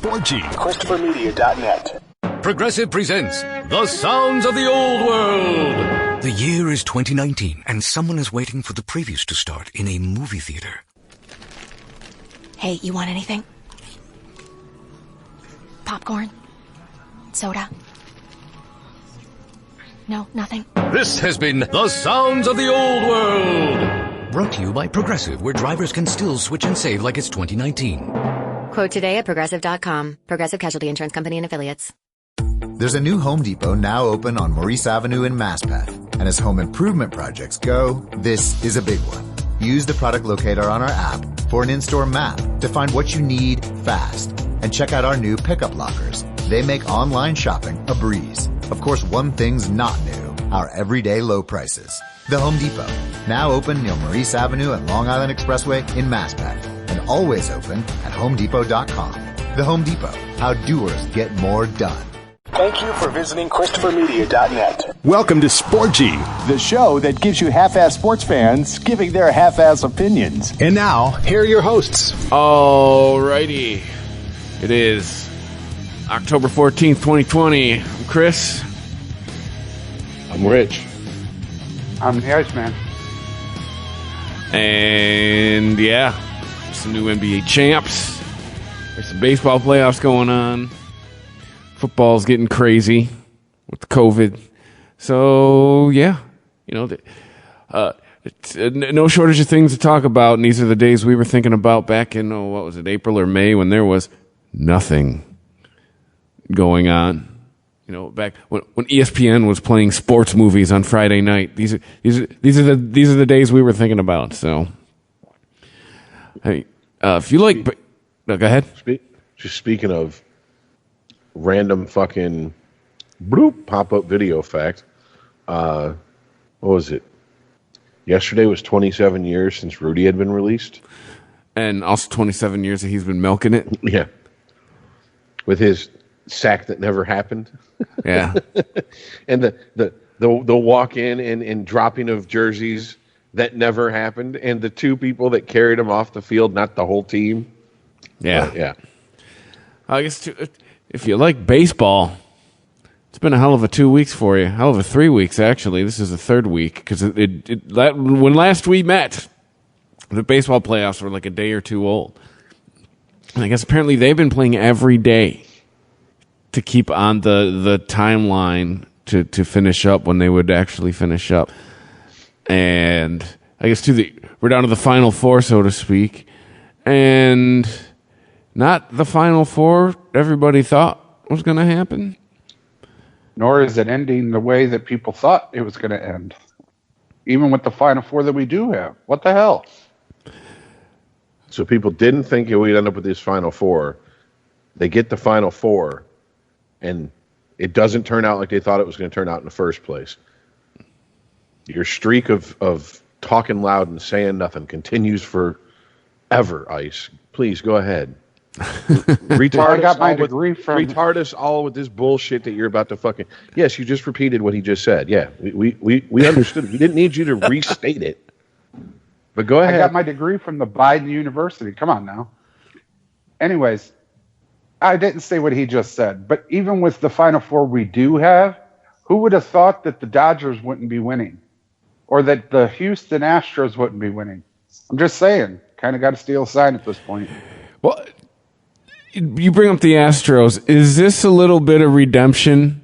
Sporgy. ChristopherMedia.net. Progressive presents The Sounds of the Old World. The year is 2019, and someone is waiting for the previews to start in a movie theater. Hey, you want anything? Popcorn? Soda? No, nothing? This has been The Sounds of the Old World. Brought to you by Progressive, where drivers can still switch and save like it's 2019. Quote today at Progressive.com. Progressive Casualty Insurance Company and Affiliates. There's a new Home Depot now open on Maurice Avenue in Maspeth. And as home improvement projects go, this is a big one. Use the product locator on our app for an in-store map to find what you need fast. And check out our new pickup lockers. They make online shopping a breeze. Of course, one thing's not new, our everyday low prices. The Home Depot, now open near Maurice Avenue and Long Island Expressway in Maspeth, and always open at HomeDepot.com. The Home Depot, how doers get more done. Thank you for visiting ChristopherMedia.net. Welcome to Sporgy, the show that gives you half-ass sports fans giving their half-ass opinions. And now, here are your hosts. Alrighty. It is October 14th, 2020. I'm Chris. I'm Rich. I'm the Iceman. And yeah, some new NBA champs. There's some baseball playoffs going on. Football's getting crazy with COVID. So yeah, you know, no shortage of things to talk about. And these are the days we were thinking about back in, April or May, when there was nothing going on. You know, back when ESPN was playing sports movies on Friday night. These are the days we were thinking about. So, hey, if you like, no, go ahead. Just speaking of random fucking pop-up video fact, what was it? Yesterday was 27 years since Rudy had been released, and also 27 years that he's been milking it. Yeah, with his sack that never happened. Yeah. And the walk in and dropping of jerseys that never happened, and the two people that carried him off the field, not the whole team. Yeah. Yeah. I guess if you like baseball, it's been a hell of a 2 weeks for you. Hell of a 3 weeks, actually. This is the third week, because when last we met, the baseball playoffs were like a day or two old. And I guess apparently they've been playing every day to keep on the timeline to finish up when they would actually finish up. And I guess we're down to the Final Four, so to speak. And not the Final Four everybody thought was going to happen. Nor is it ending the way that people thought it was going to end. Even with the Final Four that we do have. What the hell? So people didn't think we'd end up with this Final Four. They get the Final Four, and it doesn't turn out like they thought it was going to turn out in the first place. Your streak of talking loud and saying nothing continues forever, Ice. Please, go ahead. Retard us all with this bullshit that you're about to fucking... Yes, you just repeated what he just said. Yeah, we understood. We didn't need you to restate it. But go ahead. I got my degree from the Biden University. Come on now. Anyways, I didn't say what he just said, but even with the Final Four we do have, who would have thought that the Dodgers wouldn't be winning? Or that the Houston Astros wouldn't be winning? I'm just saying, kind of got to steal a sign at this point. Well, you bring up the Astros. Is this a little bit of redemption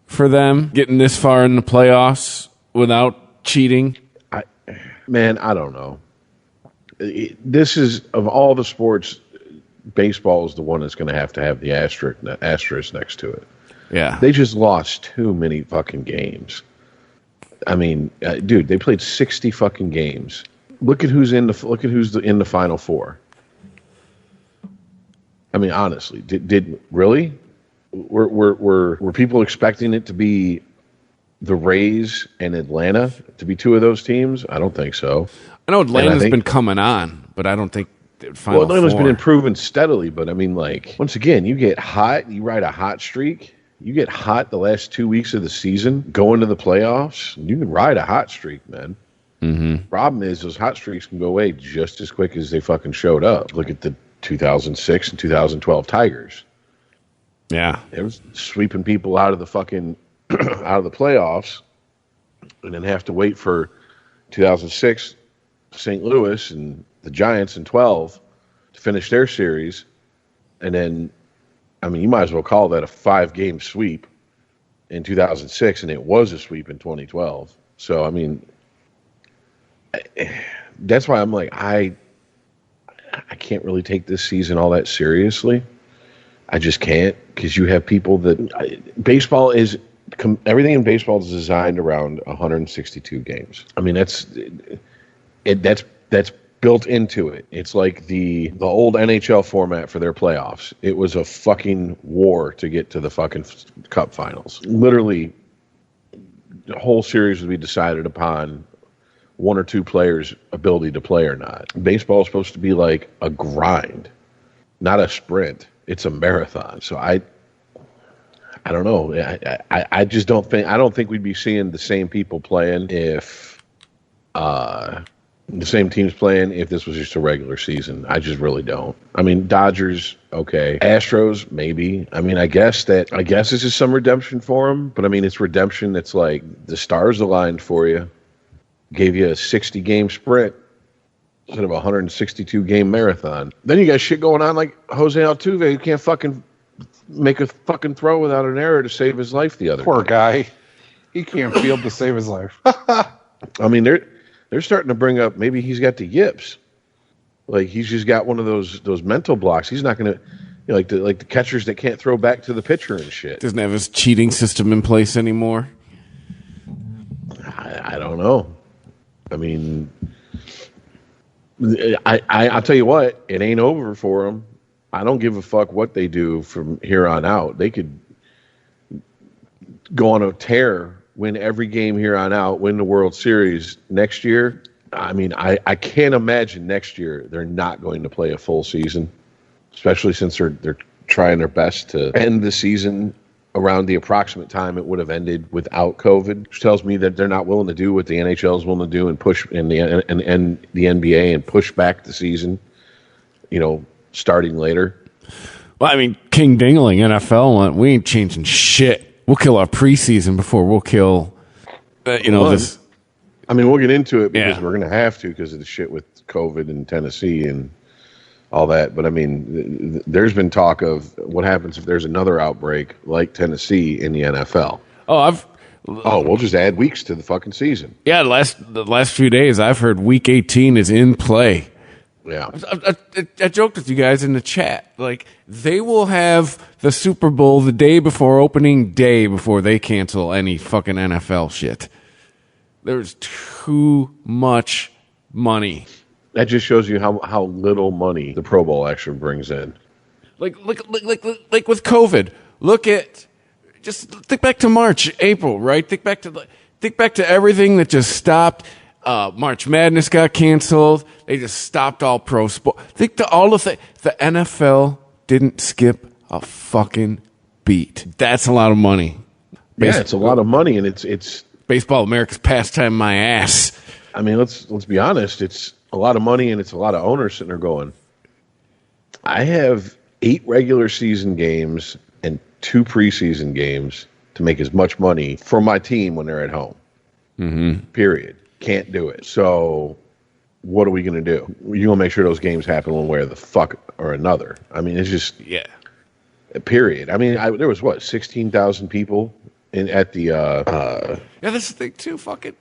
for them, getting this far in the playoffs without cheating? I don't know. This is, of all the sports, baseball is the one that's going to have the asterisk next to it. Yeah. They just lost too many fucking games. I mean, dude, they played 60 fucking games. Look at who's in the Final Four. I mean, honestly, did really? Were people expecting it to be the Rays and Atlanta to be two of those teams? I don't think so. I know Atlanta's been coming on, but I don't think Final Atlanta's Four. been improving steadily, but I mean, like, once again, you get hot, you ride a hot streak. You get hot the last 2 weeks of the season, go into the playoffs, you can ride a hot streak, man. Mm-hmm. Problem is, those hot streaks can go away just as quick as they fucking showed up. Look at the 2006 and 2012 Tigers. Yeah. They were sweeping people out of the fucking out of the playoffs, and then have to wait for 2006 St. Louis and the Giants in 12 to finish their series, and then, I mean, you might as well call that a 5-game sweep in 2006, and it was a sweep in 2012. So, I mean, that's why I'm like, I can't really take this season all that seriously. I just can't, because you have people that baseball is everything in baseball is designed around 162 games. I mean, that's built into it. It's like the old NHL format for their playoffs. It was a fucking war to get to the fucking cup finals. Literally, the whole series would be decided upon one or two players' ability to play or not. Baseball is supposed to be like a grind, not a sprint. It's a marathon. So I don't know. I just don't think we'd be seeing the same people playing if the same teams playing if this was just a regular season. I just really don't. I mean, Dodgers, okay. Astros, maybe. I mean, I guess this is some redemption for them, but I mean, it's redemption that's like the stars aligned for you, gave you a 60-game sprint instead of a 162-game marathon. Then you got shit going on like Jose Altuve, who can't fucking make a fucking throw without an error to save his life the other Poor day. guy. He can't field to save his life. I mean, they're starting to bring up maybe he's got the yips. Like he's just got one of those mental blocks. He's not going to, like the catchers that can't throw back to the pitcher and shit. Doesn't have his cheating system in place anymore. I don't know. I mean, I'll tell you what, it ain't over for him. I don't give a fuck what they do from here on out. They could go on a tear, win every game here on out, win the World Series next year. I mean, I can't imagine next year they're not going to play a full season, especially since they're trying their best to end the season around the approximate time it would have ended without COVID, which tells me that they're not willing to do what the NHL is willing to do and push in the NBA and push back the season, starting later. Well, I mean, King Dingling, NFL, we ain't changing shit. We'll kill our preseason before we'll kill, this. I mean, we'll get into it because we're going to have to because of the shit with COVID in Tennessee and all that. But, I mean, there's been talk of what happens if there's another outbreak like Tennessee in the NFL. We'll just add weeks to the fucking season. Yeah, the last few days I've heard Week 18 is in play. Yeah. I joked with you guys in the chat. Like, they will have the Super Bowl the day before opening day before they cancel any fucking NFL shit. There's too much money. That just shows you how little money the Pro Bowl actually brings in. Like with COVID. Just think back to March, April, right? Think back to everything that just stopped. March Madness got canceled. They just stopped all pro sport. Think to all the NFL didn't skip a fucking beat. That's a lot of money. Yeah, it's a lot of money, and it's baseball, America's pastime. My ass. I mean, let's be honest. It's a lot of money, and it's a lot of owners sitting there going, I have 8 regular season games and 2 preseason games to make as much money for my team when they're at home. Mm-hmm. Period. Can't do it. So what are we going to do? You're going to make sure those games happen one way or the fuck or another. I mean, it's just period. I mean, there was 16,000 people at the that's the thing too. Fucking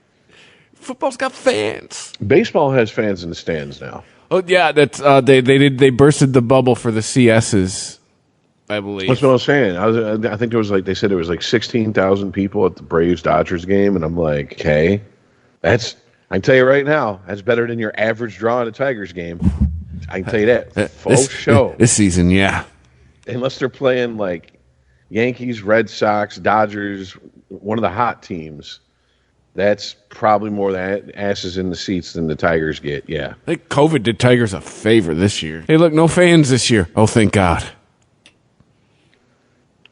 football's got fans. Baseball has fans in the stands now. Oh yeah, that's they bursted the bubble for the CSs. I believe. That's what I was saying. I think they said there was 16,000 people at the Braves Dodgers game, and I'm like, okay, I can tell you right now, that's better than your average draw in a Tigers game. I can tell you that. Show this season, yeah. Unless they're playing like Yankees, Red Sox, Dodgers, one of the hot teams, that's probably more asses in the seats than the Tigers get. Yeah. I think COVID did Tigers a favor this year. Hey, look, no fans this year. Oh, thank God.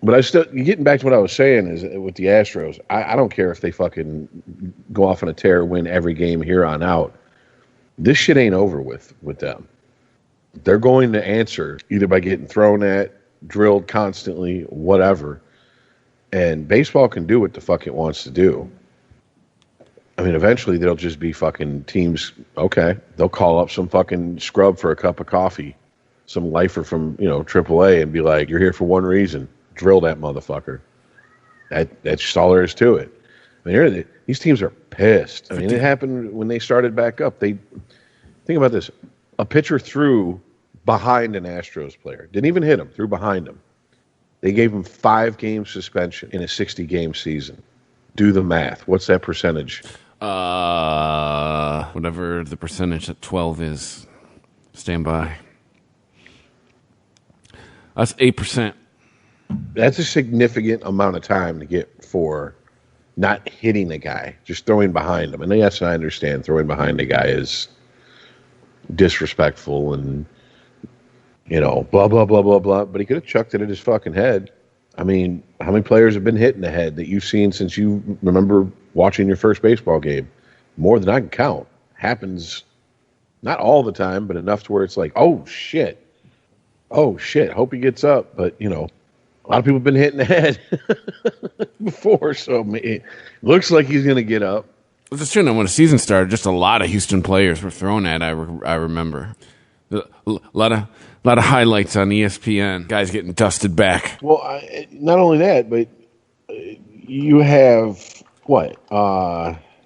But getting back to what I was saying is with the Astros, I don't care if they fucking go off on a tear, win every game here on out. This shit ain't over with them. They're going to answer either by getting thrown at drilled constantly, whatever. And baseball can do what the fuck it wants to do. I mean, eventually they'll just be fucking teams. Okay, they'll call up some fucking scrub for a cup of coffee, some lifer from AAA, and be like, "You're here for one reason: drill that motherfucker." That's just all there is to it. I mean, these teams are pissed. I mean, it happened when they started back up. Think about this: a pitcher threw behind an Astros player, didn't even hit him, threw behind him. They gave him 5-game suspension in a 60-game season. Do the math. What's that percentage? Whatever the percentage at 12 is. Stand by. That's 8%. That's a significant amount of time to get for not hitting a guy, just throwing behind him. And yes, I understand throwing behind a guy is disrespectful and, blah, blah, blah, blah, blah. But he could have chucked it at his fucking head. I mean, how many players have been hit in the head that you've seen since you remember watching your first baseball game? More than I can count. Happens not all the time, but enough to where it's like, oh, shit. Hope he gets up. But, a lot of people have been hit in the head before, so it looks like he's going to get up. It's just true. When the season started, just a lot of Houston players were thrown at. I remember. A lot of highlights on ESPN. Guys getting dusted back. Well, not only that, but you have what?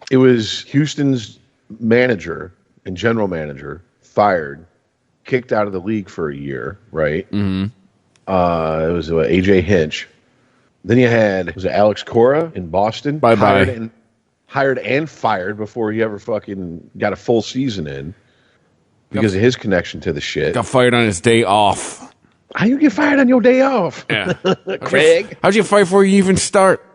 It was Houston's manager and general manager fired, kicked out of the league for a year, right? Mm-hmm. It was AJ Hinch. Then you had, was it Alex Cora in Boston? Bye-bye. Hired and fired before he ever fucking got a full season in because of his connection to the shit. Got fired on his day off. How you get fired on your day off? Yeah. Craig? How'd you fight before you even start?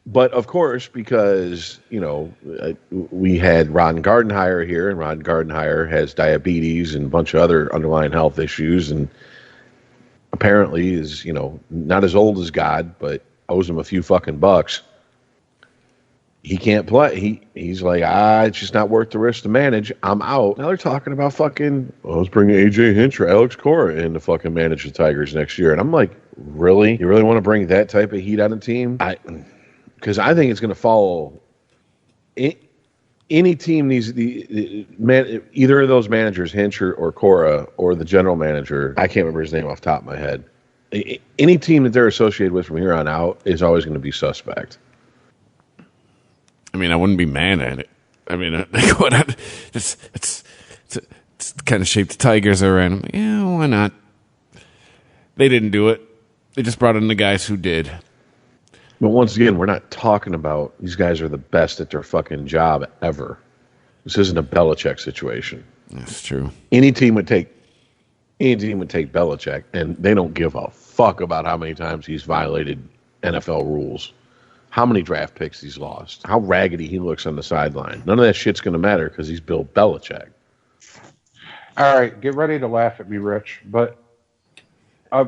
But, of course, because, we had Ron Gardenhire here, and Ron Gardenhire has diabetes and a bunch of other underlying health issues, and apparently is, not as old as God, but owes him a few fucking bucks. He can't play. He's like, it's just not worth the risk to manage. I'm out. Now they're talking about fucking, let's bring AJ Hinch or Alex Cora in to fucking manage the Tigers next year. And I'm like, really? You really want to bring that type of heat on a team? Because I think it's going to follow. Any team needs either of those managers, Hinch or Cora, or the general manager. I can't remember his name off the top of my head. Any team that they're associated with from here on out is always going to be suspect. I mean, I wouldn't be mad at it. I mean, it's the kind of shape the Tigers are in. Like, yeah, why not? They didn't do it. They just brought in the guys who did. But once again, we're not talking about these guys are the best at their fucking job ever. This isn't a Belichick situation. That's true. Any team would take Belichick, and they don't give a fuck about how many times he's violated NFL rules, how many draft picks he's lost, how raggedy he looks on the sideline. None of that shit's going to matter because he's Bill Belichick. All right, get ready to laugh at me, Rich. But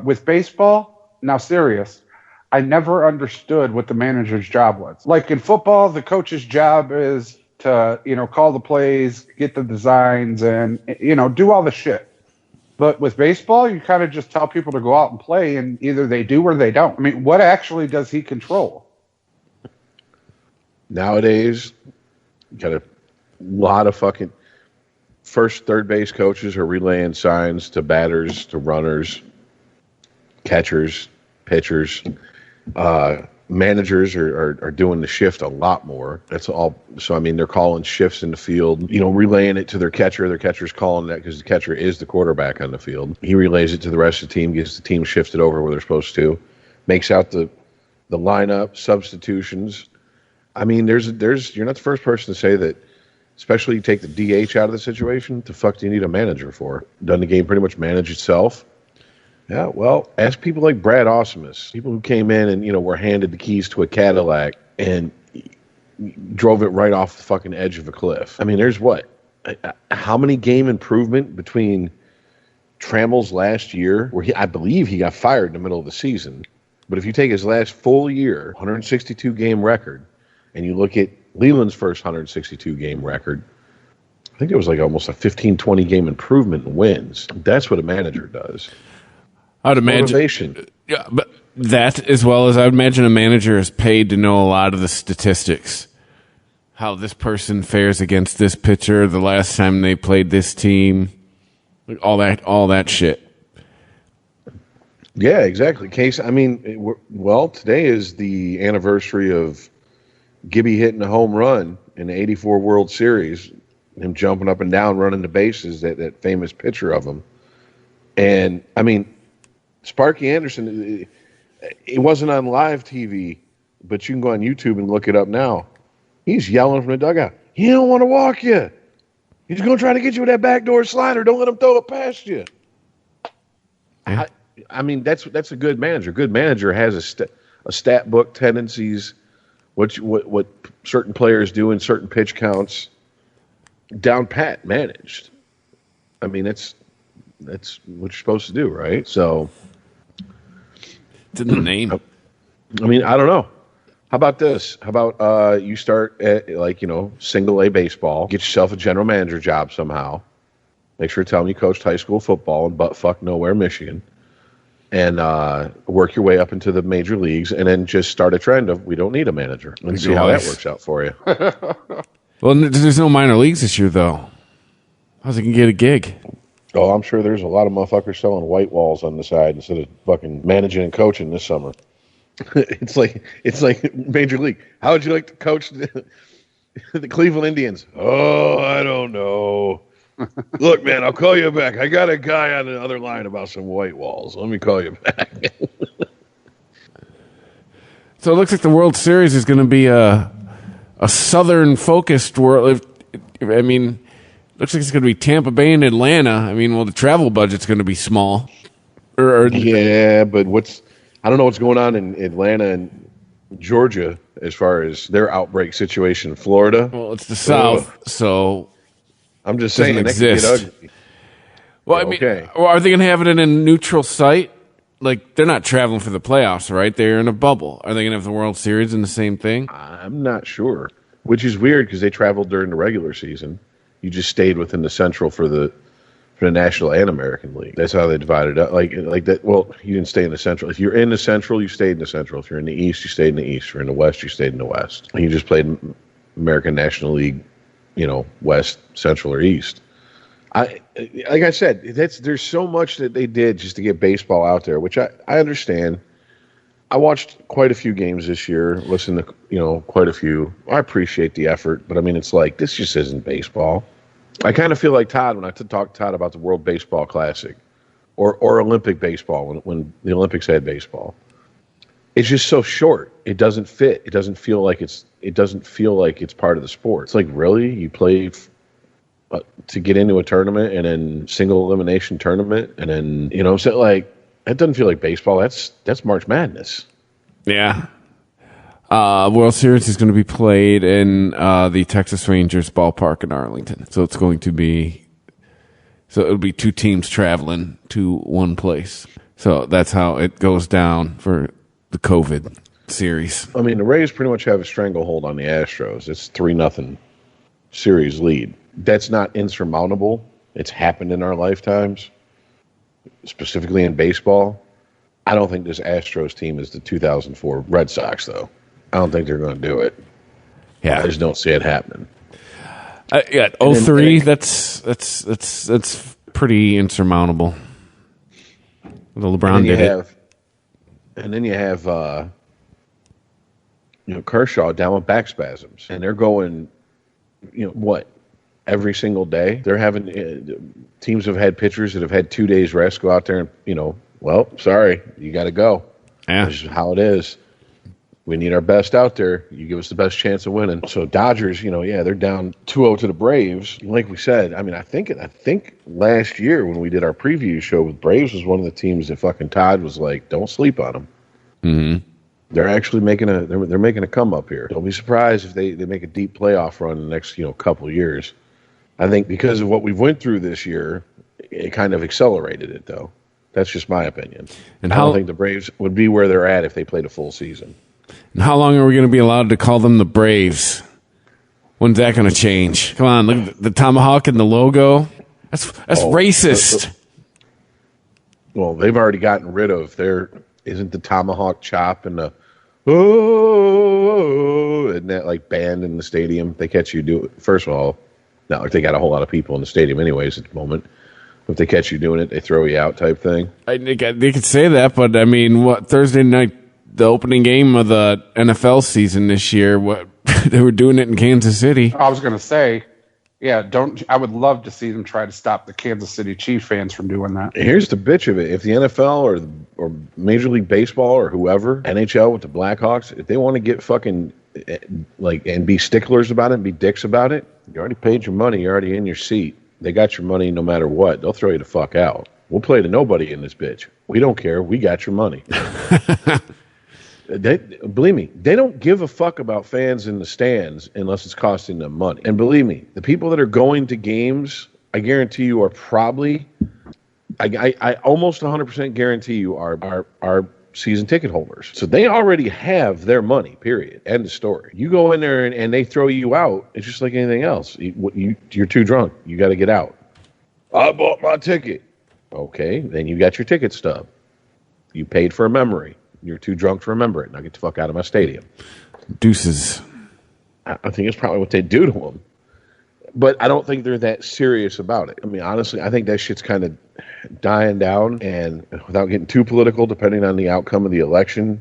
with baseball, now serious, I never understood what the manager's job was. Like in football, the coach's job is to, call the plays, get the designs, and, do all the shit. But with baseball, you kind of just tell people to go out and play, and either they do or they don't. I mean, what actually does he control? Nowadays, you got a lot of fucking first, third base coaches are relaying signs to batters, to runners, catchers, pitchers. Managers are doing the shift a lot more. That's all. So, I mean, they're calling shifts in the field, relaying it to their catcher. Their catcher's calling that because the catcher is the quarterback on the field. He relays it to the rest of the team, gets the team shifted over where they're supposed to, makes out the lineup, substitutions. I mean, you're not the first person to say that, especially you take the DH out of the situation, the fuck do you need a manager for? Doesn't the game pretty much manage itself? Yeah, well, ask people like Brad Awesomus, people who came in and, were handed the keys to a Cadillac and drove it right off the fucking edge of a cliff. I mean, there's how many game improvement between Trammell's last year, where I believe he got fired in the middle of the season. But if you take his last full year, 162 game record, and you look at Leland's first 162 game record, I think it was like almost a 15, 20 game improvement in wins. That's what a manager does. I'd imagine motivation. Yeah, but that, as well as I would imagine a manager is paid to know a lot of the statistics. How this person fares against this pitcher the last time they played this team. All that shit. Yeah, exactly. Case, I mean, today is the anniversary of Gibby hitting a home run in the '84 World Series, him jumping up and down, running the bases, that famous picture of him. And, I mean, Sparky Anderson, it wasn't on live TV, but you can go on YouTube and look it up now. He's yelling from the dugout, "He don't want to walk you. He's going to try to get you with that backdoor slider. Don't let him throw it past you." Yeah. I mean, that's a good manager. Good manager has a stat book, tendencies, what certain players do in certain pitch counts, down pat, managed. I mean, that's what you're supposed to do, right? So it's in the name. I mean, I don't know. How about this? How about you start at single A baseball, get yourself a general manager job somehow. Make sure to tell them you coached high school football in buttfuck nowhere, Michigan. And work your way up into the major leagues, and then just start a trend of we don't need a manager, and see how that works out for you. Well, there's no minor leagues this year, though. How's he gonna get a gig? Oh, I'm sure there's a lot of motherfuckers selling white walls on the side instead of fucking managing and coaching this summer. It's like major league. How would you like to coach the Cleveland Indians? Oh, I don't know. Look, man, I'll call you back. I got a guy on the other line about some white walls. Let me call you back. So it looks like the World Series is going to be a southern-focused world. I mean, looks like it's going to be Tampa Bay and Atlanta. I mean, well, the travel budget's going to be small. Yeah, but I don't know what's going on in Atlanta and Georgia as far as their outbreak situation in Florida. Well, it's the South, so I'm just saying that could get ugly. Well, I mean, are they going to have it in a neutral site? Like, they're not traveling for the playoffs, right? They're in a bubble. Are they going to have the World Series in the same thing? I'm not sure, which is weird because they traveled during the regular season. You just stayed within the Central for the National and American League. That's how they divided up. Like that. Well, you didn't stay in the Central. If you're in the Central, you stayed in the Central. If you're in the East, you stayed in the East. If you're in the West, you stayed in the West. And you just played American National League, West, Central, or East. Like I said, there's so much that they did just to get baseball out there, which I understand. I watched quite a few games this year, listened to quite a few. I appreciate the effort, but I mean, it's like this just isn't baseball. I kind of feel like Todd when I talk to Todd about the World Baseball Classic or Olympic baseball when the Olympics had baseball. It's just so short. It doesn't fit. It doesn't feel like it's part of the sport. It's like, really? You play to get into a tournament and then single elimination tournament and then so like that doesn't feel like baseball. That's March Madness. Yeah. World Series is going to be played in the Texas Rangers ballpark in Arlington. So it'll be two teams traveling to one place. So that's how it goes down for the COVID series. I mean, the Rays pretty much have a stranglehold on the Astros. It's 3-0 series lead. That's not insurmountable. It's happened in our lifetimes, specifically in baseball. I don't think this Astros team is the 2004 Red Sox, though. I don't think they're going to do it. Yeah, I just don't see it happening. 03. That's pretty insurmountable. LeBron did it. And then you have Kershaw down with back spasms, and they're going, every single day. They're having teams have had pitchers that have had 2 days rest go out there and sorry, you got to go. Yeah, this is how it is. We need our best out there. You give us the best chance of winning. So Dodgers, they're down 2-0 to the Braves. Like we said, I mean, I think last year when we did our preview show with Braves was one of the teams that fucking Todd was like, don't sleep on them. Mm-hmm. They're actually making a come up here. Don't be surprised if they make a deep playoff run in the next couple of years. I think because of what we've went through this year, it kind of accelerated it though. That's just my opinion. And I don't think the Braves would be where they're at if they played a full season. And how long are we going to be allowed to call them the Braves? When's that going to change? Come on, look at the tomahawk and the logo. That's racist. Well, they've already gotten rid of isn't the tomahawk chop and the oh, isn't that like banned in the stadium? They catch you do it. First of all, not like they got a whole lot of people in the stadium anyways at the moment. If they catch you doing it, they throw you out type thing. They could say that, but I mean, what Thursday night, the opening game of the NFL season this year, what they were doing it in Kansas City. I was going to say, yeah, I would love to see them try to stop the Kansas City Chiefs fans from doing that. Here's the bitch of it. If the NFL or Major League Baseball or whoever, NHL with the Blackhawks, if they want to get fucking and be sticklers about it and be dicks about it, you already paid your money. You're already in your seat. They got your money no matter what. They'll throw you the fuck out. We'll play to nobody in this bitch. We don't care. We got your money. Believe me, they don't give a fuck about fans in the stands unless it's costing them money. And believe me, the people that are going to games, I guarantee you are probably, I almost 100% guarantee you are season ticket holders. So they already have their money, period. End of story. You go in there and they throw you out, it's just like anything else. You're too drunk. You got to get out. I bought my ticket. Okay, then you got your ticket stub. You paid for a memory. You're too drunk to remember it. Now get the fuck out of my stadium. Deuces. I think it's probably what they do to them. But I don't think they're that serious about it. I mean, honestly, I think that shit's kind of dying down. And without getting too political, depending on the outcome of the election,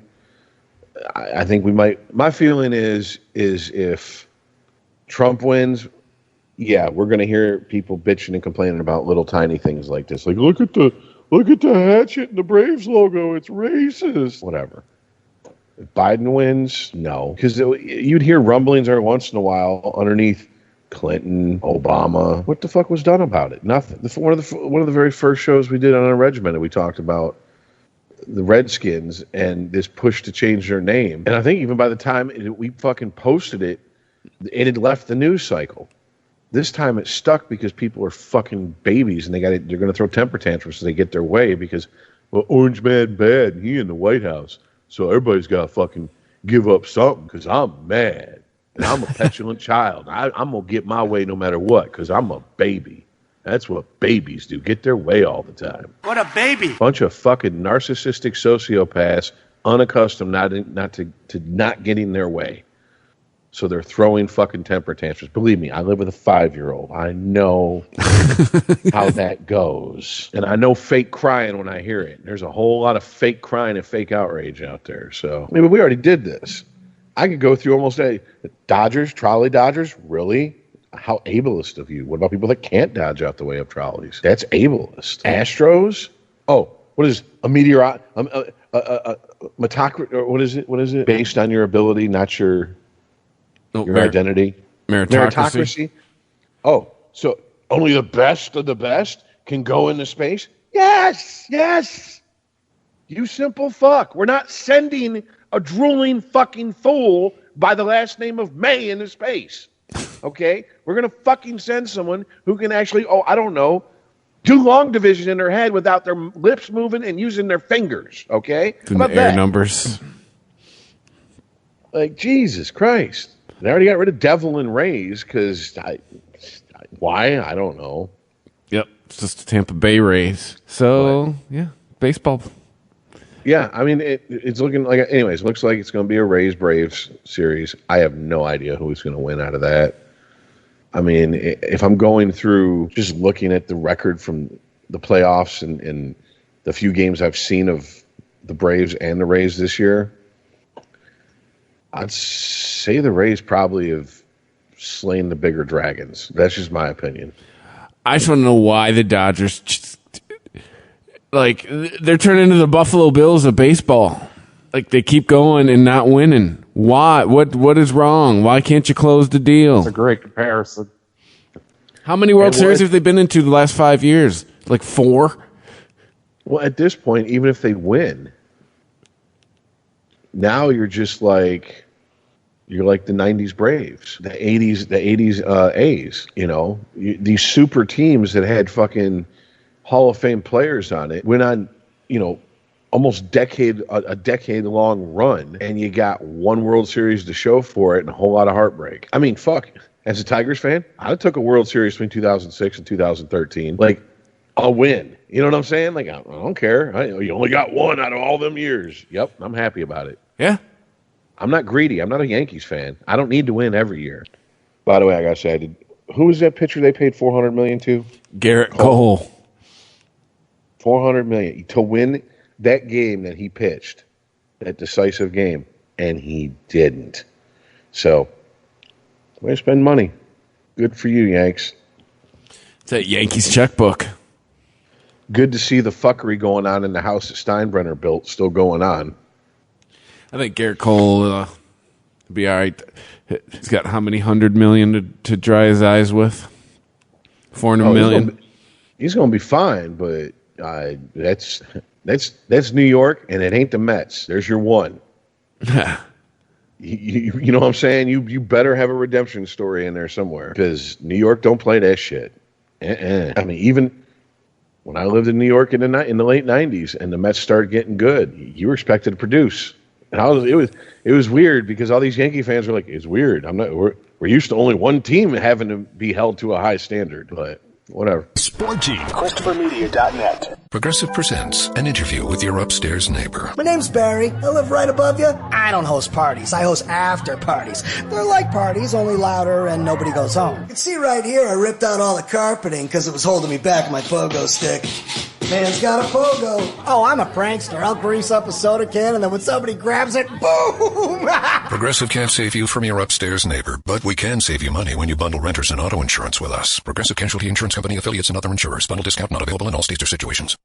I think we might. My feeling is if Trump wins, yeah, we're going to hear people bitching and complaining about little tiny things like this. Like, look at the hatchet and the Braves logo. It's racist. Whatever. If Biden wins, no. Because you'd hear rumblings every once in a while underneath Clinton, Obama. What the fuck was done about it? Nothing. One of the very first shows we did on Unregimented, we talked about the Redskins and this push to change their name. And I think even by the time we fucking posted it, it had left the news cycle. This time it stuck because people are fucking babies and they're going to throw temper tantrums so they get their way because, well, Orange Man bad and he in the White House. So everybody's got to fucking give up something because I'm mad and I'm a petulant child. I'm going to get my way no matter what because I'm a baby. That's what babies do. Get their way all the time. What a baby. Bunch of fucking narcissistic sociopaths, unaccustomed not getting their way. So they're throwing fucking temper tantrums. Believe me, I live with a 5-year-old. I know how that goes. And I know fake crying when I hear it. There's a whole lot of fake crying and fake outrage out there. So, I mean, we already did this. I could go through almost Dodgers, trolley Dodgers, really? How ableist of you. What about people that can't dodge out the way of trolleys? That's ableist. Astros? Oh, what is a meteorite? What is it? Based on your ability, not your identity. Meritocracy. Oh, so only the best of the best can go into space? Yes. You simple fuck. We're not sending a drooling fucking fool by the last name of May into space. Okay? We're going to fucking send someone who can actually, do long division in their head without their lips moving and using their fingers. Okay? How about the air numbers. Like, Jesus Christ. They already got rid of Devil and Rays because why? I don't know. Yep, it's just the Tampa Bay Rays. So yeah, baseball. Yeah, I mean it's looking like. Anyways, it looks like it's going to be a Rays Braves series. I have no idea who's going to win out of that. I mean, if I'm going through just looking at the record from the playoffs and the few games I've seen of the Braves and the Rays this year. I'd say the Rays probably have slain the bigger dragons. That's just my opinion. I just want to know why the Dodgers, they're turning into the Buffalo Bills of baseball. Like, they keep going and not winning. Why? What is wrong? Why can't you close the deal? It's a great comparison. How many World Series have they been into the last 5 years? Like 4? Well, at this point, even if they win, now you're just like the 90s Braves, the 80s A's, these super teams that had fucking Hall of Fame players on it went on, almost a decade long run, and you got one World Series to show for it and a whole lot of heartbreak. I mean, fuck, as a Tigers fan, I took a World Series between 2006 and 2013. Like, I'll win. You know what I'm saying? Like, I don't care. You only got one out of all them years. Yep, I'm happy about it. Yeah. I'm not greedy. I'm not a Yankees fan. I don't need to win every year. By the way, I got to say, who was that pitcher they paid $400 million to? Garrett Cole. $400 million to win that game that he pitched, that decisive game, and he didn't. So, way to spend money. Good for you, Yanks. It's that Yankees checkbook. Good to see the fuckery going on in the house that Steinbrenner built still going on. I think Garrett Cole will be all right. He's got how many $100 million to dry his eyes with? $400 million. He's going to be fine, but that's New York, and it ain't the Mets. There's your one. You know what I'm saying? You better have a redemption story in there somewhere, because New York don't play that shit. I mean, even when I lived in New York in the late '90s, and the Mets started getting good, you were expected to produce. And it was weird because all these Yankee fans were like, "It's weird. We're used to only one team having to be held to a high standard." But whatever. Sporty. ChristopherMedia.net. Progressive presents an interview with your upstairs neighbor. My name's Barry. I live right above you. I don't host parties. I host after parties. They're like parties, only louder and nobody goes home. You can see right here I ripped out all the carpeting because it was holding me back with my pogo stick. Man's got a pogo. Oh, I'm a prankster. I'll grease up a soda can and then when somebody grabs it, boom! Progressive can't save you from your upstairs neighbor, but we can save you money when you bundle renters and auto insurance with us. Progressive Casualty Insurance Company affiliates and other insurers. Bundle discount not available in all states or situations.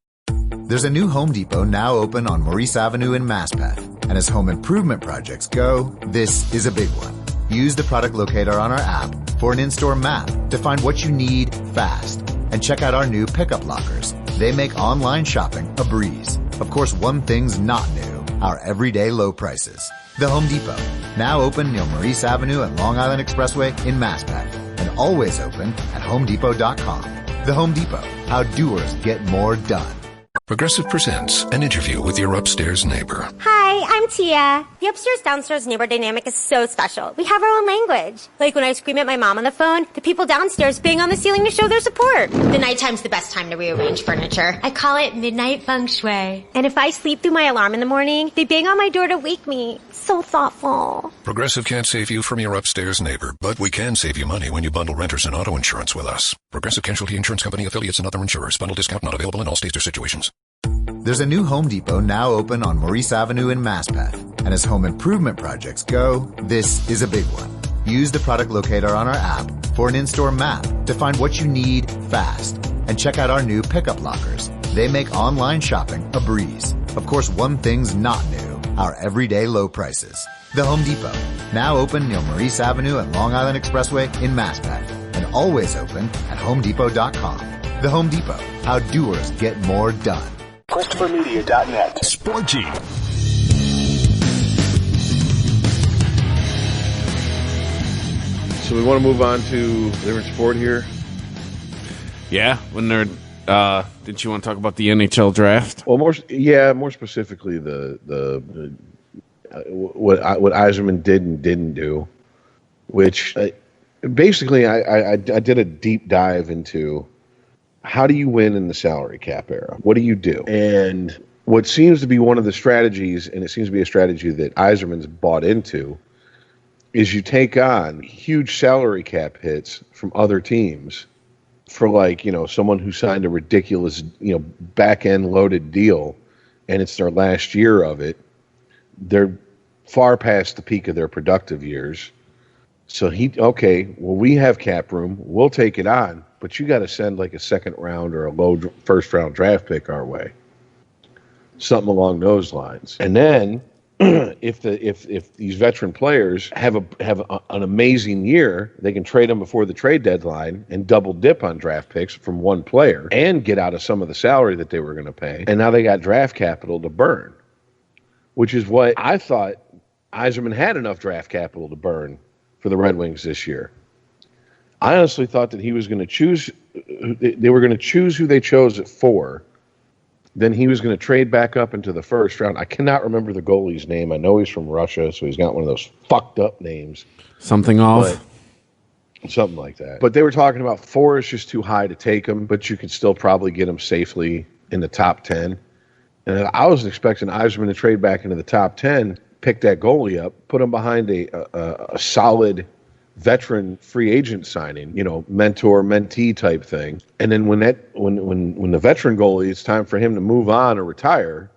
There's a new Home Depot now open on Maurice Avenue in Masspeth. And as home improvement projects go, this is a big one. Use the product locator on our app for an in-store map to find what you need fast. And check out our new pickup lockers. They make online shopping a breeze. Of course, one thing's not new, our everyday low prices. The Home Depot, now open near Maurice Avenue and Long Island Expressway in Masspeth, and always open at HomeDepot.com. The Home Depot, how doers get more done. Progressive presents an interview with your upstairs neighbor. Hi, I'm Tia. The upstairs-downstairs neighbor dynamic is so special. We have our own language. Like when I scream at my mom on the phone, the people downstairs bang on the ceiling to show their support. The nighttime's the best time to rearrange furniture. I call it midnight feng shui. And if I sleep through my alarm in the morning, they bang on my door to wake me. So thoughtful. Progressive can't save you from your upstairs neighbor, but we can save you money when you bundle renters and auto insurance with us. Progressive Casualty Insurance Company affiliates and other insurers. Bundle discount not available in all states or situations. There's a new Home Depot now open on Maurice Avenue in Masspeth. And as home improvement projects go, this is a big one. Use the product locator on our app for an in-store map to find what you need fast. And check out our new pickup lockers. They make online shopping a breeze. Of course, one thing's not new, our everyday low prices. The Home Depot, now open near Maurice Avenue and Long Island Expressway in Masspeth. And always open at HomeDepot.com. The Home Depot, how doers get more done. ChristopherMedia.net. Sporty. So we want to move on to different sport here. Yeah, when they're did you want to talk about the NHL draft? Well, more specifically the what Yzerman did and didn't do, which basically I did a deep dive into how do you win in the salary cap era? What do you do? And what seems to be one of the strategies, and it seems to be a strategy that Yzerman's bought into, is you take on huge salary cap hits from other teams for someone who signed a ridiculous, back-end loaded deal, and it's their last year of it. They're far past the peak of their productive years. So we have cap room. We'll take it on, but you got to send like a second round or a low first round draft pick our way. Something along those lines. And then if these veteran players have an amazing year, they can trade them before the trade deadline and double dip on draft picks from one player and get out of some of the salary that they were going to pay. And now they got draft capital to burn, which is what I thought Yzerman had enough draft capital to burn for the Red Wings this year. I honestly thought that he was going to choose. They were going to choose who they chose at 4. Then he was going to trade back up into the first round. I cannot remember the goalie's name. I know he's from Russia, so he's got one of those fucked up names. Something off. Something like that. But they were talking about 4 is just too high to take him, but you could still probably get him safely in the top 10. And I was expecting Eisman to trade back into the top 10, pick that goalie up, put him behind a solid veteran free agent signing, mentor, mentee type thing. And then when the veteran goalie, it's time for him to move on or retire,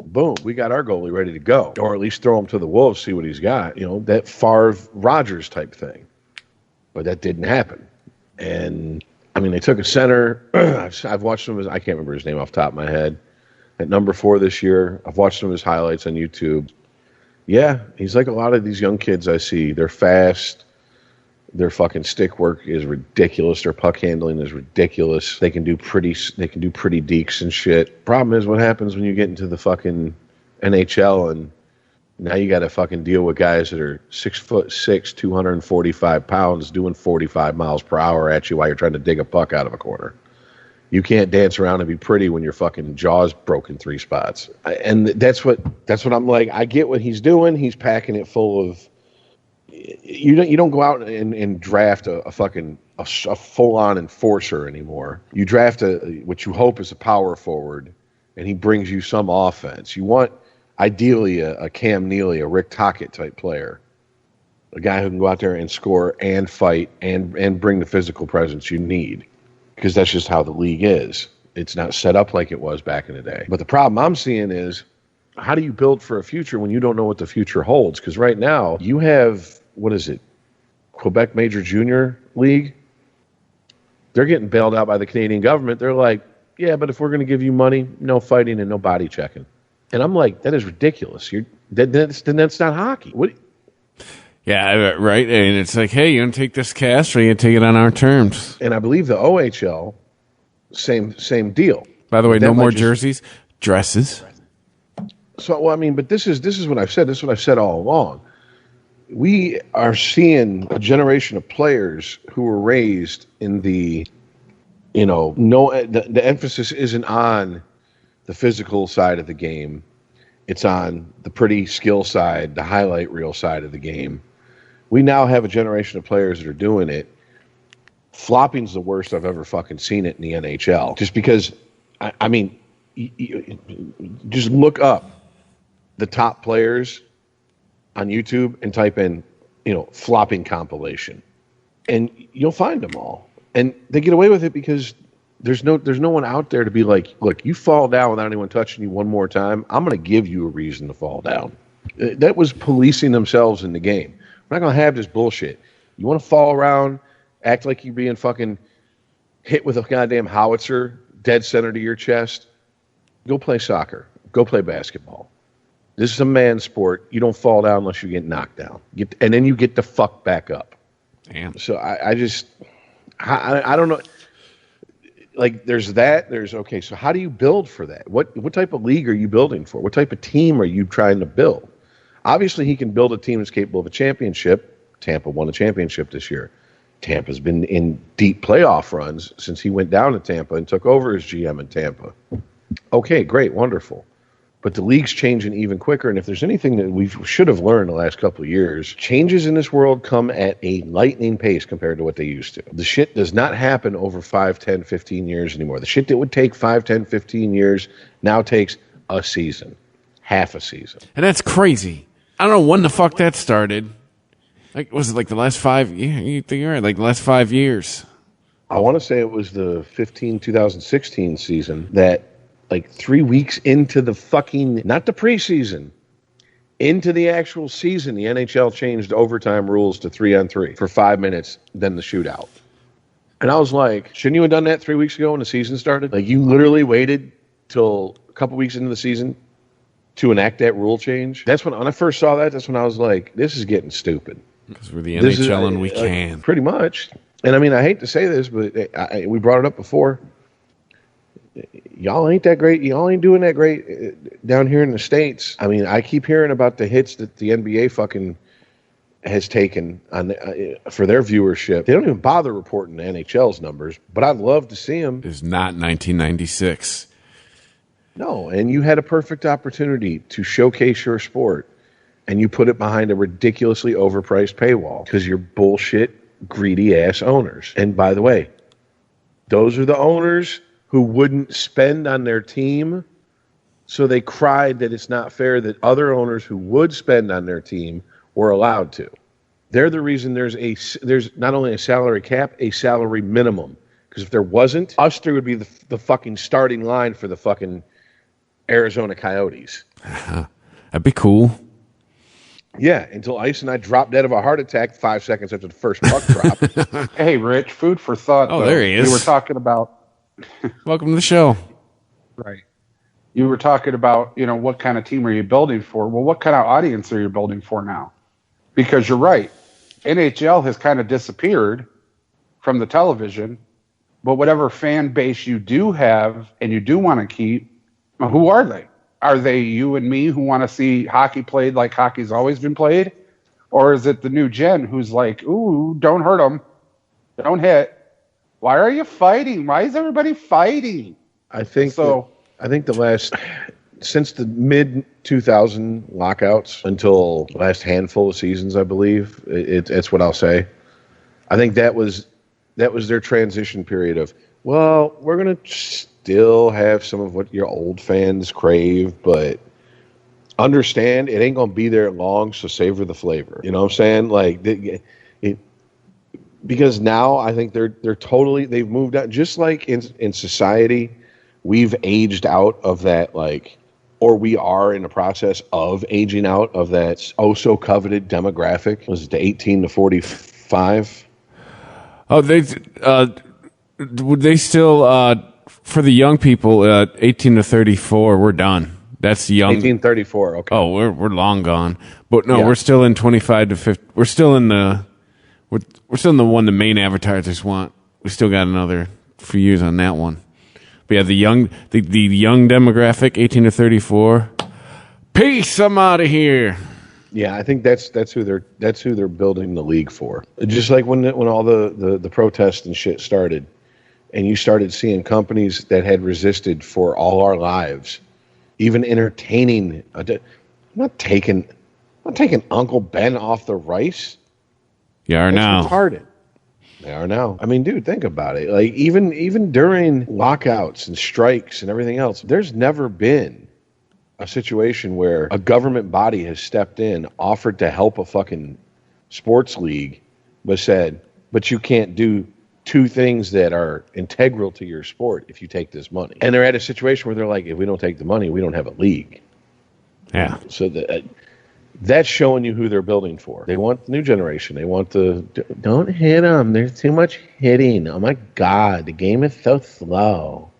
boom, we got our goalie ready to go. Or at least throw him to the Wolves, see what he's got. That Favre-Rodgers type thing. But that didn't happen. And, they took a center. I've watched him. I can't remember his name off the top of my head. At number 4 this year, I've watched some of his highlights on YouTube. Yeah, he's like a lot of these young kids I see. They're fast. Their fucking stick work is ridiculous. Their puck handling is ridiculous. They can do pretty dekes and shit. Problem is, what happens when you get into the fucking NHL and now you got to fucking deal with guys that are 6'6", 245 pounds, doing 45 miles per hour at you while you're trying to dig a puck out of a corner. You can't dance around and be pretty when your fucking jaw's broken 3 spots. And that's what I'm like. I get what he's doing. He's packing it full of. You don't go out and draft a full on enforcer anymore. You draft what you hope is a power forward, and he brings you some offense. You want ideally a Cam Neely, a Rick Tocchet type player, a guy who can go out there and score and fight and bring the physical presence you need. Because that's just how the league is. It's not set up like it was back in the day. But the problem I'm seeing is, how do you build for a future when you don't know what the future holds? Because right now, you have, Quebec Major Junior League? They're getting bailed out by the Canadian government. They're like, yeah, but if we're going to give you money, no fighting and no body checking. And I'm like, that is ridiculous. That's not hockey. What? Yeah, right. And it's like, hey, you want to take this cash or you take it on our terms? And I believe the OHL, same deal. By the way, no more jerseys, dresses. So, but this is what I've said. This is what I've said all along. We are seeing a generation of players who were raised in the emphasis isn't on the physical side of the game. It's on the pretty skill side, the highlight reel side of the game. We now have a generation of players that are doing it. Flopping's the worst I've ever fucking seen it in the NHL. Just because, just look up the top players on YouTube and type in, flopping compilation, and you'll find them all. And they get away with it because there's no one out there to be like, look, you fall down without anyone touching you one more time, I'm going to give you a reason to fall down. That was policing themselves in the game. We're not going to have this bullshit. You want to fall around, act like you're being fucking hit with a goddamn howitzer dead center to your chest? Go play soccer. Go play basketball. This is a man's sport. You don't fall down unless you get knocked down. And then you get the fuck back up. Damn. So I don't know. Like, there's that. Okay, so how do you build for that? What type of league are you building for? What type of team are you trying to build? Obviously, he can build a team that's capable of a championship. Tampa won a championship this year. Tampa's been in deep playoff runs since he went down to Tampa and took over as GM in Tampa. Okay, great, wonderful. But the league's changing even quicker, and if there's anything that we should have learned the last couple of years, changes in this world come at a lightning pace compared to what they used to. The shit does not happen over 5, 10, 15 years anymore. The shit that would take 5, 10, 15 years now takes a season, half a season. And that's crazy. I don't know when the fuck that started. Like, was it like the last 5 years? You think you're right, like the last 5 years? I want to say it was the 2016 season that, like 3 weeks into the fucking, not the preseason, into the actual season, the NHL changed overtime rules to 3-on-3 for 5 minutes, then the shootout. And I was like, shouldn't you have done that 3 weeks ago when the season started? Like, you literally waited till a couple weeks into the season to enact that rule change? That's when I first saw that, that's when I was like, this is getting stupid. Because we're the NHL and we can. Pretty much. And I hate to say this, but we brought it up before. Y'all ain't that great. Y'all ain't doing that great down here in the States. I keep hearing about the hits that the NBA fucking has taken on for their viewership. They don't even bother reporting the NHL's numbers, but I'd love to see them. It's not 1996. No, and you had a perfect opportunity to showcase your sport, and you put it behind a ridiculously overpriced paywall because your bullshit greedy ass owners. And by the way, those are the owners who wouldn't spend on their team, so they cried that it's not fair that other owners who would spend on their team were allowed to. They're the reason there's not only a salary cap, a salary minimum. Because if there wasn't, us three would be the fucking starting line for the fucking Arizona Coyotes. That'd be cool. Yeah, until Ice and I dropped dead of a heart attack 5 seconds after the first puck drop. Hey, Rich, food for thought. Oh, there he is. You were talking about... Welcome to the show. Right. You were talking about, what kind of team are you building for? Well, what kind of audience are you building for now? Because you're right. NHL has kind of disappeared from the television, but whatever fan base you do have and you do want to keep, who are they? Are they you and me who want to see hockey played like hockey's always been played? Or is it the new gen who's like, ooh, don't hurt them. Don't hit. Why are you fighting? Why is everybody fighting? I think since the mid 2000 lockouts until the last handful of seasons, I believe it's what I'll say. I think that was their transition period of, well, we're gonna still have some of what your old fans crave, but understand it ain't gonna be there long, so savor the flavor. You know what I'm saying? Like because now I think they've moved out. Just like in society, we've aged out of that, or we are in the process of aging out of that oh so coveted demographic. Was it the 18 to 45? Oh, they still for the young people 18 to 34. We're done. That's young. 1834. Okay. Oh, we're long gone. But no, Yeah. we're still in 25 to 50. We're still in the one the main advertisers want. We still got another few years on that one. But yeah, the young demographic, 18 to 34. Peace. I'm out of here. Yeah, I think that's who they're building the league for. Just like when all the protests and shit started, and you started seeing companies that had resisted for all our lives, even entertaining. I'm not taking Uncle Ben off the rice. You are now. Retarded. They are now. I mean, dude, think about it. Like even during lockouts and strikes and everything else, there's never been a situation where a government body has stepped in, offered to help a fucking sports league, but said, but you can't do two things that are integral to your sport if you take this money. And they're at a situation where they're like, if we don't take the money, we don't have a league. Yeah. So that's showing you who they're building for. They want the new generation. They want don't hit them. There's too much hitting. Oh my God, the game is so slow.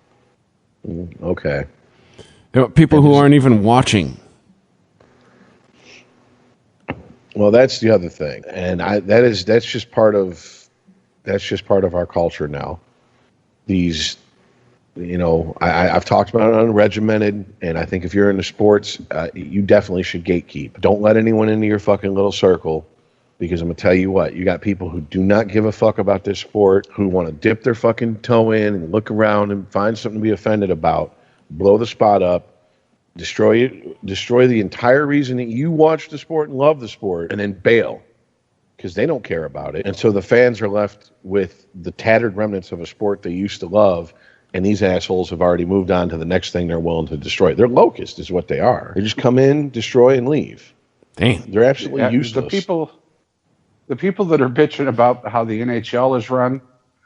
Okay. There are people who aren't even watching. Well, that's the other thing, and that's just part of our culture now. These, I've talked about it unregimented, and I think if you're into sports, you definitely should gatekeep. Don't let anyone into your fucking little circle, because I'm gonna tell you what, you got people who do not give a fuck about this sport, who want to dip their fucking toe in and look around and find something to be offended about, blow the spot up, destroy the entire reason that you watch the sport and love the sport, and then bail because they don't care about it. And so the fans are left with the tattered remnants of a sport they used to love, and these assholes have already moved on to the next thing they're willing to destroy. They're locusts is what they are. They just come in, destroy, and leave. Damn. They're absolutely useless. The people that are bitching about how the NHL is run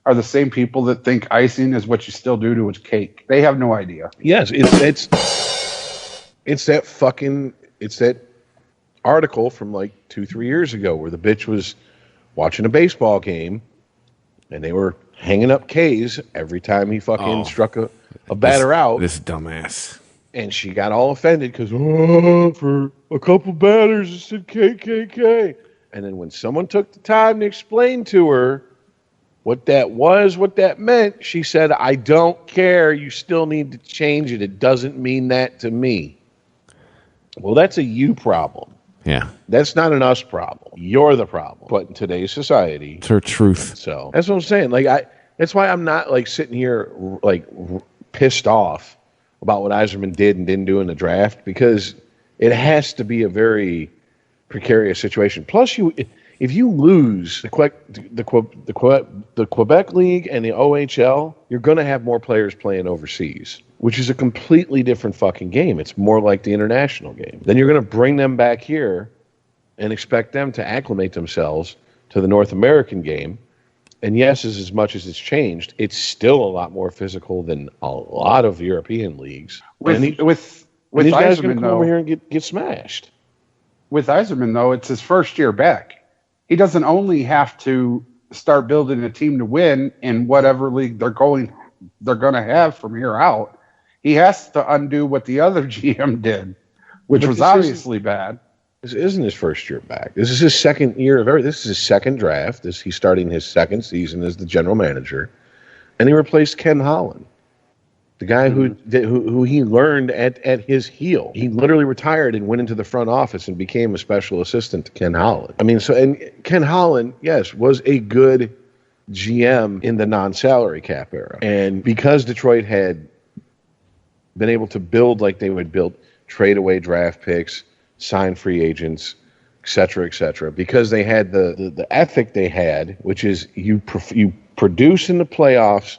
are the same people that think icing is what you still do to a cake. They have no idea. Yes, it's that article from like 2-3 years ago where the bitch was watching a baseball game and they were hanging up K's every time he fucking struck a batter out. This dumbass. And she got all offended because for a couple batters it said KKK. And then when someone took the time to explain to her what that meant, she said, I don't care. You still need to change it. It doesn't mean that to me. Well, that's a you problem. Yeah. That's not an us problem. You're the problem. But in today's society, it's her truth. So that's what I'm saying. That's why I'm not like sitting here like pissed off about what Yzerman did and didn't do in the draft, because it has to be a very precarious situation. Plus, if you lose the Quebec League and the OHL, you're going to have more players playing overseas, which is a completely different fucking game. It's more like the international game. Then you're going to bring them back here and expect them to acclimate themselves to the North American game. And yes, as much as it's changed, it's still a lot more physical than a lot of European leagues. With these guys are going to come over here and get smashed. With Yzerman, though, it's his first year back. He doesn't only have to start building a team to win in whatever league they're going to have from here out. He has to undo what the other GM did, which was obviously bad. This isn't his first year back. This is his second year of everything. This is his second draft. He's starting his second season as the general manager, and he replaced Ken Holland, the guy who he learned at his heel. He literally retired and went into the front office and became a special assistant to Ken Holland. I mean, and Ken Holland, yes, was a good GM in the non-salary cap era, and because Detroit had been able to build like they would build, trade away draft picks, sign free agents, et cetera, because they had the ethic they had, which is you produce in the playoffs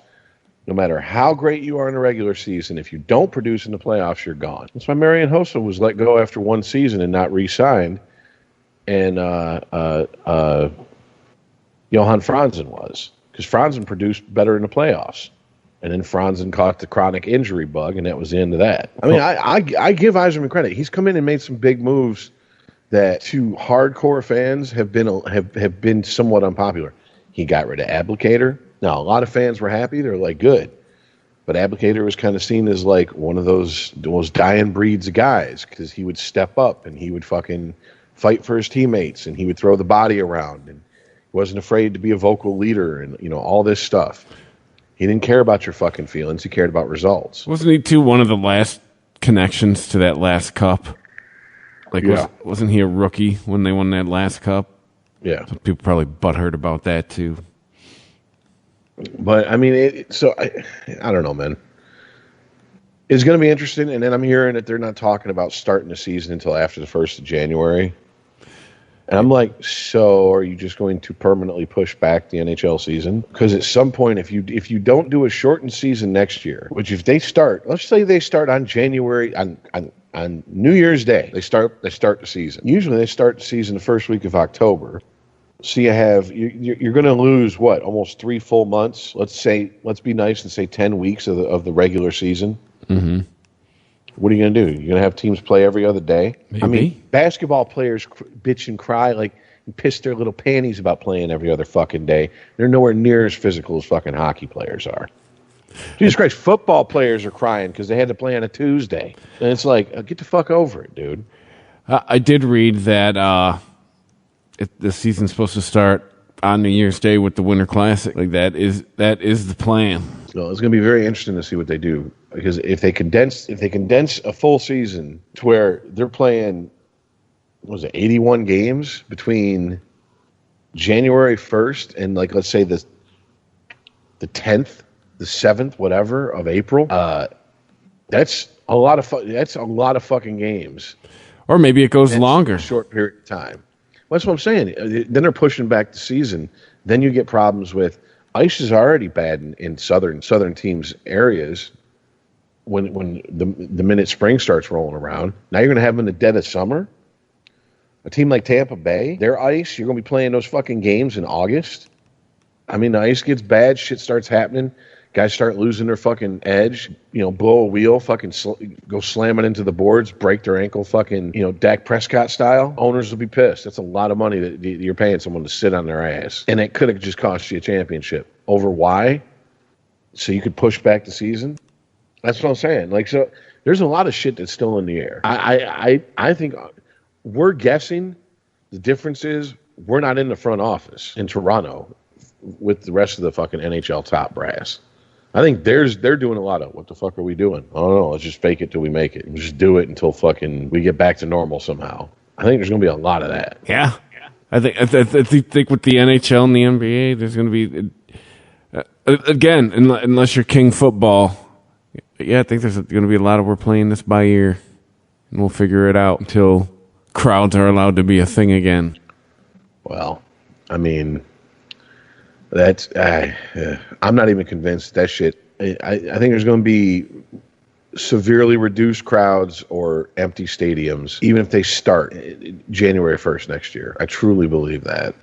no matter how great you are in the regular season. If you don't produce in the playoffs, you're gone. That's why Marian Hossa was let go after one season and not re-signed, and Johan Franzen was, because Franzen produced better in the playoffs. And then Franzen caught the chronic injury bug, and that was the end of that. I mean, I give Yzerman credit. He's come in and made some big moves that, to hardcore fans, have been somewhat unpopular. He got rid of Applicator. Now, a lot of fans were happy. They're like, good. But Applicator was kind of seen as like one of those dying breeds of guys, because he would step up and he would fucking fight for his teammates, and he would throw the body around, and he wasn't afraid to be a vocal leader, and all this stuff. He didn't care about your fucking feelings. He cared about results. Wasn't he, too, one of the last connections to that last cup? Like, yeah. Wasn't he a rookie when they won that last cup? Yeah. So people probably butthurt about that, too. But, I mean, I don't know, man. It's going to be interesting, and then I'm hearing that they're not talking about starting the season until after the 1st of January. And I'm like, so are you just going to permanently push back the NHL season? Because at some point, if you don't do a shortened season next year, which if they start, let's say they start on January, on New Year's Day, they start the season. Usually they start the season the first week of October. So you're going to lose almost 3 full months. Let's be nice and say 10 weeks of the regular season. Mm-hmm. What are you going to do? You're going to have teams play every other day? Maybe. I mean, basketball players bitch and cry and piss their little panties about playing every other fucking day. They're nowhere near as physical as fucking hockey players are. Jesus Christ, football players are crying because they had to play on a Tuesday. And it's like, get the fuck over it, dude. I did read that the season's supposed to start on New Year's Day with the Winter Classic. Like, that is the plan. So it's going to be very interesting to see what they do, because if they condense a full season to where they're playing, 81 games between January 1st and let's say the 10th, the 7th, whatever of April, that's a lot of fucking games. Or maybe it goes longer, a short period of time. Well, that's what I'm saying. Then they're pushing back the season. Then you get problems with. Ice is already bad in southern teams' areas when the minute spring starts rolling around. Now you're going to have them in the dead of summer. A team like Tampa Bay, their ice, you're going to be playing those fucking games in August. I mean, the ice gets bad, shit starts happening. Guys start losing their fucking edge, blow a wheel, fucking go slamming into the boards, break their ankle, fucking, Dak Prescott style. Owners will be pissed. That's a lot of money that you're paying someone to sit on their ass. And it could have just cost you a championship. Over why? So you could push back the season? That's what I'm saying. So there's a lot of shit that's still in the air. I think we're guessing. The difference is we're not in the front office in Toronto with the rest of the fucking NHL top brass. I think they're doing a lot of, what the fuck are we doing? I don't know. Let's just fake it till we make it. We'll just do it until fucking we get back to normal somehow. I think there's going to be a lot of that. Yeah. I think with the NHL and the NBA, there's going to be, again, unless you're king football, I think there's going to be a lot of we're playing this by ear, and we'll figure it out until crowds are allowed to be a thing again. Well, I mean, that's I'm not even convinced that shit. I think there's going to be severely reduced crowds or empty stadiums, even if they start January 1st next year. I truly believe that.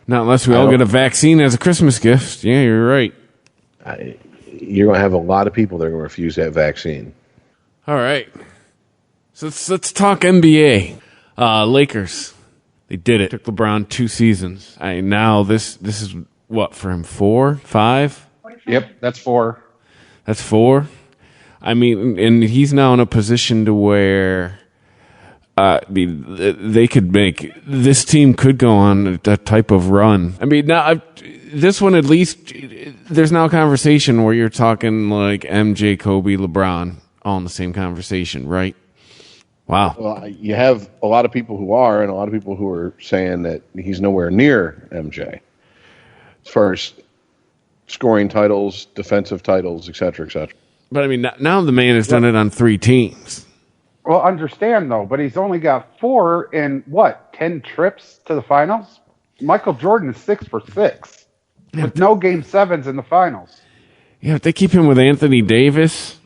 Not unless we all get a vaccine as a Christmas gift. Yeah, you're right. You're going to have a lot of people that are going to refuse that vaccine. All right. So let's talk NBA. Lakers. They did it. Took LeBron 2 seasons. Now this is what for him? 4, 5? Yep, that's 4. That's 4. I mean, and he's now in a position to where they could make this team could go on that type of run. I mean, now this one at least there's now a conversation where you're talking like MJ, Kobe, LeBron all in the same conversation, right? Wow. Well, you have a lot of people who are, and a lot of people who are saying that he's nowhere near MJ as far as scoring titles, defensive titles, et cetera, et cetera. But I mean, now the man has done it on 3 teams. Well, understand though, but he's only got 4 in 10 trips to the finals. Michael Jordan is 6 for 6 with no game 7s in the finals. Yeah, if they keep him with Anthony Davis,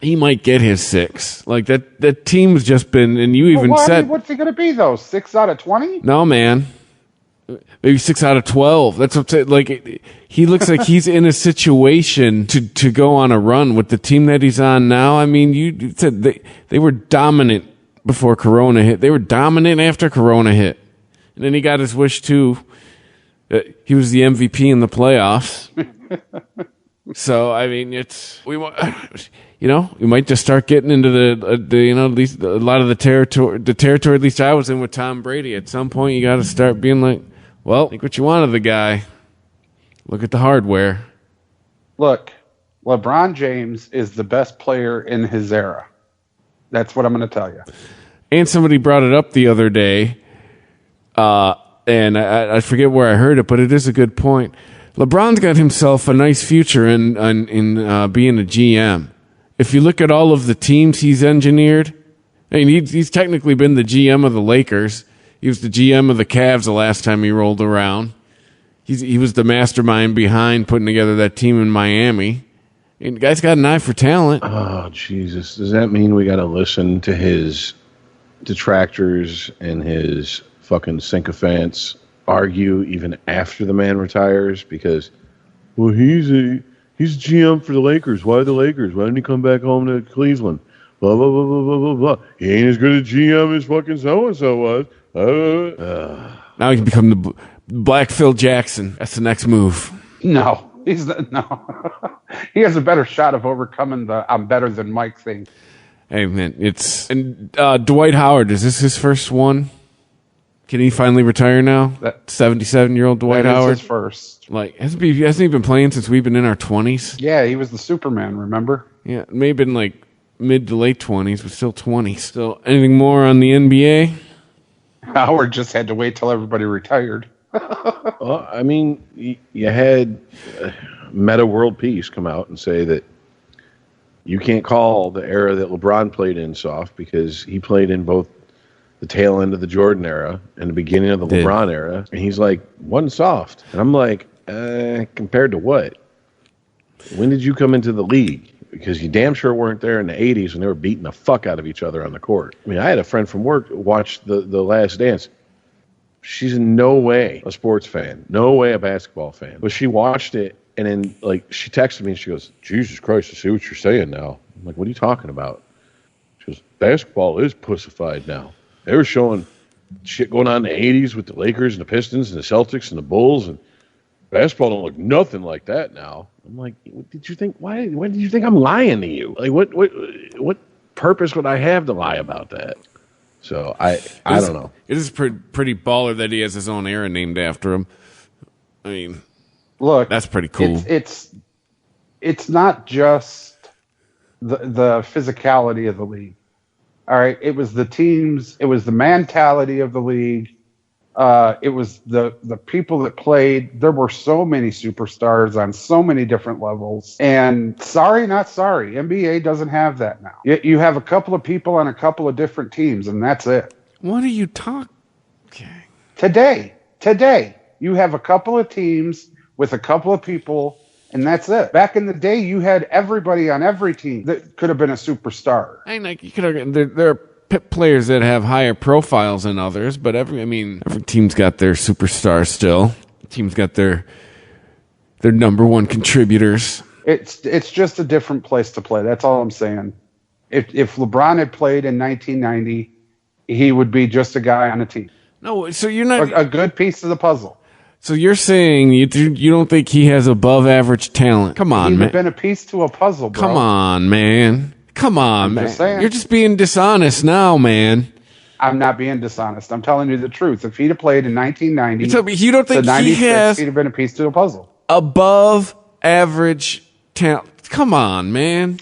he might get his 6. Like that team's just been, and you even said, what's he going to be though? 6 out of 20? No, man. Maybe 6 out of 12. That's what I'm saying. Like, he looks like he's in a situation to go on a run with the team that he's on now. I mean, you said they were dominant before Corona hit. They were dominant after Corona hit. And then he got his wish too. He was the MVP in the playoffs. So, I mean, we might just start getting into the at least a lot of the territory at least I was in with Tom Brady. At some point, you got to start being like, well, think what you want of the guy. Look at the hardware. Look, LeBron James is the best player in his era. That's what I'm going to tell you. And somebody brought it up the other day, and I forget where I heard it, but it is a good point. LeBron's got himself a nice future in being a GM. If you look at all of the teams he's engineered, I mean, he's technically been the GM of the Lakers. He was the GM of the Cavs the last time he rolled around. He was the mastermind behind putting together that team in Miami. And the guy's got an eye for talent. Oh, Jesus. Does that mean we got to listen to his detractors and his fucking sycophants argue even after the man retires? Because, well, he's GM for the Lakers. Why the Lakers? Why didn't he come back home to Cleveland? Blah, blah, blah, blah, blah, blah, blah. He ain't as good a GM as fucking so-and-so was. Now he can become the Black Phil Jackson. That's the next move. No. No. He has a better shot of overcoming the I'm better than Mike thing. Hey, man, Dwight Howard, is this his first one? Can he finally retire now? That 77-year-old Dwight Howard? His first. Like, hasn't he been playing since we've been in our 20s? Yeah, he was the Superman, remember? Yeah, maybe in like mid to late 20s, but still 20s. So, anything more on the NBA? Howard just had to wait till everybody retired. Well, I mean, you had Meta World Peace come out and say that you can't call the era that LeBron played in soft because he played in both the tail end of the Jordan era and the beginning of the LeBron era. And he's like, wasn't soft. And I'm like, compared to what? When did you come into the league? Because you damn sure weren't there in the 80s when they were beating the fuck out of each other on the court. I mean, I had a friend from work watch the Last Dance. She's in no way a sports fan, no way a basketball fan. But she watched it, and then like she texted me and she goes, Jesus Christ, I see what you're saying now. I'm like, what are you talking about? She goes, basketball is pussified now. They were showing shit going on in the 80s with the Lakers and the Pistons and the Celtics and the Bulls, and basketball don't look nothing like that now. I'm like, what did you think? Why did you think I'm lying to you? Like, what purpose would I have to lie about that? So I don't know. It is pretty baller that he has his own era named after him. I mean, look, that's pretty cool. It's not just the physicality of the league. All right, it was the teams, it was the mentality of the league. It was the people that played. There were so many superstars on so many different levels. And sorry, not sorry. NBA doesn't have that now. You have a couple of people on a couple of different teams, and that's it. What are you talking? Okay. Today, Today, you have a couple of teams with a couple of people, and that's it. Back in the day, you had everybody on every team that could have been a superstar. I mean, like, there are players that have higher profiles than others, but every team's got their superstars still. Team's got their number one contributors. It's just a different place to play. That's all I'm saying. If LeBron had played in 1990, he would be just a guy on a team. No, so you're not a good piece of the puzzle. So you're saying you don't think he has above average talent? Come on, man. He would have been a piece to a puzzle, bro. Come on, man. Come on, man. Just saying. You're just being dishonest now, man. I'm not being dishonest. I'm telling you the truth. If he'd have played in 1990, you don't think he has he'd have been a piece to a puzzle. Above average talent? Come on, man.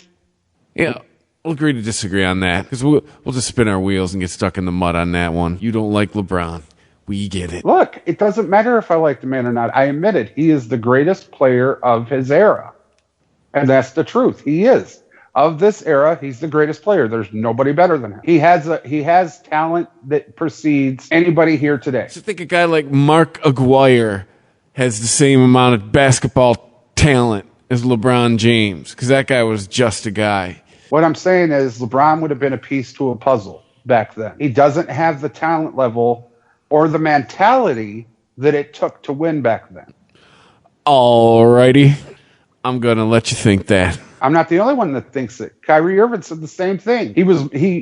Yeah, we'll agree to disagree on that because we'll just spin our wheels and get stuck in the mud on that one. You don't like LeBron. We get it. Look, it doesn't matter if I like the man or not. I admit it. He is the greatest player of his era. And that's the truth. He is. Of this era, he's the greatest player. There's nobody better than him. He has talent that precedes anybody here today. So think a guy like Mark Aguirre has the same amount of basketball talent as LeBron James because that guy was just a guy. What I'm saying is LeBron would have been a piece to a puzzle back then. He doesn't have the talent level or the mentality that it took to win back then. Alrighty. I'm going to let you think that. I'm not the only one that thinks it. Kyrie Irving said the same thing. He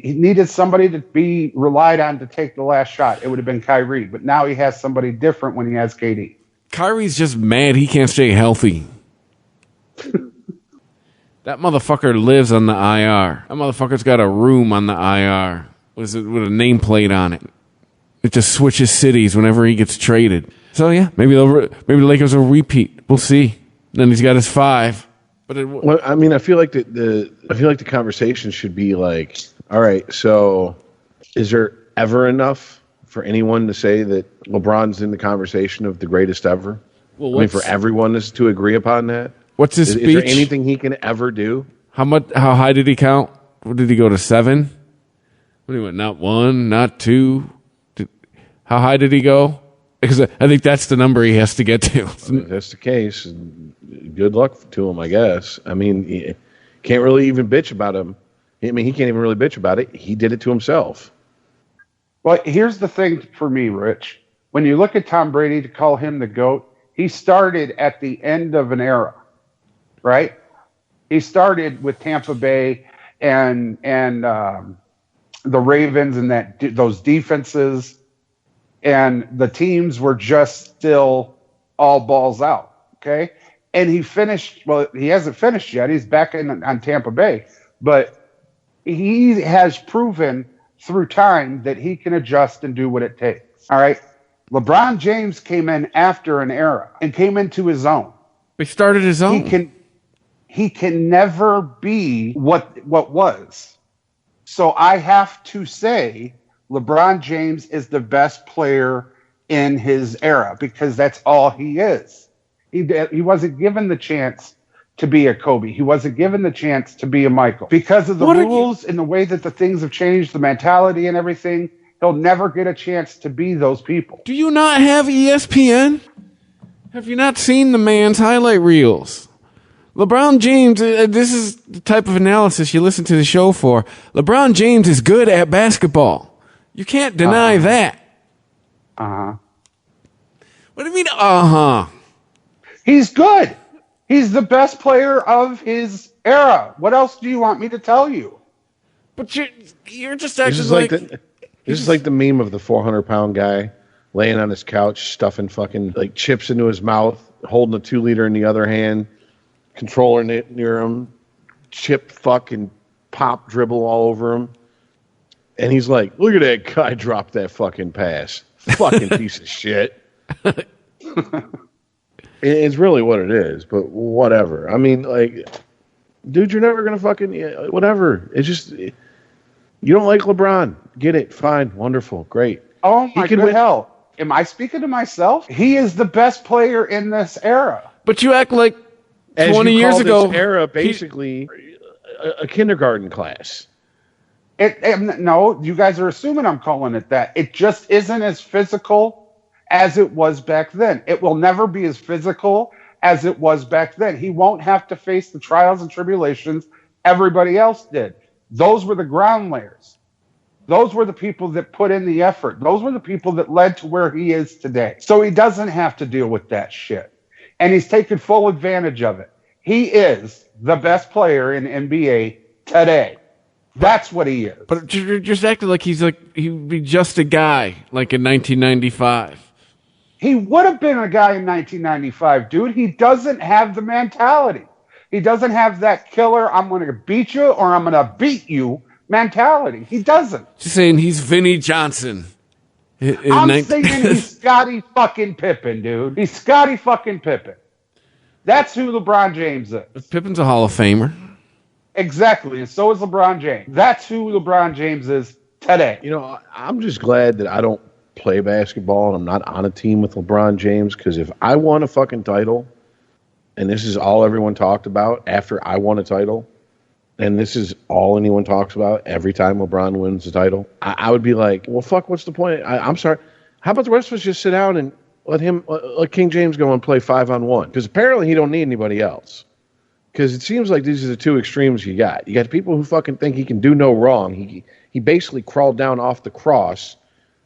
needed somebody to be relied on to take the last shot. It would have been Kyrie, but now he has somebody different when he has KD. Kyrie's just mad he can't stay healthy. That motherfucker lives on the IR. That motherfucker's got a room on the IR with a nameplate on it. It just switches cities whenever he gets traded. So yeah, maybe the Lakers will repeat. We'll see. Then he's got his 5. But I feel like the conversation should be like, all right, so is there ever enough for anyone to say that LeBron's in the conversation of the greatest ever? Well, for everyone to agree upon that. What's his speech? Is there anything he can ever do? How high did he count? What did he go to 7? What did he went? Not 1, not 2. How high did he go? Because I think that's the number he has to get to. If that's the case. Good luck to him, I guess. I mean, he can't really even bitch about him. I mean, he can't even really bitch about it. He did it to himself. Well, here's the thing for me, Rich. When you look at Tom Brady to call him the GOAT, he started at the end of an era, right? He started with Tampa Bay and the Ravens and those defenses, and the teams were just still all balls out, okay? And he finished, well, he hasn't finished yet. He's back on Tampa Bay. But he has proven through time that he can adjust and do what it takes. All right? LeBron James came in after an era and came into his own. He started his own. He can never be what was. So I have to say LeBron James is the best player in his era because that's all he is. He wasn't given the chance to be a Kobe. He wasn't given the chance to be a Michael. Because of the rules and the way that the things have changed, the mentality and everything, he'll never get a chance to be those people. Do you not have ESPN? Have you not seen the man's highlight reels? LeBron James, this is the type of analysis you listen to the show for. LeBron James is good at basketball. You can't deny that. Uh-huh. What do you mean, uh-huh? He's good. He's the best player of his era. What else do you want me to tell you? But you're just acting this is like the meme of the 400-pound guy laying on his couch, stuffing fucking like chips into his mouth, holding a 2-liter in the other hand, controller near him, chip fucking pop dribble all over him. And he's like, look at that guy drop that fucking pass. Fucking piece of shit. It's really what it is, but whatever. I mean, like, dude, you're never going to fucking, whatever. It's just, you don't like LeBron. Get it. Fine. Wonderful. Great. Oh, my good hell. Am I speaking to myself? He is the best player in this era. But you act like 20 years ago. This era, basically, a kindergarten class. No, you guys are assuming I'm calling it that. It just isn't as physical as it was back then. It will never be as physical as it was back then. He won't have to face the trials and tribulations everybody else did. Those were the ground layers. Those were the people that put in the effort. Those were the people that led to where he is today. So he doesn't have to deal with that shit. And he's taken full advantage of it. He is the best player in NBA today. That's what he is. But you're just acting like he'd be just a guy, like in 1995. He would have been a guy in 1995, dude. He doesn't have the mentality. He doesn't have that killer, I'm going to beat you or I'm going to beat you mentality. He doesn't. Just saying he's Vinnie Johnson. I'm saying he's Scottie fucking Pippen, dude. He's Scottie fucking Pippen. That's who LeBron James is. Pippen's a Hall of Famer. Exactly, and so is LeBron James. That's who LeBron James is today. You know, I'm just glad that I don't play basketball and I'm not on a team with LeBron James, because if I won a fucking title, and this is all everyone talked about after I won a title, and this is all anyone talks about every time LeBron wins a title, I would be like, well, fuck, what's the point? I'm sorry. How about the rest of us just sit down and let King James go and play 5-on-1? Because apparently he don't need anybody else. Because it seems like these are the two extremes you got. You got people who fucking think he can do no wrong. He basically crawled down off the cross.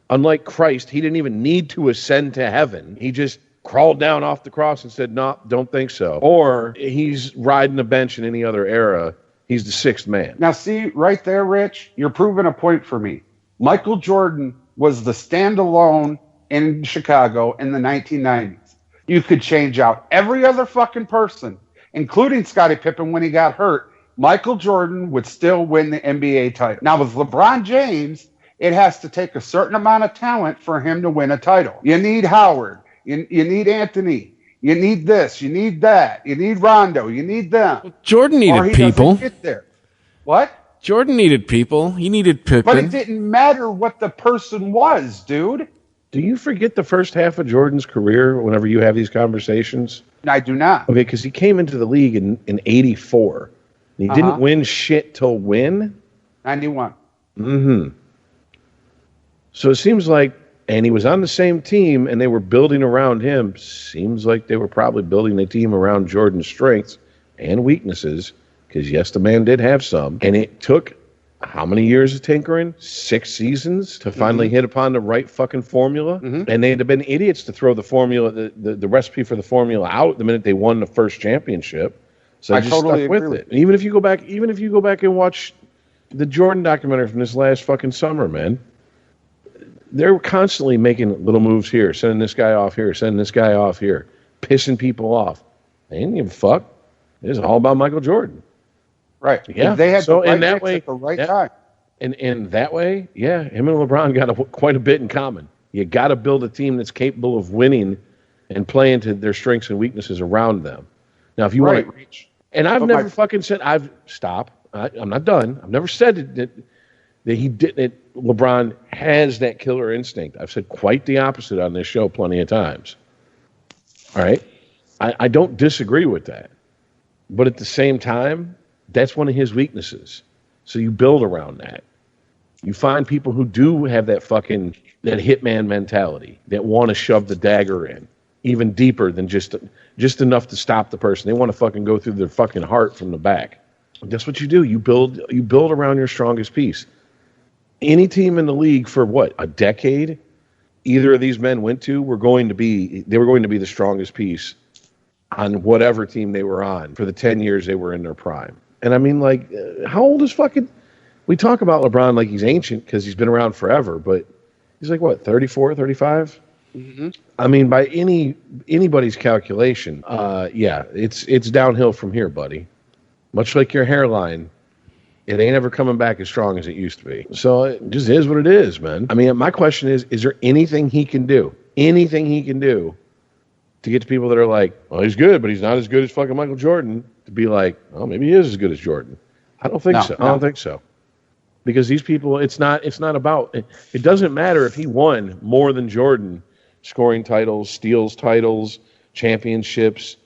Unlike Christ, he didn't even need to ascend to heaven. He just crawled down off the cross and said, no, don't think so. Or he's riding the bench in any other era. He's the sixth man. Now, see, right there, Rich, you're proving a point for me. Michael Jordan was the standalone in Chicago in the 1990s. You could change out every other fucking person, including Scottie Pippen when he got hurt. Michael Jordan would still win the NBA title. Now, with LeBron James, it has to take a certain amount of talent for him to win a title. You need Howard. You need Anthony. You need this. You need that. You need Rondo. You need them. Well, Jordan needed people. Get there. What? Jordan needed people. He needed Pippen. But it didn't matter what the person was, dude. Do you forget the first half of Jordan's career whenever you have these conversations? I do not. Okay, because he came into the league in 84. And he didn't win shit till when? 91. Mm-hmm. So it seems like, and he was on the same team, and they were building around him. Seems like they were probably building a team around Jordan's strengths and weaknesses, because yes, the man did have some. And it took how many years of tinkering? 6 seasons to finally hit upon the right fucking formula. And they'd have been idiots to throw the formula, the recipe for the formula out the minute they won the first championship. So I just totally stuck with it. And even if you go back and watch the Jordan documentary from this last fucking summer, man, they're constantly making little moves here, sending this guy off here, sending this guy off here, pissing people off. They didn't give a fuck. It's all about Michael Jordan. Right. Yeah. They had so the right in that way, at the right time. And that way, yeah, him and LeBron got quite a bit in common. You got to build a team that's capable of winning and playing to their strengths and weaknesses around them. Now, if you want to reach, and I've never fucking said I'm not done. I've never said that he didn't. LeBron has that killer instinct. I've said quite the opposite on this show plenty of times. All right, I don't disagree with that, but at the same time, that's one of his weaknesses. So you build around that. You find people who do have that hitman mentality, that want to shove the dagger in even deeper than just enough to stop the person. They want to fucking go through their fucking heart from the back. That's what you do. You build around your strongest piece. Any team in the league for a decade, either of these men went to, they were going to be the strongest piece on whatever team they were on for the 10 years they were in their prime. And I mean, like, how old is we talk about LeBron like he's ancient because he's been around forever, but he's like, 34, 35? Mm-hmm. I mean, by anybody's calculation, it's downhill from here, buddy. Much like your hairline, it ain't ever coming back as strong as it used to be. So it just is what it is, man. I mean, my question is there anything he can do? Anything he can do to get to people that are like, well, he's good, but he's not as good as fucking Michael Jordan, to be like, oh, maybe he is as good as Jordan. I don't think so. I don't think so. Because these people, it's not about, it doesn't matter if he won more than Jordan, scoring titles, steals titles, championships.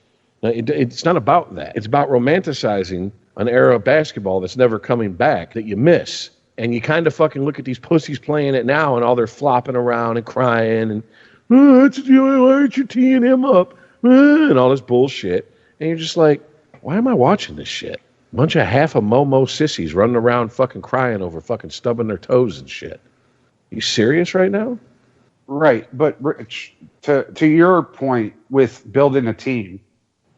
It's not about that. It's about romanticizing an era of basketball that's never coming back that you miss. And you kind of fucking look at these pussies playing it now and all they're flopping around and crying and why aren't you teeing him up? And all this bullshit. And you're just like, why am I watching this shit? Bunch of half a Momo sissies running around fucking crying over fucking stubbing their toes and shit. You serious right now? Right, but Rich, to your point with building a team,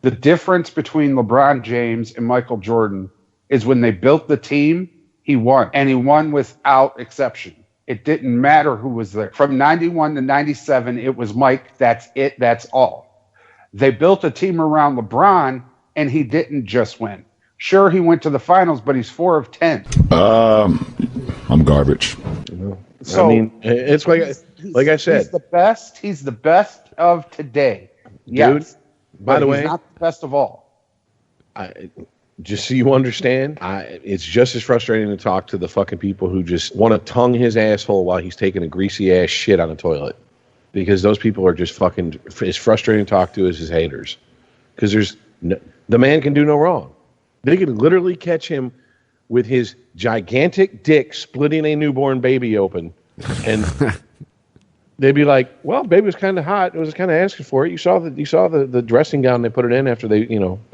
the difference between LeBron James and Michael Jordan is when they built the team, he won. And he won without exception. It didn't matter who was there. From 91 to 97, it was Mike. That's it. That's all. They built a team around LeBron, and he didn't just win. Sure, he went to the finals, but he's 4 of 10. I'm garbage. So, I mean, it's like I said. He's the best. He's the best of today. Yes. Dude, by the way, he's not the best of all. Just so you understand, it's just as frustrating to talk to the fucking people who just want to tongue his asshole while he's taking a greasy ass shit on a toilet. Because those people are just fucking as frustrating to talk to as his haters. Because the man can do no wrong. They could literally catch him with his gigantic dick splitting a newborn baby open, and they'd be like, "Well, baby was kind of hot. It was kind of asking for it. You saw the dressing gown they put it in after they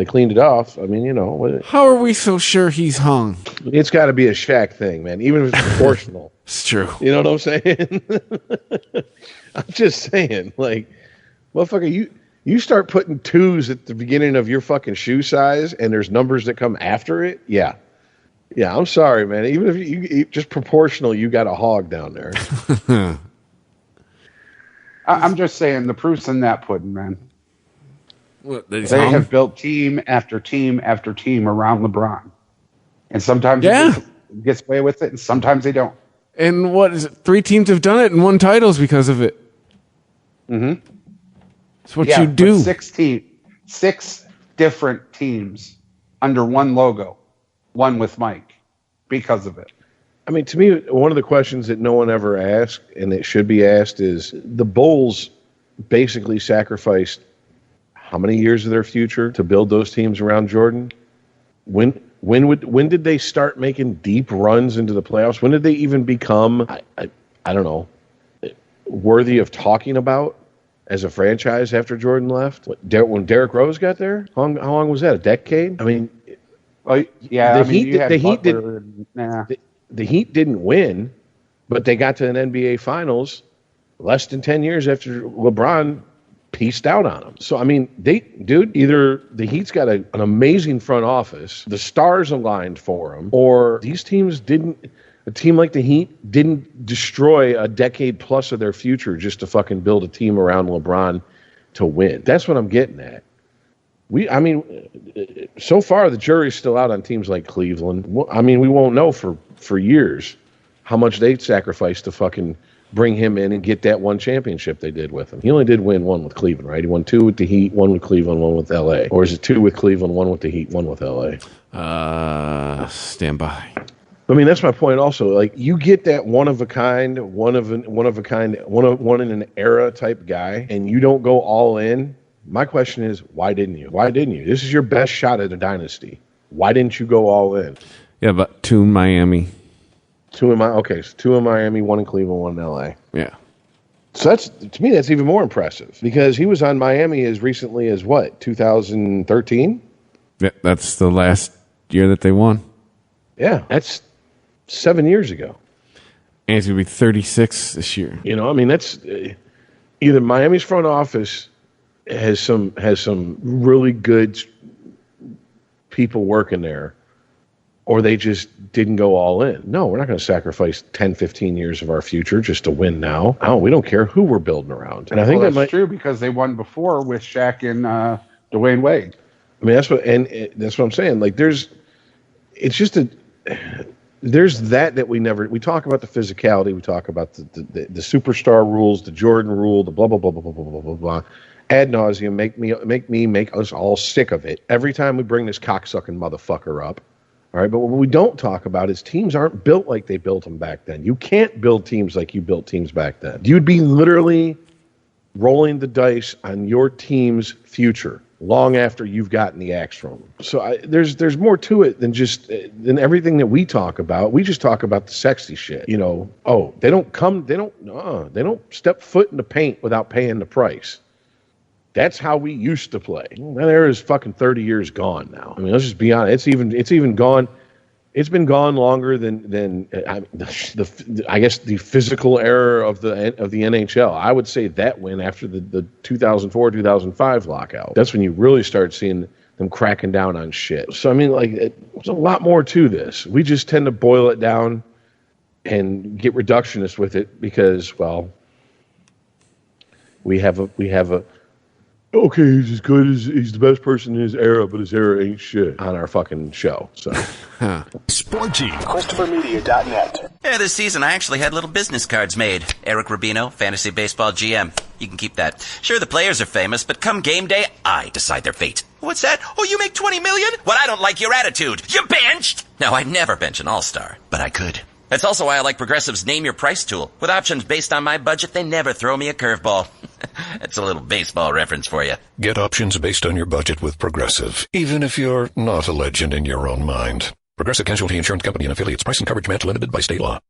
cleaned it off. I mean, How are we so sure he's hung? It's got to be a Shaq thing, man. Even if it's proportional, it's true. You know what I'm saying? I'm just saying, like, motherfucker, you start putting 2s at the beginning of your fucking shoe size, and there's numbers that come after it. Yeah, I'm sorry, man. Even if you just proportional, you got a hog down there. I'm just saying, the proof's in that pudding, man. What, they have built team after team after team around LeBron, and sometimes he gets away with it, and sometimes they don't. And what is it? 3 teams have done it and won titles because of it. Mm-hmm. That's what you do. 6 different teams under one logo, one with Mike, because of it. I mean, to me, one of the questions that no one ever asked, and it should be asked, is the Bulls basically sacrificed how many years of their future to build those teams around Jordan? When did they start making deep runs into the playoffs? When did they even become, I don't know, worthy of talking about as a franchise after Jordan left? When Derrick Rose got there? How long was that? A decade? I mean, the Heat didn't win, but they got to an NBA Finals less than 10 years after LeBron pieced out on them. So, I mean, either the Heat's got an amazing front office, the stars aligned for them, or these teams a team like the Heat didn't destroy a decade plus of their future just to fucking build a team around LeBron to win. That's what I'm getting at. So far the jury's still out on teams like Cleveland. I mean, we won't know for years how much they sacrificed to fucking bring him in and get that one championship they did with him. He only did win 1 with Cleveland, right? He won 2 with the Heat, 1 with Cleveland, 1 with LA. Or is it 2 with Cleveland, 1 with the Heat, 1 with LA? Stand by. I mean, that's my point also. Like, you get that one of a kind, one in an era type guy, and you don't go all in. My question is, why didn't you? Why didn't you? This is your best shot at a dynasty. Why didn't you go all in? Yeah, but 2 in Miami. 2 in so 2 in Miami, 1 in Cleveland, 1 in LA. Yeah. So to me, that's even more impressive because he was on Miami as recently as what, 2013? Yeah, that's the last year that they won. Yeah, that's 7 years ago. And he's going to be 36 this year. You know, I mean, that's either Miami's front office has some really good people working there, or they just didn't go all in. No, we're not going to sacrifice 10, 15 years of our future just to win now. We don't care who we're building around. And I think that's true because they won before with Shaq and Dwayne Wade. I mean, that's what I'm saying. Like, there's that we talk about the physicality, we talk about the superstar rules, the Jordan rule, the blah blah blah blah blah blah blah blah. Ad nauseum, make us all sick of it every time we bring this cocksucking motherfucker up. All right, but what we don't talk about is teams aren't built like they built them back then. You can't build teams like you built teams back then. You'd be literally rolling the dice on your team's future. long after you've gotten the axe from them. So there's more to it than everything that we talk about. We just talk about the sexy shit. They don't step foot in the paint without paying the price. That's how we used to play. That era is fucking 30 years gone now. I mean, let's just be honest. It's even gone. It's been gone longer than I guess the physical era of the NHL. I would say that went after the 2004-2005 lockout. That's when you really start seeing them cracking down on shit. So I mean, there's a lot more to this. We just tend to boil it down and get reductionist with it because, well, we have a okay, he's as good as he's the best person in his era, but his era ain't shit on our fucking show. So, Sporty. ChristopherMedia.net. Yeah, this season I actually had little business cards made. Eric Rubino, Fantasy Baseball GM. You can keep that. Sure, the players are famous, but come game day, I decide their fate. What's that? Oh, you make $20 million? Well, I don't like your attitude. You benched! No, I'd never bench an all-star, but I could. That's also why I like Progressive's Name Your Price tool. With options based on my budget, they never throw me a curveball. That's a little baseball reference for you. Get options based on your budget with Progressive, even if you're not a legend in your own mind. Progressive Casualty Insurance Company and Affiliates. Price and coverage match limited by state law.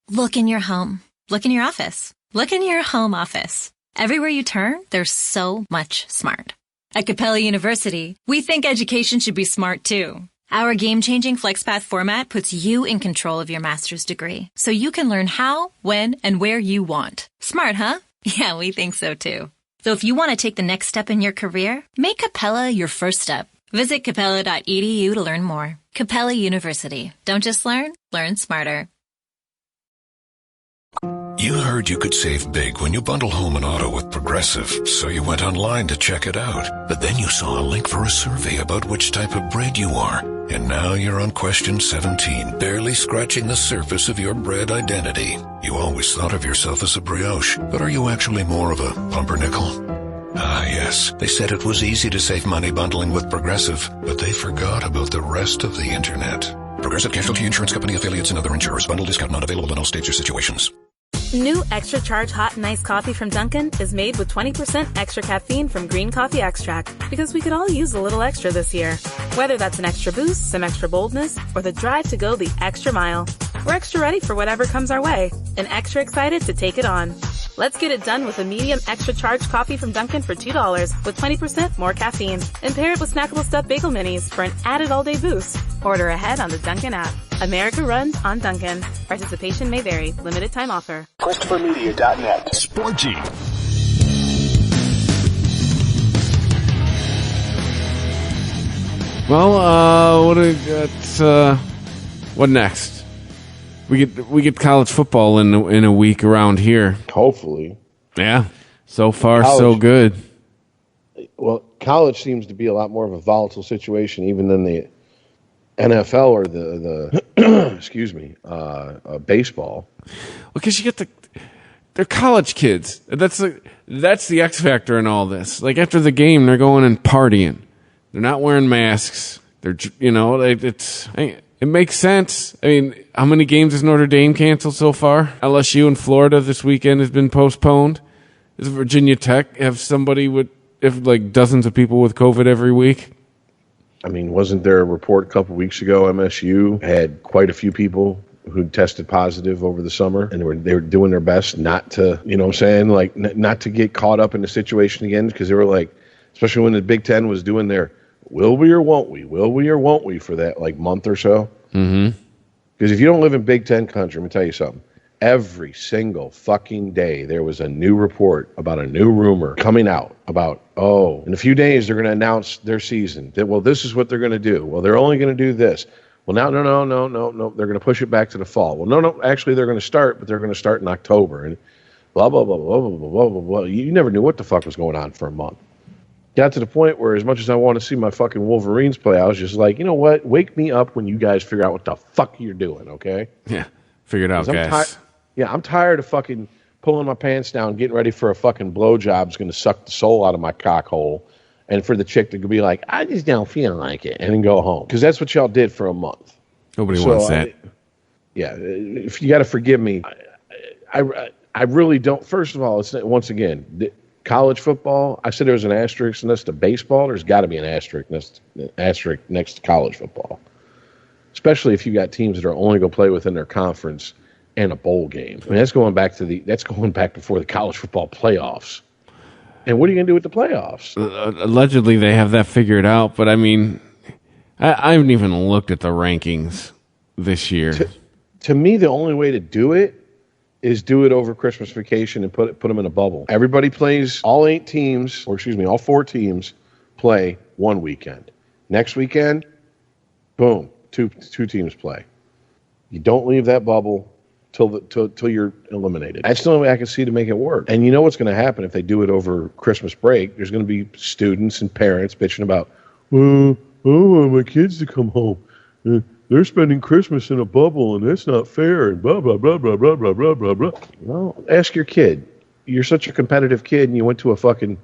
Look in your home. Look in your office. Look in your home office. Everywhere you turn, there's so much smart. At Capella University, we think education should be smart too. Our game-changing FlexPath format puts you in control of your master's degree, so you can learn how, when, and where you want. Smart, huh? Yeah, we think so too. So if you want to take the next step in your career, make Capella your first step. Visit capella.edu to learn more. Capella University. Don't just learn smarter. You heard you could save big when you bundle home and auto with Progressive, so you went online to check it out. But then you saw a link for a survey about which type of bread you are. And now you're on question 17, barely scratching the surface of your bread identity. You always thought of yourself as a brioche, but are you actually more of a pumpernickel? Ah, yes. They said it was easy to save money bundling with Progressive, but they forgot about the rest of the internet. Progressive Casualty Insurance Company, affiliates, and other insurers. Bundle discount not available in all states or situations. New Extra Charge Hot and Iced Coffee from Dunkin' is made with 20% extra caffeine from green coffee extract, because we could all use a little extra this year. Whether that's an extra boost, some extra boldness, or the drive to go the extra mile, we're extra ready for whatever comes our way and extra excited to take it on. Let's get it done with a medium extra charge coffee from Dunkin' for $2 with 20% more caffeine. And pair it with snackable stuffed bagel minis for an added all-day boost. Order ahead on the Dunkin' app. America runs on Dunkin'. Participation may vary. Limited time offer. ChristopherMedia.net. Sporty. Well, what next? We get college football in a week around here. Hopefully. Yeah. So far, so good. Well, college seems to be a lot more of a volatile situation even than the NFL or the excuse me, baseball. Well, because you get they're college kids. That's the X factor in all this. Like after the game, they're going and partying. They're not wearing masks. It makes sense. I mean, how many games has Notre Dame canceled so far? LSU and Florida this weekend has been postponed. Does Virginia Tech have dozens of people with COVID every week? I mean, wasn't there a report a couple weeks ago? MSU had quite a few people who tested positive over the summer, and they were doing their best not to, not to get caught up in the situation again, because they were like, especially when the Big Ten was doing their will we or won't we for that month or so. Mm-hmm. Because if you don't live in Big Ten country, let me tell you something. Every single fucking day there was a new report about a new rumor coming out about, in a few days they're going to announce their season. This is what they're going to do. Well, they're only going to do this. Well, now, no. They're going to push it back to the fall. Well, no. Actually, they're going to start, but they're going to start in October. And blah, blah, blah, blah, blah, blah, blah, blah. You never knew what the fuck was going on for a month. Got to the point where as much as I want to see my fucking Wolverines play, I was just like, you know what? Wake me up when you guys figure out what the fuck you're doing, okay? Yeah, figure it out, guys. I'm tired of fucking pulling my pants down, getting ready for a fucking blowjob that's going to suck the soul out of my cock hole, and for the chick to be like, I just don't feel like it, and then go home. Because that's what y'all did for a month. Nobody wants that. If you got to forgive me, I really don't. First of all, once again, college football, I said there was an asterisk next to baseball. There's got to be an asterisk next to college football, especially if you got teams that are only going to play within their conference and a bowl game. I mean, that's going back before the college football playoffs. And what are you going to do with the playoffs? Allegedly, they have that figured out, but I mean, I haven't even looked at the rankings this year. To me, the only way to do it is do it over Christmas vacation and put them in a bubble. Everybody plays, all 4 teams play one weekend. Next weekend, boom, two teams play. You don't leave that bubble till you're eliminated. That's the only way I can see to make it work. And you know what's going to happen if they do it over Christmas break? There's going to be students and parents bitching about, I want my kids to come home. They're spending Christmas in a bubble, and that's not fair, and blah, blah, blah, blah, blah, blah, blah, blah, blah. Well, ask your kid. You're such a competitive kid, and you went to a fucking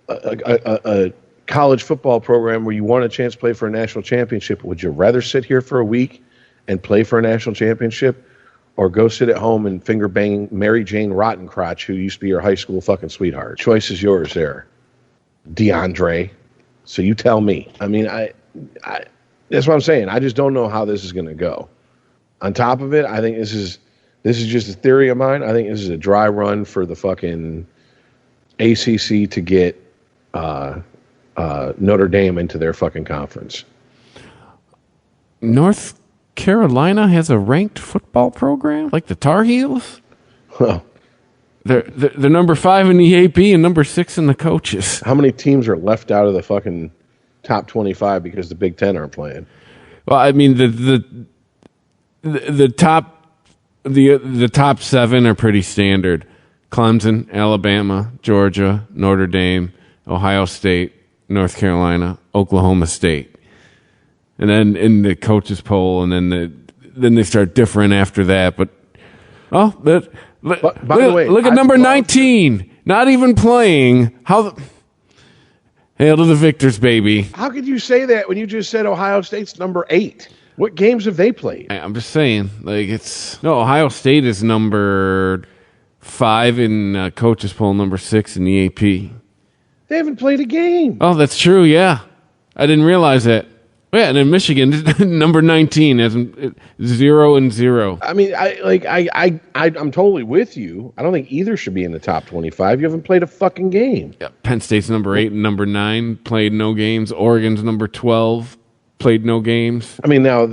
a college football program where you won a chance to play for a national championship. Would you rather sit here for a week and play for a national championship, or go sit at home and finger bang Mary Jane Rottencrotch, who used to be your high school fucking sweetheart? Choice is yours there, DeAndre. So you tell me. I mean, I that's what I'm saying. I just don't know how this is going to go. On top of it, I think this is just a theory of mine. I think this is a dry run for the fucking ACC to get Notre Dame into their fucking conference. North Carolina has a ranked football program, like the Tar Heels. Well, they're number 5 in the AP and number 6 in the coaches. How many teams are left out of the fucking top 25 because the Big Ten aren't playing? Well, I mean the top 7 are pretty standard: Clemson, Alabama, Georgia, Notre Dame, Ohio State, North Carolina, Oklahoma State. And then in the coaches poll, and then they start different after that. But by the way, look at number 19, not even playing. Hail to the victors, baby. How could you say that when you just said Ohio State's number 8? What games have they played? I'm just saying, Ohio State is number 5 in coaches poll, number 6 in the AP. They haven't played a game. Oh, that's true. Yeah, I didn't realize that. Yeah, and in Michigan, number 19 has 0-0. I mean, I'm totally with you. I don't think either should be in the top 25. You haven't played a fucking game. Yeah, Penn State's number 8 and number 9 played no games. Oregon's number 12 played no games. I mean, now I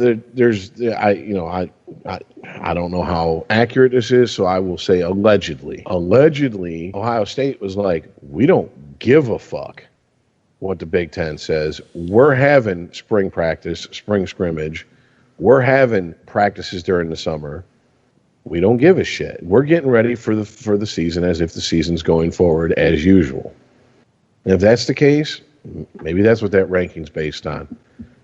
don't know how accurate this is, so I will say allegedly. Allegedly, Ohio State was like, we don't give a fuck what the Big Ten says. We're having spring practice, spring scrimmage. We're having practices during the summer. We don't give a shit. We're getting ready for the season as if the season's going forward as usual. And if that's the case, maybe that's what that ranking's based on.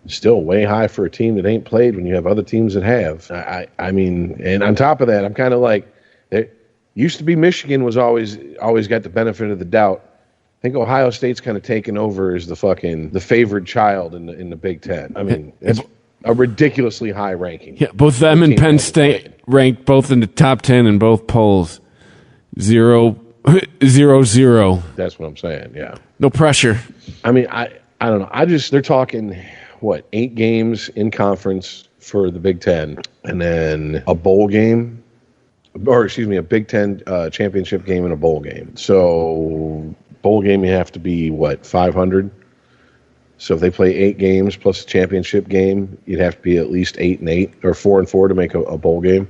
Still way high for a team that ain't played when you have other teams that have. I mean, and on top of that, I'm kind of like, it used to be Michigan was always got the benefit of the doubt. I think Ohio State's kind of taken over as the favored child in the Big Ten. I mean, it's a ridiculously high ranking. Yeah, both them and Penn State ranked both in the top 10 in both polls. 0-0. That's what I'm saying. Yeah. No pressure. I mean, I don't know. They're talking 8 games in conference for the Big Ten, and then a bowl game, a Big Ten championship game and a bowl game. So bowl game, you have to be 500. So if they play 8 games plus a championship game, you'd have to be at least 8-8 or 4-4 to make a bowl game.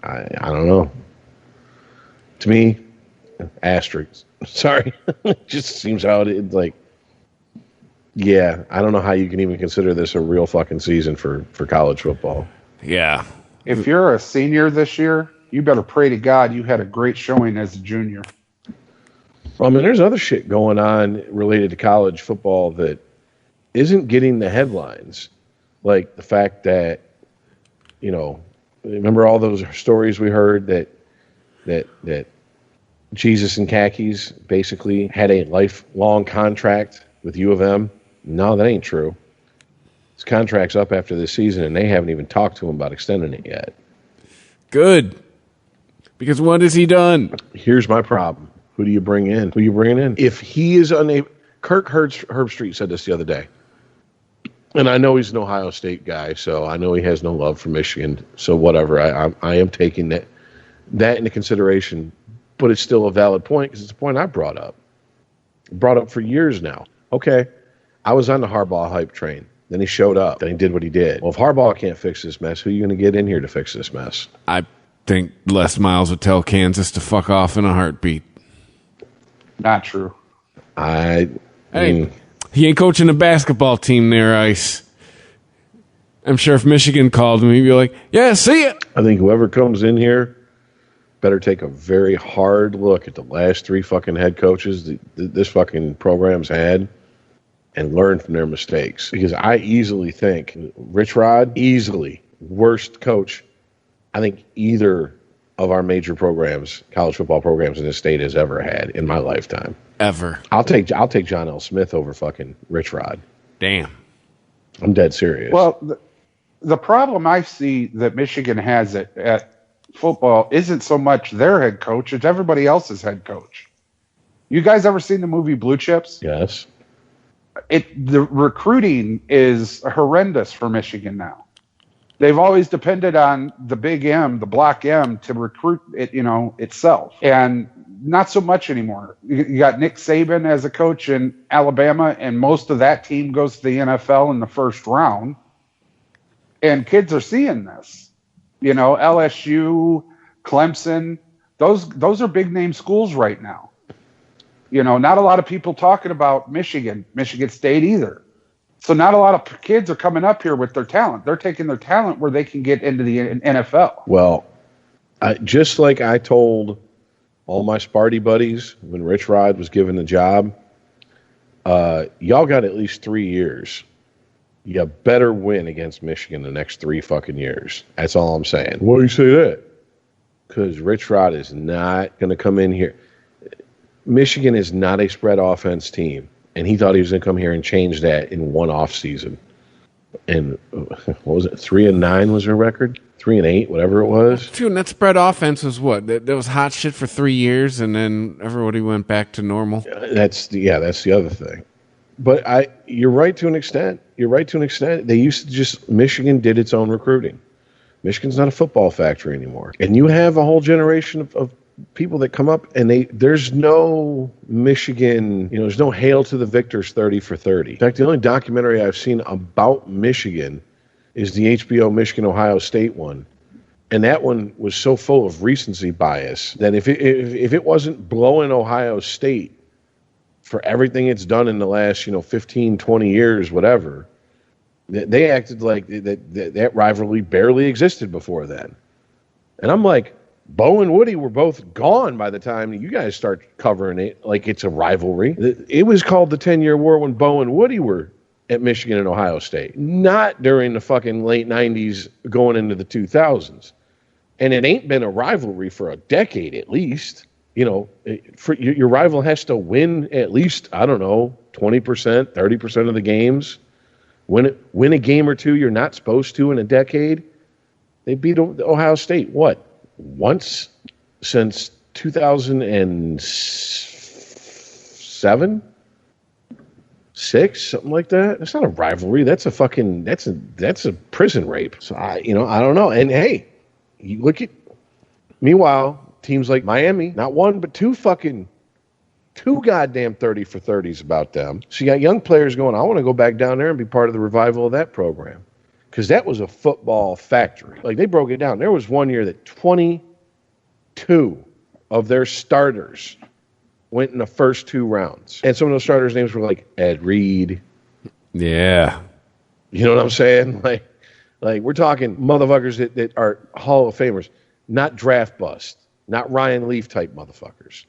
I don't know. To me, asterisk. Sorry, it just seems how it like. Yeah, I don't know how you can even consider this a real fucking season for college football. Yeah. If you're a senior this year, you better pray to God you had a great showing as a junior. Well, I mean, there's other shit going on related to college football that isn't getting the headlines. Like the fact that, remember all those stories we heard that Jesus and Khakis basically had a lifelong contract with U of M? No, that ain't true. His contract's up after this season, and they haven't even talked to him about extending it yet. Good. Because what has he done? Here's my problem. Who do you bring in? Who are you bringing in? If he is unable... Kirk Herbstreit said this the other day. And I know he's an Ohio State guy, so I know he has no love for Michigan. So whatever. I am taking that into consideration. But it's still a valid point because it's a point I brought up. Brought up for years now. Okay, I was on the Harbaugh hype train. Then he showed up. Then he did what he did. Well, if Harbaugh can't fix this mess, who are you going to get in here to fix this mess? I think Les Miles would tell Kansas to fuck off in a heartbeat. Not true. Hey, he ain't coaching a basketball team there, Ice. I'm sure if Michigan called him, he'd be like, yeah, see ya. I think whoever comes in here better take a very hard look at the last 3 fucking head coaches this fucking program's had and learn from their mistakes. Because I easily think Rich Rod, easily worst coach I think either of our major programs, college football programs in this state has ever had in my lifetime. Ever. I'll take John L. Smith over fucking Rich Rod. Damn. I'm dead serious. Well, the problem I see that Michigan has at football isn't so much their head coach, it's everybody else's head coach. You guys ever seen the movie Blue Chips? Yes. The recruiting is horrendous for Michigan now. They've always depended on the Big M, the Block M, to recruit it, itself, and not so much anymore. You got Nick Saban as a coach in Alabama, and most of that team goes to the NFL in the first round. And kids are seeing this. LSU, Clemson, those are big name schools right now. Not a lot of people talking about Michigan State either. So not a lot of kids are coming up here with their talent. They're taking their talent where they can get into the NFL. Well, just like I told all my Sparty buddies when Rich Rod was given the job, y'all got at least 3 years. You better win against Michigan the next 3 fucking years. That's all I'm saying. Why do you say that? Because Rich Rod is not going to come in here. Michigan is not a spread offense team. And he thought he was going to come here and change that in one off season. And what was it? 3-9 was their record? 3-8, whatever it was. Dude, that spread offense was what? That was hot shit for 3 years, and then everybody went back to normal. That's the other thing. But you're right to an extent. They used to just Michigan did its own recruiting. Michigan's not a football factory anymore, and you have a whole generation of people that come up and there's no Michigan, there's no hail to the victors 30 for 30. In fact, the only documentary I've seen about Michigan is the HBO Michigan Ohio State one. And that one was so full of recency bias that if it wasn't blowing Ohio State for everything it's done in the last, 15, 20 years, whatever, they acted like that rivalry barely existed before then. And I'm like, Bo and Woody were both gone by the time you guys start covering it like it's a rivalry. It was called the 10-year war when Bo and Woody were at Michigan and Ohio State, not during the fucking late 90s going into the 2000s. And it ain't been a rivalry for a decade at least. Your rival has to win at least, 20%, 30% of the games. Win a game or two you're not supposed to in a decade. They beat Ohio State, what? Once since 2007, 6, something like that. That's not a rivalry. That's a prison rape. So I don't know. And hey, you look at. Meanwhile, teams like Miami, not one but two goddamn 30 for 30s about them. So you got young players going, I want to go back down there and be part of the revival of that program. Because that was a football factory. Like, they broke it down. There was one year that 22 of their starters went in the first 2 rounds. And some of those starters' names were like Ed Reed. Yeah. You know what I'm saying? Like we're talking motherfuckers that are Hall of Famers, not draft bust, not Ryan Leaf type motherfuckers,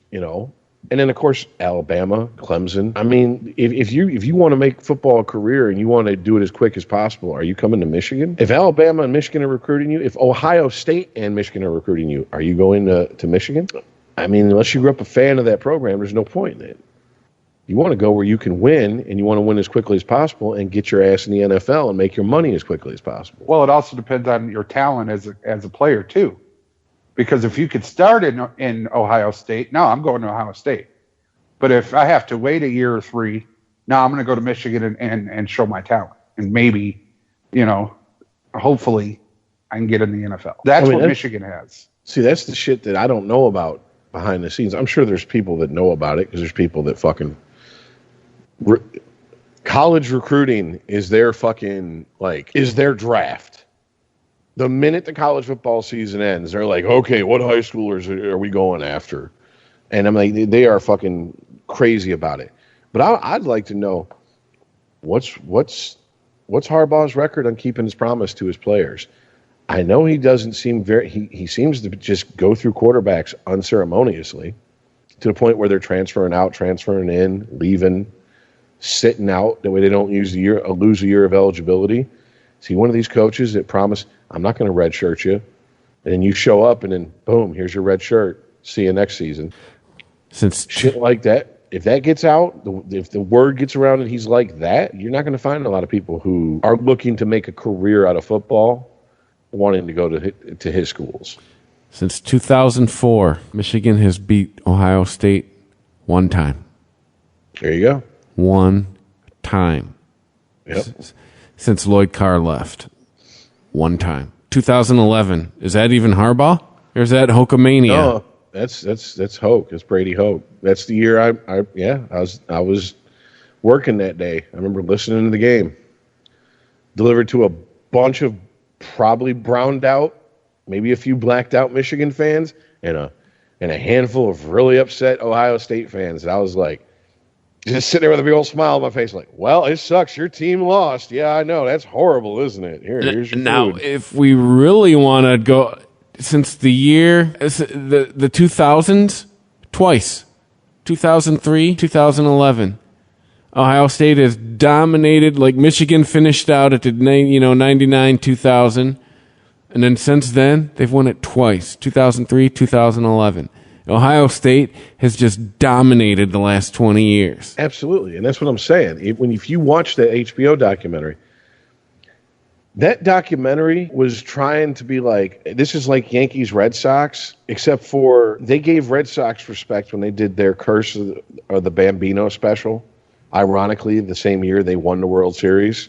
And then, of course, Alabama, Clemson. I mean, if you want to make football a career and you want to do it as quick as possible, are you coming to Michigan? If Alabama and Michigan are recruiting you, if Ohio State and Michigan are recruiting you, are you going to Michigan? I mean, unless you grew up a fan of that program, there's no point in it. You want to go where you can win, and you want to win as quickly as possible and get your ass in the NFL and make your money as quickly as possible. Well, it also depends on your talent as a player, too. Because if you could start in Ohio State, no, I'm going to Ohio State. But if I have to wait a year or 3, no, I'm going to go to Michigan and show my talent. And maybe, hopefully I can get in the NFL. That's what Michigan has. See, that's the shit that I don't know about behind the scenes. I'm sure there's people that know about it because there's people that fucking... college recruiting is their fucking, is their draft. The minute the college football season ends, they're like, okay, what high schoolers are we going after? And I'm like, they are fucking crazy about it. But I'd like to know what's Harbaugh's record on keeping his promise to his players. I know he doesn't seem he seems to just go through quarterbacks unceremoniously to the point where they're transferring out, transferring in, leaving, sitting out. That way they don't lose a year of eligibility. See, one of these coaches that promise, I'm not going to redshirt you, and then you show up and then boom, here's your red shirt. See you next season. Since shit like that, if that gets out, if the word gets around and he's like that, you're not going to find a lot of people who are looking to make a career out of football wanting to go to his schools. Since 2004, Michigan has beat Ohio State 1 time. There you go. 1 time. Yep. Since Lloyd Carr left. 1 time. 2011. Is that even Harbaugh? Or is that Hokamania? No, that's Hoke. That's Brady Hoke. That's the year I was working that day. I remember listening to the game. Delivered to a bunch of probably browned out, maybe a few blacked out Michigan fans, and a handful of really upset Ohio State fans. And I was like, just sitting there with a big old smile on my face, like, well, it sucks. Your team lost. Yeah, I know. That's horrible, isn't it? Here's your now, food. If we really want to go, since the 2000s, twice, 2003, 2011, Ohio State has dominated. Like Michigan finished out at the 99, 2000, and then since then they've won it twice, 2003, 2011. Ohio State has just dominated the last 20 years. Absolutely, and that's what I'm saying. If you watch the HBO documentary, that documentary was trying to be like, this is like Yankees Red Sox, except for they gave Red Sox respect when they did their Curse of the Bambino special. Ironically, the same year they won the World Series.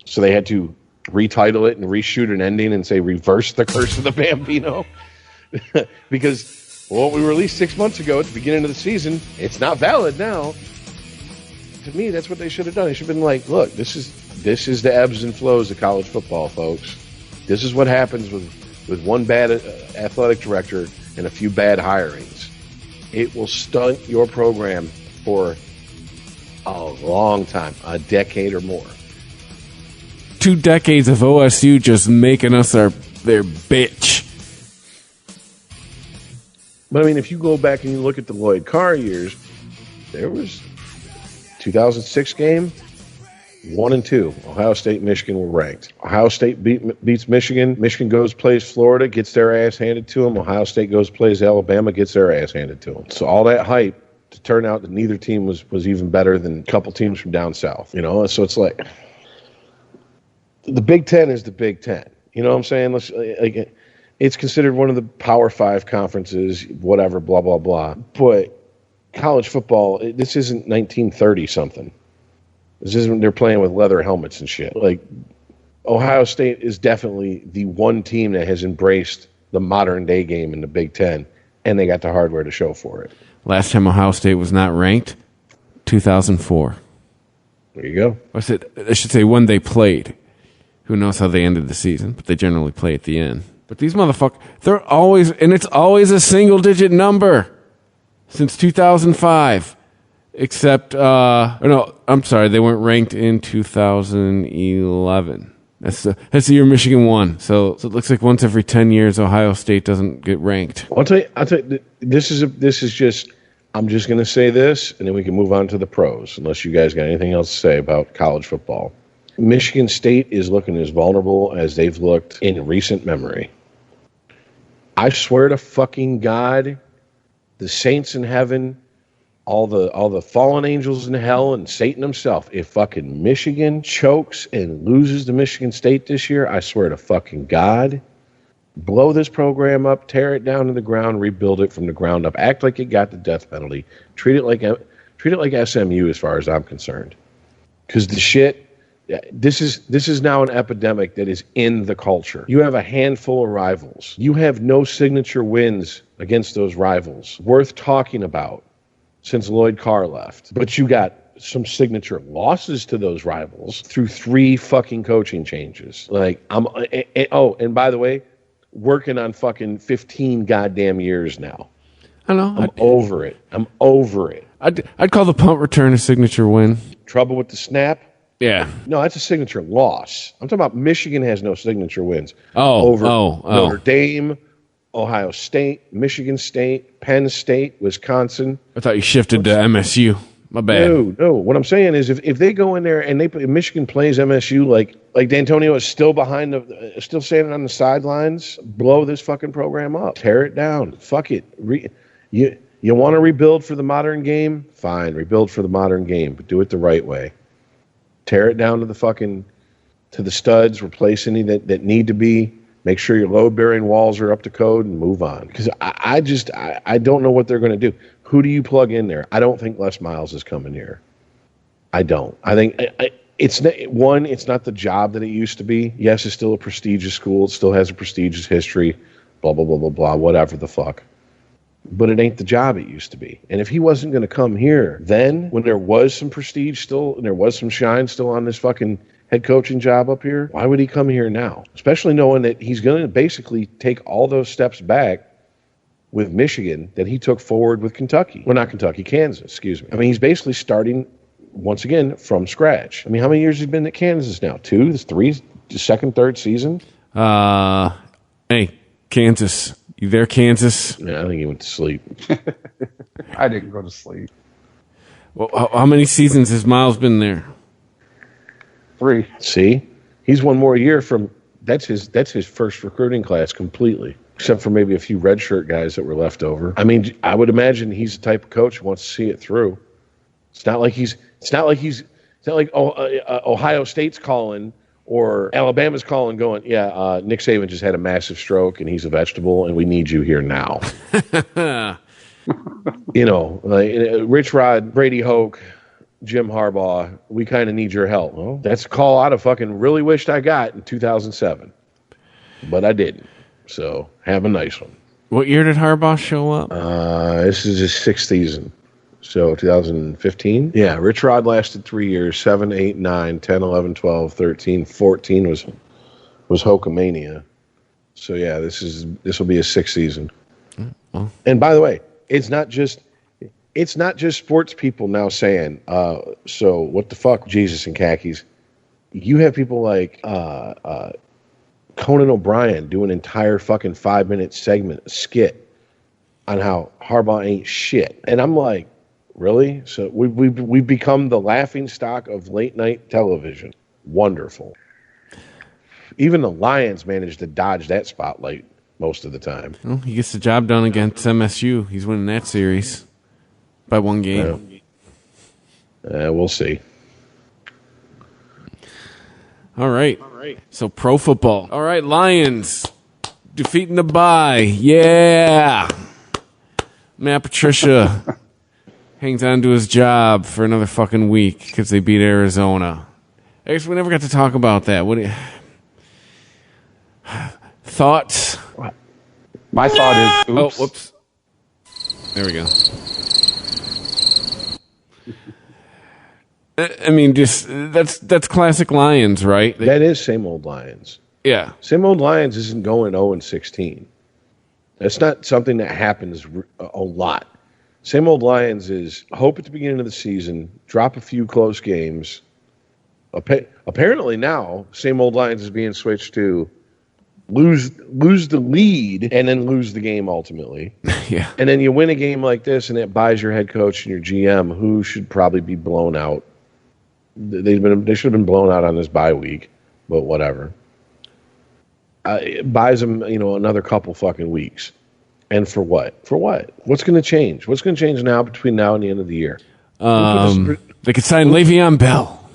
So they had to retitle it and reshoot an ending and say reverse the Curse of the Bambino. Because what we released 6 months ago at the beginning of the season, it's not valid now. To me, that's what they should have done. They should have been like, look, this is the ebbs and flows of college football, folks. This is what happens with one bad athletic director and a few bad hirings. It will stunt your program for a long time, a decade or more. 2 decades of OSU just making us their bitch. But I mean, if you go back and you look at the Lloyd Carr years, there was 2006 game, 1 and 2. Ohio State, Michigan were ranked. Ohio State beats Michigan. Michigan goes, plays Florida, gets their ass handed to them. Ohio State goes, plays Alabama, gets their ass handed to them. So all that hype to turn out that neither team was even better than a couple teams from down south. So it's like the Big Ten is the Big Ten. You know what I'm saying? It's considered one of the Power 5 conferences, whatever, blah, blah, blah. But college football, this isn't 1930 something. This isn't, they're playing with leather helmets and shit. Like, Ohio State is definitely the one team that has embraced the modern day game in the Big Ten, and they got the hardware to show for it. Last time Ohio State was not ranked, 2004. There you go. I should say when they played. Who knows how they ended the season, but they generally play at the end. But these motherfuckers, they're always, and it's always a single-digit number since 2005. Except, no, I'm sorry, they weren't ranked in 2011. That's the year Michigan won. So it looks like once every 10 years, Ohio State doesn't get ranked. I'll tell you, this is just, I'm just going to say this, and then we can move on to the pros, unless you guys got anything else to say about college football. Michigan State is looking as vulnerable as they've looked in recent memory. I swear to fucking God, the saints in heaven, all the fallen angels in hell, and Satan himself, if fucking Michigan chokes and loses to Michigan State this year, I swear to fucking God, Blow this program up, tear it down to the ground, rebuild it from the ground up. Act like it got the death penalty. Treat it like SMU as far as I'm concerned. Because the shit, this is now an epidemic that is in the culture. You have a handful of rivals. You have no signature wins against those rivals worth talking about since Lloyd Carr left. But you got some signature losses to those rivals through 3 fucking coaching changes. Like, and by the way, working on fucking 15 goddamn years now. I know. I'm over it. I'd call the punt return a signature win. Trouble with the snap? Yeah. No, that's a signature loss. I'm talking about Michigan has no signature wins. Over Notre Dame, Ohio State, Michigan State, Penn State, Wisconsin. I thought you shifted to MSU. My bad. No. What I'm saying is, if they go in there and Michigan plays MSU like D'Antonio is still still standing on the sidelines, blow this fucking program up, tear it down, fuck it. You want to rebuild for the modern game? Fine, rebuild for the modern game, but do it the right way. Tear it down to the studs, replace any that need to be. Make sure your load-bearing walls are up to code and move on. Because I don't know what they're going to do. Who do you plug in there? I don't think Les Miles is coming here. I don't. I think it's not the job that it used to be. Yes, it's still a prestigious school. It still has a prestigious history, blah, blah, blah, blah, blah, whatever the fuck. But it ain't the job it used to be. And if he wasn't going to come here then, when there was some prestige still, and there was some shine still on this fucking head coaching job up here, why would he come here now? Especially knowing that he's going to basically take all those steps back with Michigan that he took forward with Kentucky. Well, not Kentucky, Kansas, excuse me. I mean, he's basically starting, once again, from scratch. I mean, how many years has he been at Kansas now? 2, 3, second, third season? Hey, Kansas. You there, Kansas? Yeah, I think he went to sleep. I didn't go to sleep. Well, how many seasons has Miles been there? 3. See? He's one more year from... That's his first recruiting class completely. Except for maybe a few redshirt guys that were left over. I mean, I would imagine he's the type of coach who wants to see it through. It's not like Ohio State's calling or Alabama's calling going, Nick Saban just had a massive stroke and he's a vegetable and we need you here now. Rich Rod, Brady Hoke, Jim Harbaugh, we kind of need your help. Well, that's a call I'd have fucking really wished I got in 2007. But I didn't. So, have a nice one. What year did Harbaugh show up? This is his 6th season. So, 2015? Yeah, Rich Rod lasted 3 years, 7, 8, 9, 10, 11, 12, 13, 14 was Hulkamania. So, yeah, this will be his 6th season. Well. And by the way, it's not just sports people now saying, so what the fuck, Jesus and khakis. You have people like Conan O'Brien do an entire fucking 5-minute skit on how Harbaugh ain't shit. And I'm like, really? So we've become the laughing stock of late night television. Wonderful. Even the Lions managed to dodge that spotlight most of the time. Well, he gets the job done against MSU. He's winning that series by 1 game. We'll see. All right. So pro football. All right, Lions defeating the bye. Yeah. Matt Patricia hangs on to his job for another fucking week because they beat Arizona. I guess we never got to talk about that. Thoughts? My thought is, oops. Oh, whoops. There we go. I mean, just that's classic Lions, right? That is same old Lions. Yeah. Same old Lions isn't going 0-16. That's not something that happens a lot. Same old Lions is hope at the beginning of the season, drop a few close games. Apparently now, same old Lions is being switched to lose the lead and then lose the game ultimately. Yeah. And then you win a game like this and it buys your head coach and your GM, who should probably be blown out. They should have been blown out on this bye week, but whatever. It buys them, another couple fucking weeks. And for what? For what? What's going to change? What's going to change now between now and the end of the year? They could sign Le'Veon Bell.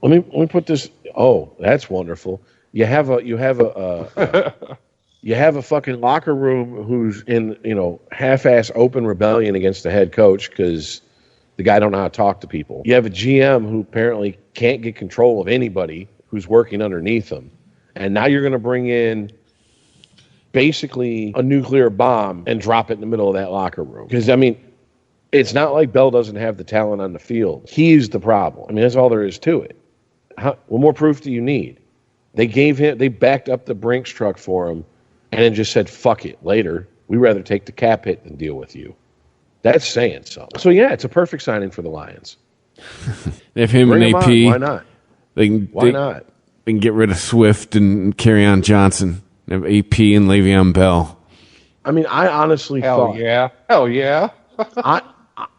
Let me put this. Oh, that's wonderful. You have a You have a fucking locker room who's in, half-ass open rebellion against the head coach because the guy don't know how to talk to people. You have a GM who apparently can't get control of anybody who's working underneath him. And now you're going to bring in basically a nuclear bomb and drop it in the middle of that locker room. Because, it's not like Bell doesn't have the talent on the field. He's the problem. That's all there is to it. What more proof do you need? They backed up the Brinks truck for him and then just said, fuck it, later. We'd rather take the cap hit than deal with you. That's saying something. So, yeah, it's a perfect signing for the Lions. If him Bring and AP. Why not? Why not? They can get rid of Swift and Kerryon Johnson. Have AP and Le'Veon Bell. I honestly thought. Hell yeah.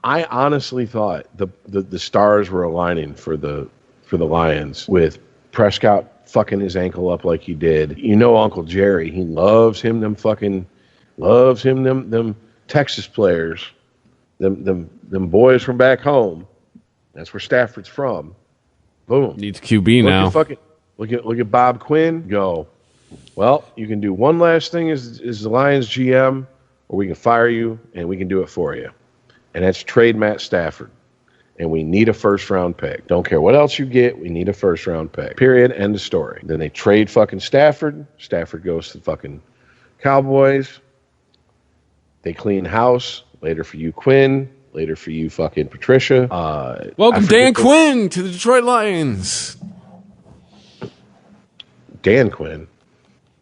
I honestly thought the stars were aligning for the Lions with Prescott fucking his ankle up like he did. Uncle Jerry, he loves him them Texas players, them boys from back home. That's where Stafford's from. Boom. Needs QB now. Look at Bob Quinn. Go. Well, you can do one last thing as the Lions GM, or we can fire you and we can do it for you. And that's trade Matt Stafford. And we need a first-round pick. Don't care what else you get, we need a first-round pick. Period. End of story. Then they trade fucking Stafford. Stafford goes to the fucking Cowboys. They clean house. Later for you, Quinn. Later for you, fucking Patricia. Welcome, Dan Quinn, to the Detroit Lions. Dan Quinn?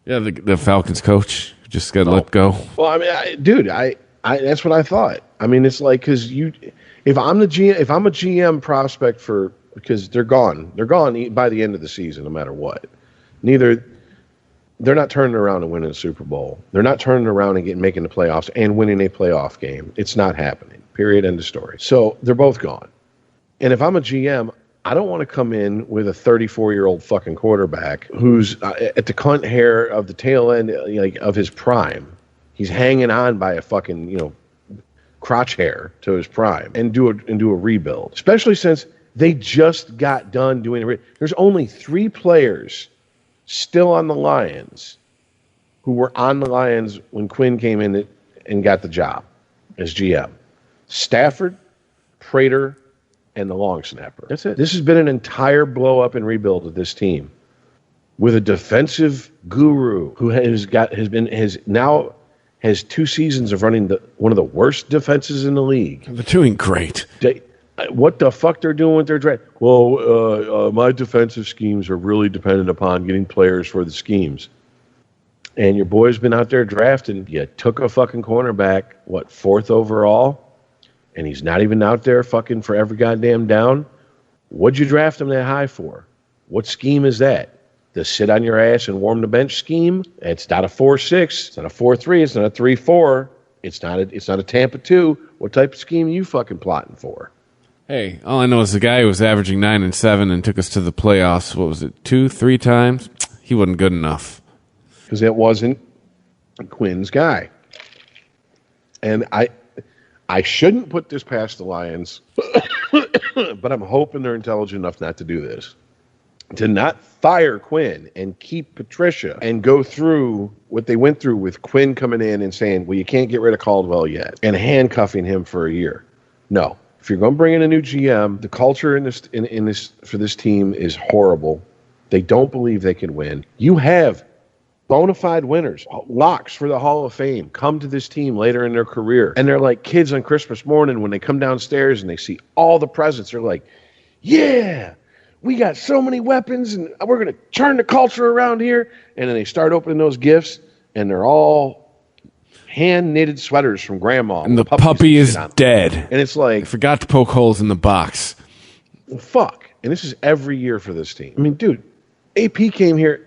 Yeah, the Falcons coach just got let go. Well, dude, that's what I thought. It's like, because if I'm a GM prospect because they're gone by the end of the season, no matter what. They're not turning around and winning a Super Bowl. They're not turning around and making the playoffs and winning a playoff game. It's not happening. Period. End of story. So they're both gone. And if I'm a GM, I don't want to come in with a 34-year-old fucking quarterback who's at the cunt hair of the tail end of his prime. He's hanging on by a fucking crotch hair to his prime and do a rebuild. Especially since they just got done doing there's only 3 players still on the Lions who were on the Lions when Quinn came in and got the job as GM. Stafford, Prater, and the long snapper. That's it. This has been an entire blow up and rebuild of this team with a defensive guru who has 2 seasons of running one of the worst defenses in the league. They're doing great. What the fuck they're doing with their draft? Well, my defensive schemes are really dependent upon getting players for the schemes. And your boy's been out there drafting. You took a fucking cornerback, 4th overall? And he's not even out there fucking for every goddamn down. What'd you draft him that high for? What scheme is that? The sit on your ass and warm the bench scheme? It's not a 4-6. It's not a 4-3. It's not a 3-4. It's not a Tampa 2. What type of scheme are you fucking plotting for? Hey, all I know is the guy who was averaging 9 and 7 and took us to the playoffs. What was it, 2-3 times? He wasn't good enough. Because it wasn't Quinn's guy. And I shouldn't put this past the Lions, but I'm hoping they're intelligent enough not to do this. To not fire Quinn and keep Patricia and go through what they went through with Quinn coming in and saying, well, you can't get rid of Caldwell yet, and handcuffing him for a year. No. If you're going to bring in a new GM, the culture in this for this team is horrible. They don't believe they can win. You have bona fide winners, locks for the Hall of Fame, come to this team later in their career. And they're like kids on Christmas morning when they come downstairs and they see all the presents. They're like, yeah, we got so many weapons and we're going to turn the culture around here. And then they start opening those gifts and they're all hand-knitted sweaters from grandma. And the puppy is dead. And it's like, I forgot to poke holes in the box. Fuck. And this is every year for this team. I mean, dude, AP came here.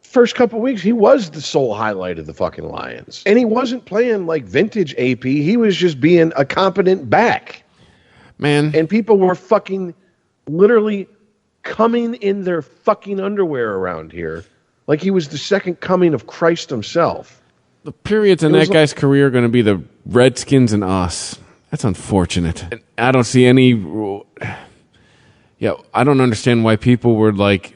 First couple weeks, he was the sole highlight of the fucking Lions. And he wasn't playing like vintage AP. He was just being a competent back. Man. And people were fucking literally coming in their fucking underwear around here like he was the second coming of Christ himself. The periods in that guy's career are going to be the Redskins and us. That's unfortunate. And I don't see any... Yeah, I don't understand why people were like...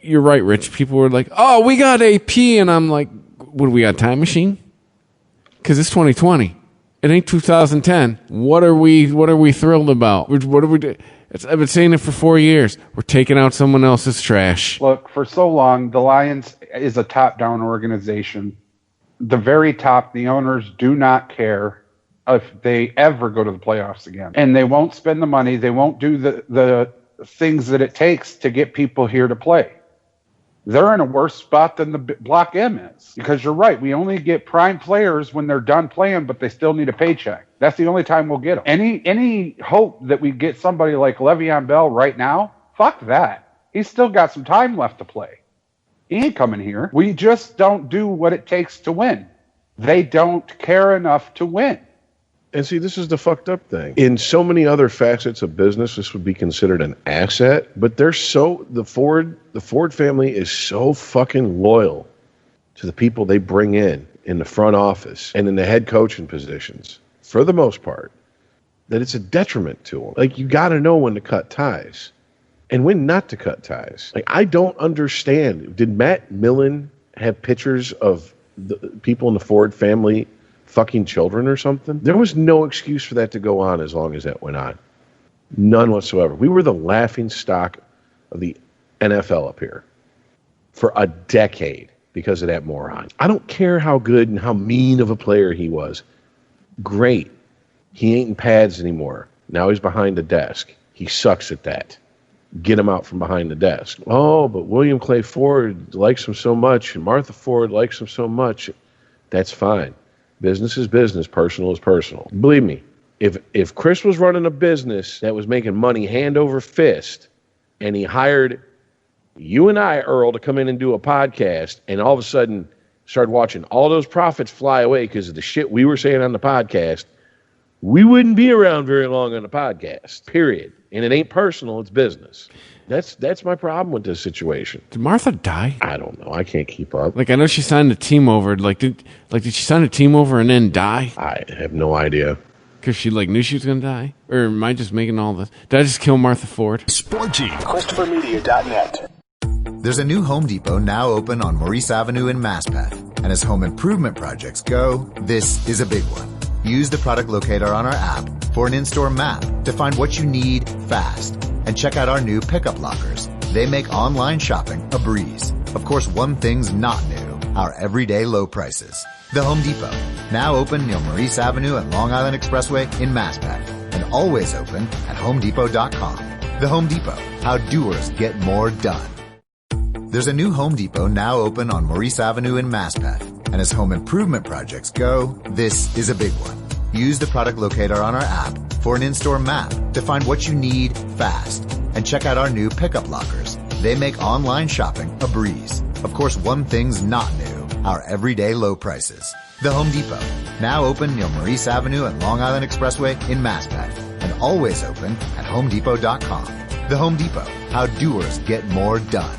You're right, Rich. People were like, oh, we got AP. And I'm like, what do we got, time machine? Because it's 2020. It ain't 2010. What are we thrilled about? What are we doing? I've been saying it for 4 years. We're taking out someone else's trash. Look, for so long, the Lions is a top-down organization. The very top, the owners do not care if they ever go to the playoffs again. And they won't spend the money. They won't do the things that it takes to get people here to play. They're in a worse spot than the Block M is. Because you're right, we only get prime players when they're done playing, but they still need a paycheck. That's the only time we'll get them. Any hope that we get somebody like Le'Veon Bell right now, fuck that. He's still got some time left to play. He ain't coming here. We just don't do what it takes to win. They don't care enough to win. And see, this is the fucked up thing. In so many other facets of business, this would be considered an asset, but the Ford family is so fucking loyal to the people they bring in the front office and in the head coaching positions, for the most part, that it's a detriment to them. Like, you got to know when to cut ties and when not to cut ties. Like, I don't understand. Did Matt Millen have pictures of the people in the Ford family fucking children or something? There was no excuse for that to go on as long as that went on. None whatsoever. We were the laughing stock of the NFL up here for a decade because of that moron. I don't care how good and how mean of a player he was. Great. He ain't in pads anymore. Now he's behind the desk. He sucks at that. Get him out from behind the desk. Oh, but William Clay Ford likes him so much, and Martha Ford likes him so much. That's fine. Business is business. Personal is personal. Believe me, if Chris was running a business that was making money hand over fist, and he hired you and I, Earl, to come in and do a podcast, and all of a sudden started watching all those profits fly away because of the shit we were saying on the podcast, we wouldn't be around very long on the podcast, period. And it ain't personal, it's business. That's my problem with this situation. Did Martha die? I don't know. I can't keep up. Like, I know she signed a team over. Did she sign a team over and then die? I have no idea. Because she knew she was going to die? Or am I just making all this? Did I just kill Martha Ford? Sporty. ChristopherMedia.net. There's a new Home Depot now open on Maurice Avenue in Maspeth. And as home improvement projects go, this is a big one. Use the product locator on our app for an in-store map to find what you need fast. And check out our new pickup lockers. They make online shopping a breeze. Of course, one thing's not new, our everyday low prices. The Home Depot, now open near Maurice Avenue and Long Island Expressway in Maspeth, and always open at HomeDepot.com. The Home Depot, how doers get more done. There's a new Home Depot now open on Maurice Avenue in Maspeth. And as home improvement projects go, this is a big one. Use the product locator on our app for an in-store map to find what you need fast. And check out our new pickup lockers. They make online shopping a breeze. Of course, one thing's not new, our everyday low prices. The Home Depot, now open near Maurice Avenue and Long Island Expressway in Maspeth, and always open at HomeDepot.com. The Home Depot, how doers get more done.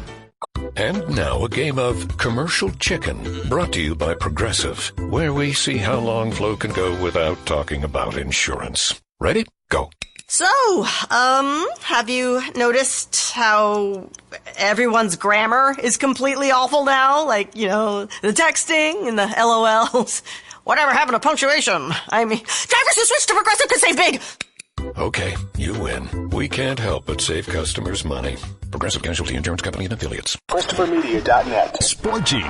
And now a game of Commercial Chicken, brought to you by Progressive, where we see how long Flo can go without talking about insurance. Ready? Go. So, have you noticed how everyone's grammar is completely awful now? Like, the texting and the LOLs. Whatever happened to punctuation? I mean, drivers who switch to Progressive could save big. Okay, you win. We can't help but save customers money. Progressive Casualty Insurance Company and Affiliates. ChristopherMedia.net. Sporty.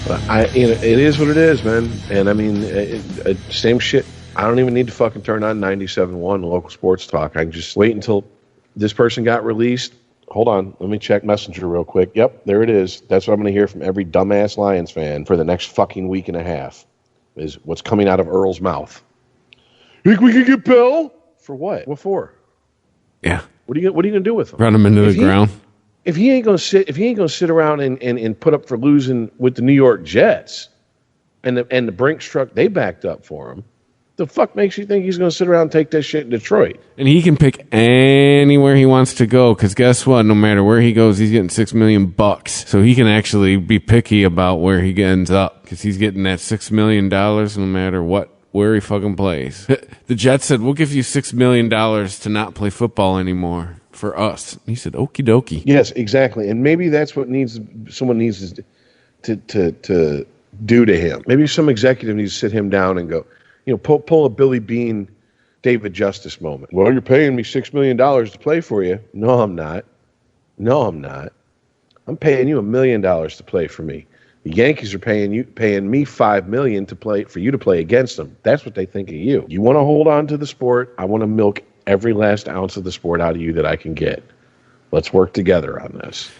It is what it is, man. And I mean, same shit. I don't even need to fucking turn on 97.1 local sports talk. I can just wait until this person got released. Hold on. Let me check Messenger real quick. Yep, there it is. That's what I'm going to hear from every dumbass Lions fan for the next fucking week and a half, is what's coming out of Earl's mouth. Think we can get Bell? For what? What for? Yeah. What are you going to do with him? Run him into the ground. If he ain't going to sit around and put up for losing with the New York Jets and the Brinks truck they backed up for him, the fuck makes you think he's going to sit around and take that shit in Detroit? And he can pick anywhere he wants to go, because guess what? No matter where he goes, he's getting $6 million. So he can actually be picky about where he ends up, because he's getting that $6 million no matter where he fucking plays. The Jets said, we'll give you $6 million to not play football anymore for us. He said, okie dokie. Yes, exactly. And maybe that's what someone needs to do to him. Maybe some executive needs to sit him down and go, pull a Billy Bean, David Justice moment. Well, you're paying me $6 million to play for you. No, I'm not. I'm paying you $1 million to play for me. The Yankees are paying me $5 million for you to play against them. That's what they think of you. You want to hold on to the sport. I want to milk every last ounce of the sport out of you that I can get. Let's work together on this.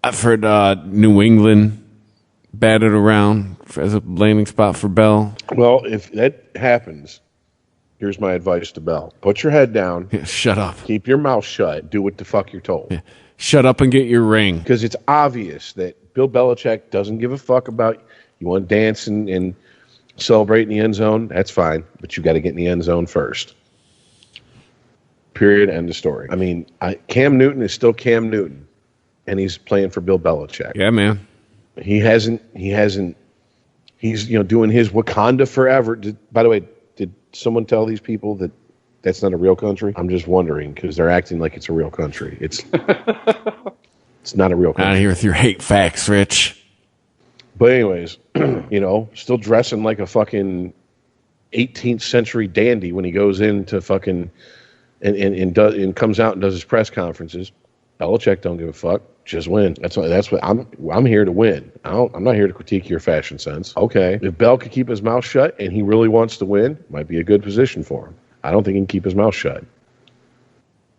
I've heard New England batted around as a landing spot for Bell. Well, if that happens, here's my advice to Bell. Put your head down. Yeah, shut up. Keep your mouth shut. Do what the fuck you're told. Yeah. Shut up and get your ring. Because it's obvious that Bill Belichick doesn't give a fuck about you want to dance and celebrate in the end zone. That's fine. But you got to get in the end zone first. Period. End of story. I mean, Cam Newton is still Cam Newton. And he's playing for Bill Belichick. Yeah, man. He's doing his Wakanda forever. By the way, did someone tell these people that that's not a real country? I'm just wondering because they're acting like it's a real country. It's not a real country. Out of here with your hate facts, Rich. But anyways, still dressing like a fucking 18th century dandy when he goes into fucking and comes out and does his press conferences. Belichick don't give a fuck. Just win. That's what I'm here to win. I'm not here to critique your fashion sense. Okay. If Bell could keep his mouth shut and he really wants to win, might be a good position for him. I don't think he can keep his mouth shut.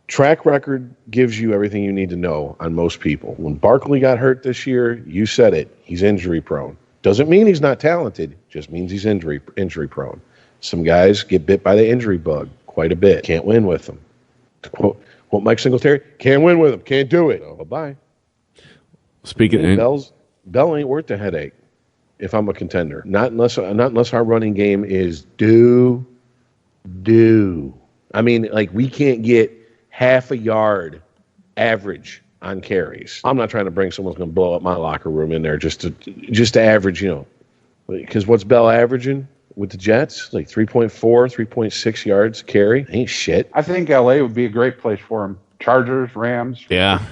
Track record gives you everything you need to know on most people. When Barkley got hurt this year, you said it. He's injury prone. Doesn't mean he's not talented. Just means he's injury prone. Some guys get bit by the injury bug quite a bit. Can't win with them. To quote Mike Singletary, can't win with him. Can't do it. So, bye-bye. Bell ain't worth the headache if I'm a contender. Not unless our running game is due. I mean, like we can't get half a yard average on carries. I'm not trying to bring someone's going to blow up my locker room in there just to average, because what's Bell averaging with the Jets? Like 3.4, 3.6 yards carry. Ain't shit. I think LA would be a great place for him. Chargers, Rams. Yeah.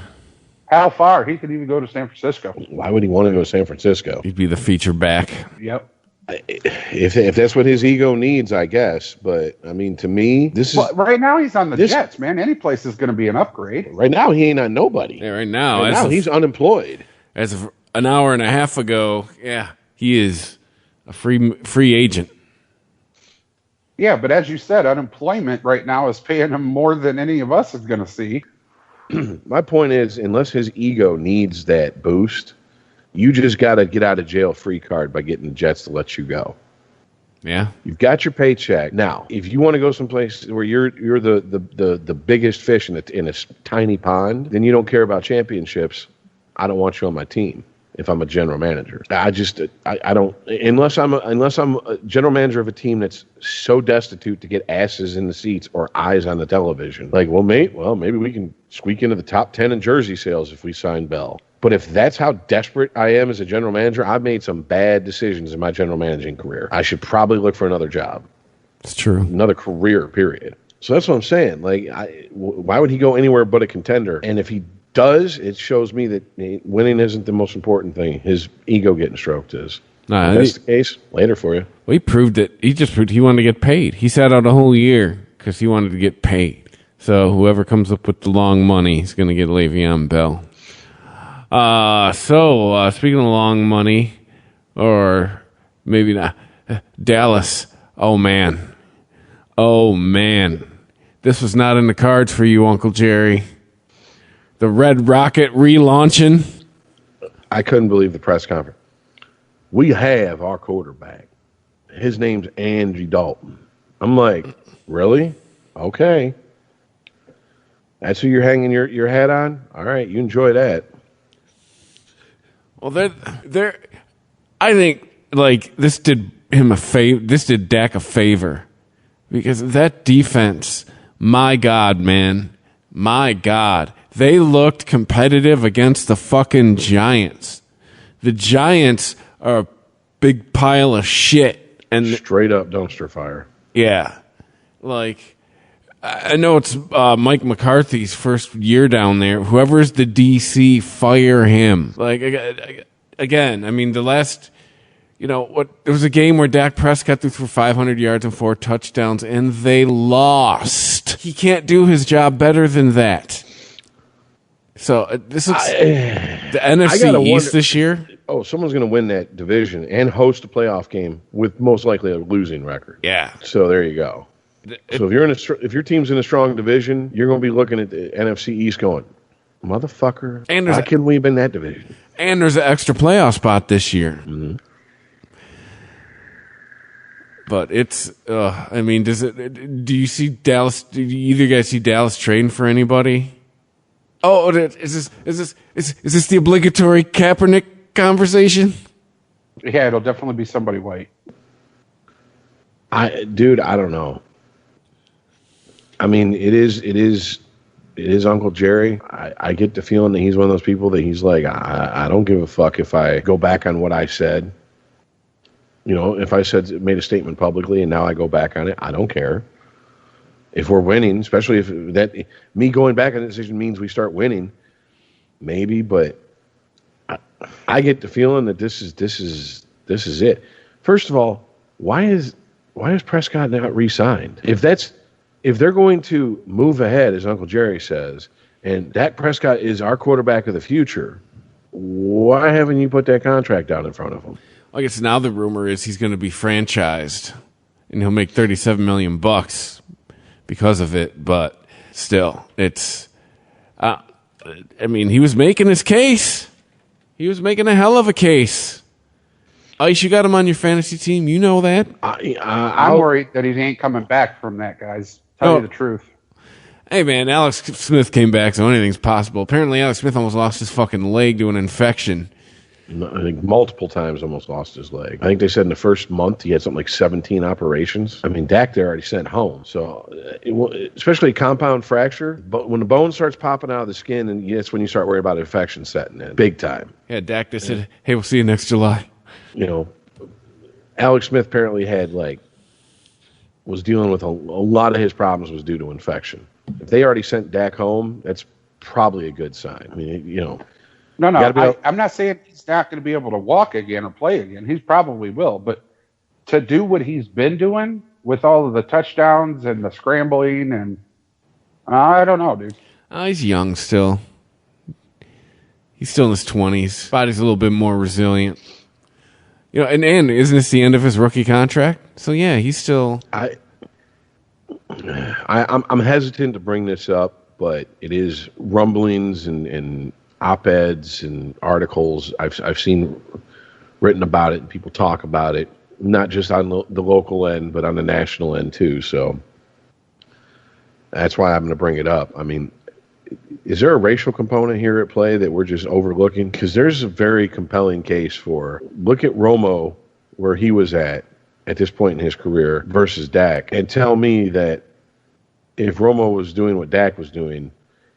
How far? He could even go to San Francisco. Why would he want to go to San Francisco? He'd be the feature back. Yep. If that's what his ego needs, I guess. But, I mean, to me, right now he's on the Jets, man. Any place is going to be an upgrade. Right now, he ain't on nobody. Yeah, right now he's unemployed. As of an hour and a half ago, yeah, he is a free agent. Yeah, but as you said, unemployment right now is paying him more than any of us is going to see. My point is, unless his ego needs that boost, you just got to get out of jail free card by getting the Jets to let you go. Yeah, you've got your paycheck now. If you want to go someplace where you're the biggest fish in a tiny pond, then you don't care about championships. I don't want you on my team. If I'm a general manager, I don't unless I'm a general manager of a team that's so destitute to get asses in the seats or eyes on the television. Like, maybe we can squeak into the top 10 in jersey sales if we sign Bell. But if that's how desperate I am as a general manager, I've made some bad decisions in my general managing career. I should probably look for another job. It's true. Another career, period. So that's what I'm saying. Like, why would he go anywhere but a contender? And if he does, it shows me that winning isn't the most important thing. His ego getting stroked is. If that's the case, later for you. Well, he just proved he wanted to get paid. He sat out a whole year because he wanted to get paid. So whoever comes up with the long money is going to get Le'Veon Bell. Speaking of long money, or maybe not, Dallas. Oh man. This was not in the cards for you, Uncle Jerry. The Red Rocket relaunching. I couldn't believe the press conference. We have our quarterback. His name's Andy Dalton. I'm like, really? Okay. That's who you're hanging your hat on? All right, you enjoy that. Well, I think like this did him a favor. This did Dak a favor because that defense. My God, man, my God. They looked competitive against the fucking Giants. The Giants are a big pile of shit. And straight up dumpster fire. Yeah. Like, I know it's Mike McCarthy's first year down there. Whoever's the DC, fire him. Like, again, I mean, the last, there was a game where Dak Prescott threw for 500 yards and 4 touchdowns, and they lost. He can't do his job better than that. So this looks the NFC East this year. Oh, someone's going to win that division and host a playoff game with most likely a losing record. Yeah. So there you go. So if your team's in a strong division, you're going to be looking at the NFC East going, motherfucker, why can we be in that division? And there's an extra playoff spot this year. Mm-hmm. But it's, do you see Dallas, do either guys see Dallas trading for anybody? Oh, is this the obligatory Kaepernick conversation? Yeah, it'll definitely be somebody white. I don't know. I mean, it is Uncle Jerry. I get the feeling that he's one of those people that he's like, I don't give a fuck if I go back on what I said. If I made a statement publicly and now I go back on it, I don't care. If we're winning, especially if me going back on the decision means we start winning, maybe. But I get the feeling that this is it. First of all, why is Prescott not re-signed? If they're going to move ahead, as Uncle Jerry says, and Dak Prescott is our quarterback of the future, why haven't you put that contract out in front of him? I guess now the rumor is he's going to be franchised, and he'll make $37 million because of it. But still, it's. He was making his case. He was making a hell of a case. Ice, you got him on your fantasy team. You know that. I'm worried that he ain't coming back from that, guys. Tell you the truth. Hey, man, Alex Smith came back, so anything's possible. Apparently, Alex Smith almost lost his fucking leg to an infection. I think multiple times almost lost his leg. I think they said in the first month he had something like 17 operations. I mean, Dak, they're already sent home. So, especially a compound fracture, but when the bone starts popping out of the skin, and that's when you start worrying about infection setting in. Big time. Yeah, Dak, they said, hey, we'll see you next July. Alex Smith apparently was dealing with a lot of his problems was due to infection. If they already sent Dak home, that's probably a good sign. I mean, No, I'm not saying he's not going to be able to walk again or play again. He probably will. But to do what he's been doing with all of the touchdowns and the scrambling, and I don't know, dude. He's young still. He's still in his 20s. Body's a little bit more resilient. And isn't this the end of his rookie contract? So, yeah, he's still... I'm hesitant to bring this up, but it is rumblings and op-eds and articles I've seen written about it, and people talk about it, not just on the local end, but on the national end too. So that's why I'm going to bring it up. I mean, is there a racial component here at play that we're just overlooking? Because there's a very compelling case for, look at Romo, where he was at this point in his career versus Dak, and tell me that if Romo was doing what Dak was doing,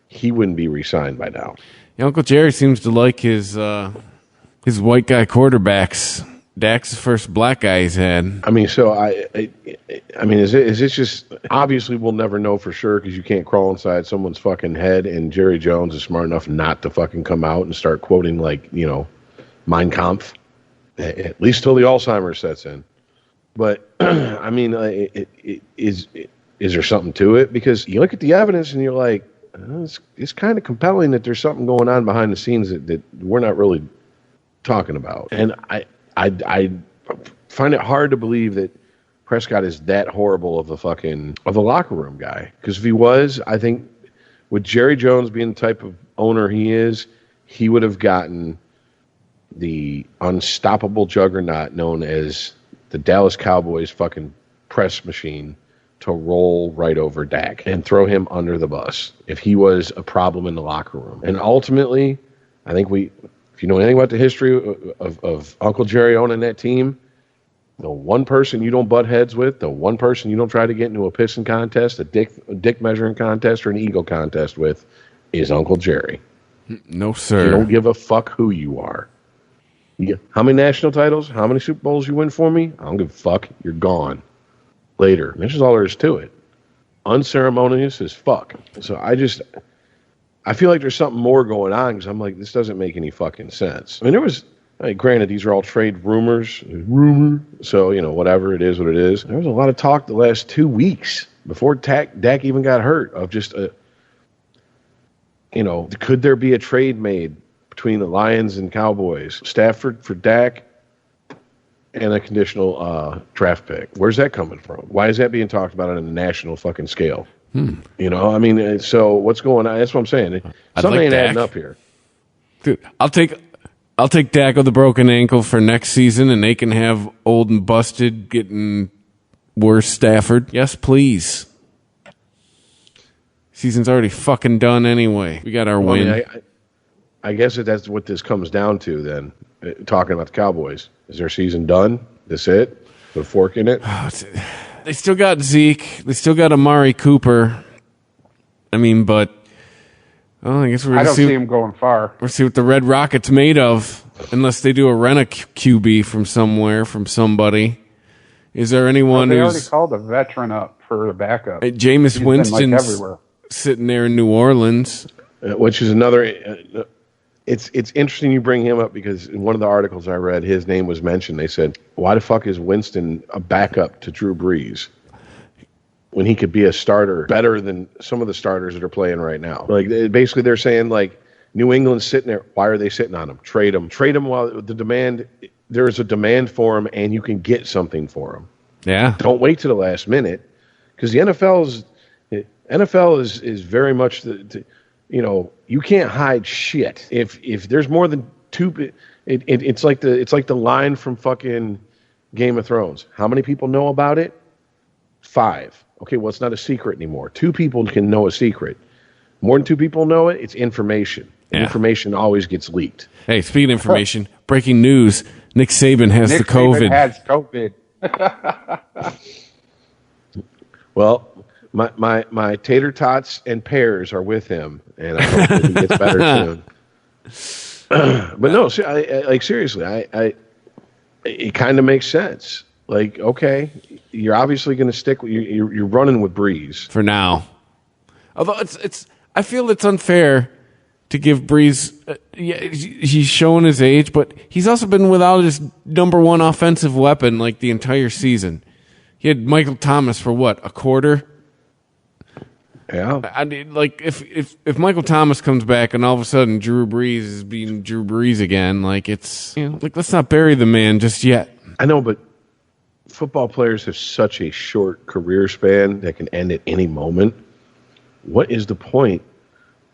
he wouldn't be re-signed by now. Uncle Jerry seems to like his white guy quarterbacks. Dak's the first black guy he's had. I mean, so is it just, obviously we'll never know for sure because you can't crawl inside someone's fucking head, and Jerry Jones is smart enough not to fucking come out and start quoting Mein Kampf, at least till the Alzheimer's sets in. But I mean, is there something to it? Because you look at the evidence and you're like, it's kind of compelling that there's something going on behind the scenes that we're not really talking about. And I find it hard to believe that Prescott is that horrible of a locker room guy. Because if he was, I think with Jerry Jones being the type of owner he is, he would have gotten the unstoppable juggernaut known as the Dallas Cowboys fucking press machine to roll right over Dak and throw him under the bus if he was a problem in the locker room. And ultimately, I think if you know anything about the history of Uncle Jerry owning that team, the one person you don't butt heads with, the one person you don't try to get into a pissing contest, a dick measuring contest, or an ego contest with is Uncle Jerry. No, sir. You don't give a fuck who you are. How many national titles? How many Super Bowls you win for me? I don't give a fuck. You're gone. Later. This is all there is to it. unceremonious as fuck. So I feel like there's something more going on because I'm like, this doesn't make any fucking sense. I mean, granted, these are all trade rumors. So, whatever, it is what it is. There was a lot of talk the last 2 weeks before Dak even got hurt of just, could there be a trade made between the Lions and Cowboys? Stafford for Dak and a conditional draft pick. Where's that coming from? Why is that being talked about on a national fucking scale? So what's going on? That's what I'm saying. Something ain't adding up here. Dude, I'll take Dak with a broken ankle for next season, and they can have old and busted getting worse Stafford. Yes, please. Season's already fucking done anyway. We got our win. I guess that's what this comes down to then, talking about the Cowboys. Is their season done? This it? Put a fork in it? They still got Zeke. They still got Amari Cooper. I mean, but I guess I don't see him going far. We'll see what the Red Rocket's made of, unless they do a QB from somewhere, from somebody. Is there anyone They already called a veteran up for a backup. Jameis Winston's sitting there in New Orleans. Which is another... It's interesting you bring him up because in one of the articles I read, his name was mentioned. They said, why the fuck is Winston a backup to Drew Brees when he could be a starter better than some of the starters that are playing right now? Like, basically they're saying, like, New England's sitting there. Why are they sitting on him? Trade him while there's a demand for him and you can get something for him. Yeah. Don't wait to the last minute because the NFL is very much you can't hide shit. If there's more than two, it's like the line from fucking Game of Thrones. How many people know about it? 5. Okay, well, it's not a secret anymore. 2 people can know a secret. More than 2 people know it, it's information. Yeah. Information always gets leaked. Hey, speaking of information, breaking news: Nick Saban has the COVID. Saban has COVID. Well, my tater tots and pears are with him, and I hope that he gets better soon. But no, seriously, it kind of makes sense. Like, okay, you're obviously going to stick with you're running with Breeze for now. Although I feel it's unfair to give Breeze. He's showing his age, but he's also been without his number one offensive weapon like the entire season. He had Michael Thomas for what, a quarter? Yeah. I mean, like if Michael Thomas comes back and all of a sudden Drew Brees is being Drew Brees again, like it's like let's not bury the man just yet. I know, but football players have such a short career span that can end at any moment. What is the point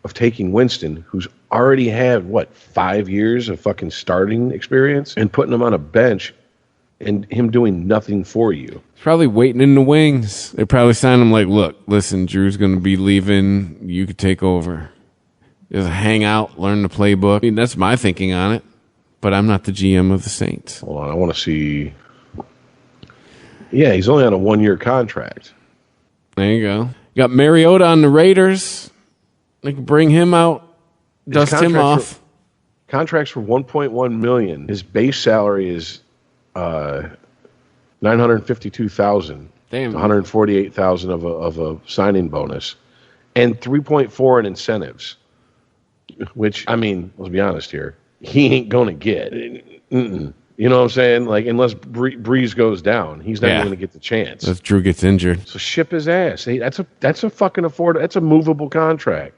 of taking Winston, who's already had 5 years of fucking starting experience, and putting him on a bench and him doing nothing for you? He's probably waiting in the wings. They probably signed him like, look, listen, Drew's going to be leaving. You could take over. Just hang out, learn the playbook. I mean, that's my thinking on it, but I'm not the GM of the Saints. Hold on, I want to see. Yeah, he's only on a 1-year contract. There you go. You got Mariota on the Raiders. They can bring him out, dust him off. Contracts for $1.1 million. His base salary is $952,000. Damn. $148,000 of a signing bonus, and $3.4 in incentives. Which, I mean, let's be honest here, he ain't gonna get. You know what I'm saying? Like, unless Breeze goes down, he's not going to get the chance. Unless Drew gets injured. So ship his ass. Hey, that's a fucking that's a movable contract.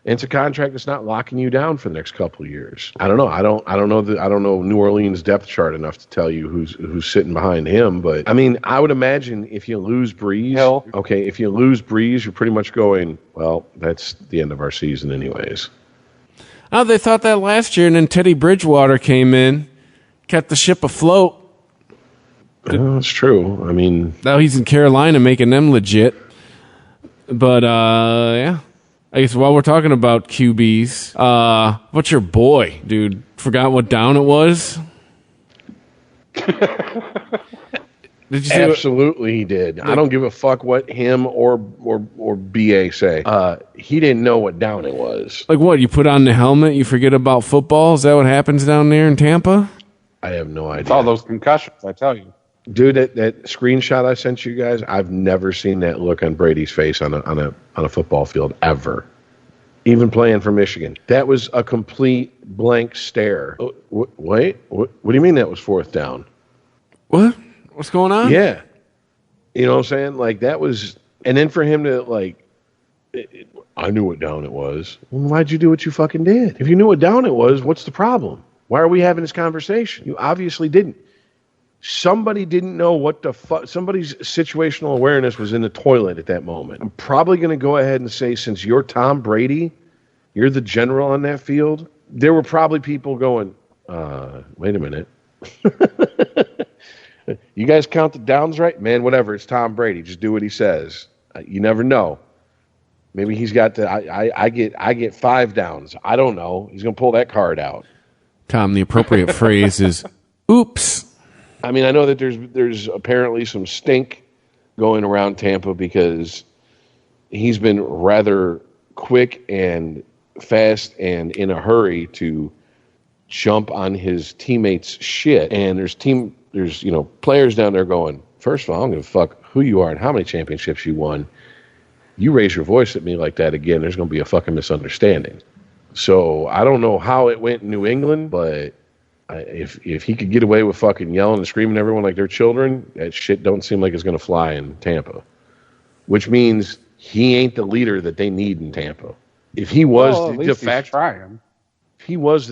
And it's a contract that's not locking you down for the next couple of years. I don't know. I don't know New Orleans depth chart enough to tell you who's sitting behind him. But I mean, I would imagine if you lose Breeze, if you lose Breeze, you're pretty much going, well, that's the end of our season anyways. Oh, they thought that last year, and then Teddy Bridgewater came in, kept the ship afloat. That's true. I mean, now he's in Carolina making them legit. But yeah. I guess while we're talking about QBs, what's your boy, dude? Forgot what down it was? Did you see Absolutely he did. I don't give a fuck what him or BA say. He didn't know what down it was. Like what? You put on the helmet, you forget about football? Is that what happens down there in Tampa? I have no idea. It's all those concussions, I tell you. Dude, that screenshot I sent you guys, I've never seen that look on Brady's face on a football field ever. Even playing for Michigan. That was a complete blank stare. Oh, wait, what do you mean that was fourth down? What? What's going on? Yeah. You know what I'm saying? Like, that was... And then for him to, like... I knew what down it was. Well, why'd you do what you fucking did? If you knew what down it was, what's the problem? Why are we having this conversation? You obviously didn't. Somebody didn't know what the fuck. Somebody's situational awareness was in the toilet at that moment. I'm probably going to go ahead and say, since you're Tom Brady, you're the general on that field, there were probably people going, wait a minute. You guys count the downs right? Man, whatever. It's Tom Brady. Just do what he says. You never know. Maybe he's got the. I get 5 downs. I don't know. He's going to pull that card out. Tom, the appropriate phrase is, oops. I mean, I know that there's apparently some stink going around Tampa because he's been rather quick and fast and in a hurry to jump on his teammates' shit. And there's players down there going, first of all, I don't give a fuck who you are and how many championships you won. You raise your voice at me like that again, there's going to be a fucking misunderstanding. So I don't know how it went in New England, but if he could get away with fucking yelling and screaming at everyone like they're children, that shit don't seem like it's going to fly in Tampa. Which means he ain't the leader that they need in Tampa. If he was the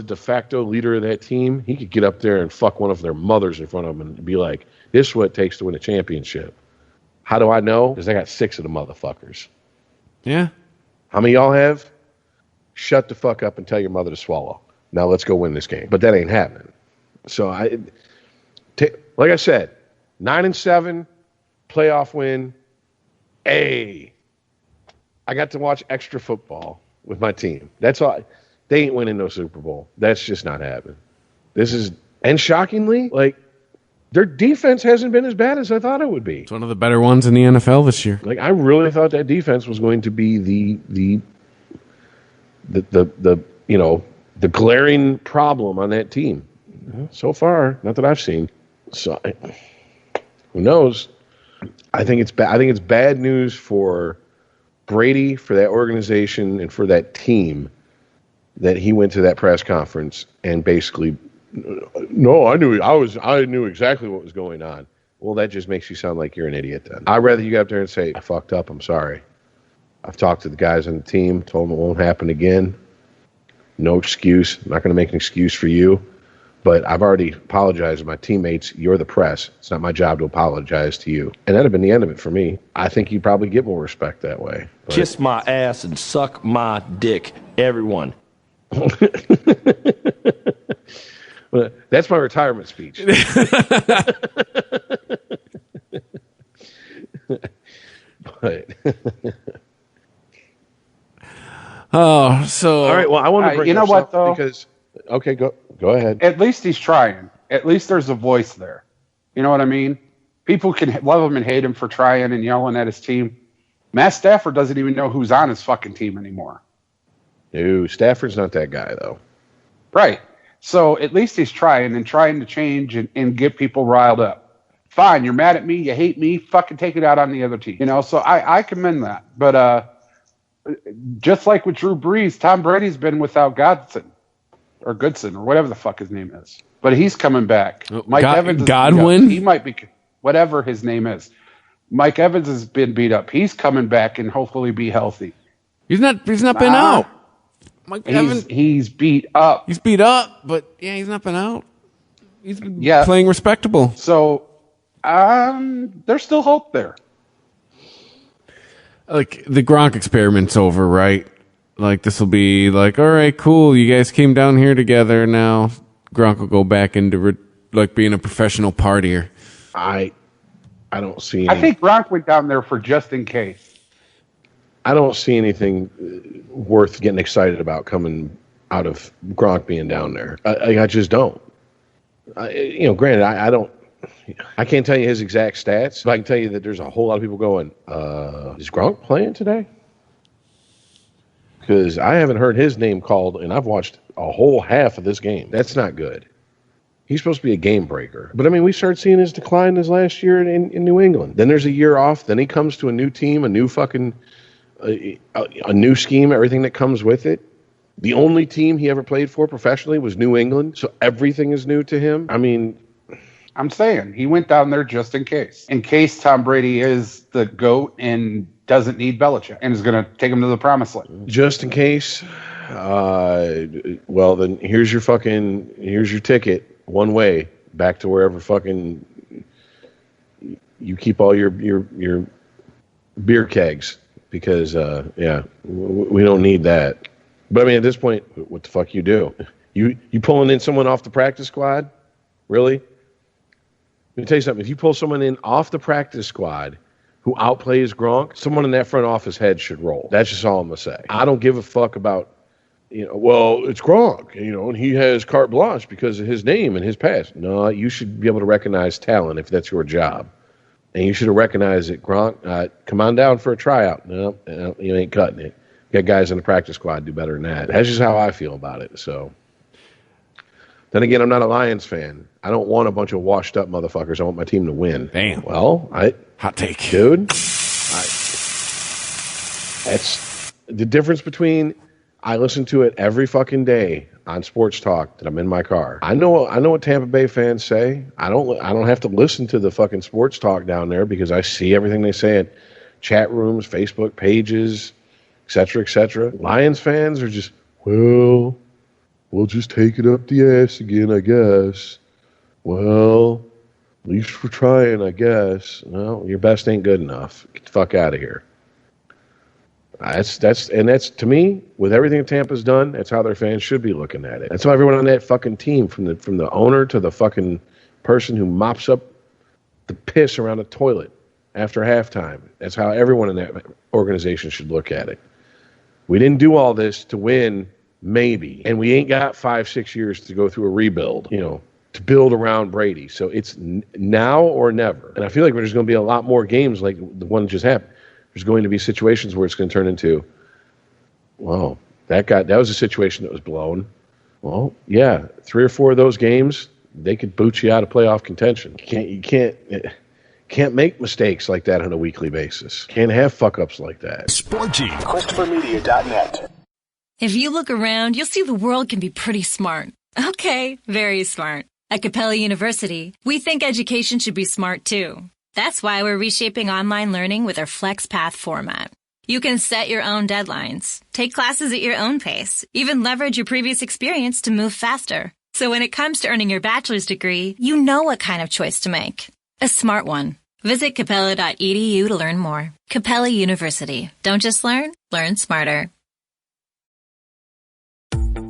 de facto leader of that team, he could get up there and fuck one of their mothers in front of them and be like, this is what it takes to win a championship. How do I know? Because I got 6 of the motherfuckers. Yeah. How many of y'all have? Shut the fuck up and tell your mother to swallow. Now let's go win this game. But that ain't happening. So like I said, 9-7, playoff win. I got to watch extra football with my team. That's all. They ain't winning no Super Bowl. That's just not happening. And shockingly, like, their defense hasn't been as bad as I thought it would be. It's one of the better ones in the NFL this year. Like, I really thought that defense was going to be the glaring problem on that team. So far, not that I've seen. So who knows? I think it's bad news for Brady, for that organization, and for that team that he went to that press conference and basically, no, I knew exactly what was going on. Well, that just makes you sound like you're an idiot then. I'd rather you go up there and say, I fucked up, I'm sorry. I've talked to the guys on the team, told them it won't happen again. No excuse. I'm not going to make an excuse for you. But I've already apologized to my teammates. You're the press. It's not my job to apologize to you. And that'd have been the end of it for me. I think you'd probably get more respect that way. But kiss my ass and suck my dick, everyone. That's my retirement speech. But oh, so all right. Well, I want to bring you know what though? Because okay, go ahead. At least he's trying. At least there's a voice there. You know what I mean? People can love him and hate him for trying and yelling at his team. Matt Stafford doesn't even know who's on his fucking team anymore. No, Stafford's not that guy though. Right. So at least he's trying to change and get people riled up. Fine, you're mad at me, you hate me, fucking take it out on the other team. You know, so I commend that. But just like with Drew Brees, Tom Brady's been without Goodson or whatever the fuck his name is. But he's coming back. Mike Evans is Godwin? He might be whatever his name is. Mike Evans has been beat up. He's coming back and hopefully be healthy. He's not been out. Mike Evans, he's beat up. He's beat up, but yeah, he's not been out. He's been playing respectable. So there's still hope there. Like, the Gronk experiment's over, right? Like, this will be like, all right, cool, you guys came down here together, now Gronk will go back into like being a professional partier. I don't see I think Gronk went down there for just in case. I don't see anything worth getting excited about coming out of Gronk being down there. I just don't. Granted, I can't tell you his exact stats, but I can tell you that there's a whole lot of people going, is Gronk playing today? Because I haven't heard his name called, and I've watched a whole half of this game. That's not good. He's supposed to be a game breaker. But, I mean, we started seeing his decline this last year in New England. Then there's a year off. Then he comes to a new team, a new fucking a new scheme, everything that comes with it. The only team he ever played for professionally was New England, so everything is new to him. I mean, I'm saying he went down there just in case Tom Brady is the GOAT and doesn't need Belichick and is going to take him to the promised land. Just in case. Well, then here's your ticket one way back to wherever fucking you keep all your beer kegs because we don't need that. But I mean, at this point, what the fuck you do? You pulling in someone off the practice squad? Really? Let me tell you something. If you pull someone in off the practice squad who outplays Gronk, someone in that front office head should roll. That's just all I'm gonna say. I don't give a fuck about, well, it's Gronk, and he has carte blanche because of his name and his past. No, you should be able to recognize talent if that's your job. And you should have recognized it. Gronk, come on down for a tryout. No, you ain't cutting it. You got guys in the practice squad do better than that. That's just how I feel about it. So, then again, I'm not a Lions fan. I don't want a bunch of washed up motherfuckers. I want my team to win. Damn. Well, hot take, dude. That's the difference between I listen to it every fucking day on sports talk that I'm in my car. I know what Tampa Bay fans say. I don't have to listen to the fucking sports talk down there because I see everything they say in chat rooms, Facebook pages, et cetera, et cetera. Lions fans are just, well, we'll just take it up the ass again, I guess. Well, at least we're trying, I guess. Well, your best ain't good enough. Get the fuck out of here. That's to me, with everything that Tampa's done, that's how their fans should be looking at it. That's how everyone on that fucking team, from the owner to the fucking person who mops up the piss around the toilet after halftime. That's how everyone in that organization should look at it. We didn't do all this to win, maybe, and we ain't got 5-6 years to go through a rebuild, to build around Brady. So it's now or never. And I feel like there's going to be a lot more games like the one that just happened. There's going to be situations where it's going to turn into, well, that was a situation that was blown. Well, yeah, 3 or 4 of those games, they could boot you out of playoff contention. You can't make mistakes like that on a weekly basis. Can't have fuck-ups like that. Sporty. ChristopherMedia.net. If you look around, you'll see the world can be pretty smart. Okay, very smart. At Capella University, we think education should be smart too. That's why we're reshaping online learning with our FlexPath format. You can set your own deadlines, take classes at your own pace, even leverage your previous experience to move faster. So when it comes to earning your bachelor's degree, you know what kind of choice to make. A smart one. Visit capella.edu to learn more. Capella University. Don't just learn smarter.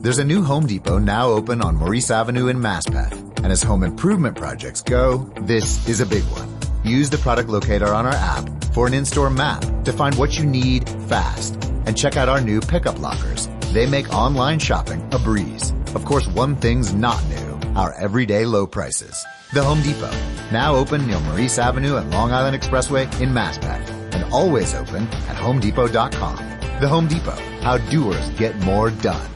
There's a new Home Depot now open on Maurice Avenue in Maspeth. And as home improvement projects go, this is a big one. Use the product locator on our app for an in-store map to find what you need fast. And check out our new pickup lockers. They make online shopping a breeze. Of course, one thing's not new, our everyday low prices. The Home Depot, now open near Maurice Avenue and Long Island Expressway in Maspeth. And always open at HomeDepot.com. The Home Depot, how doers get more done.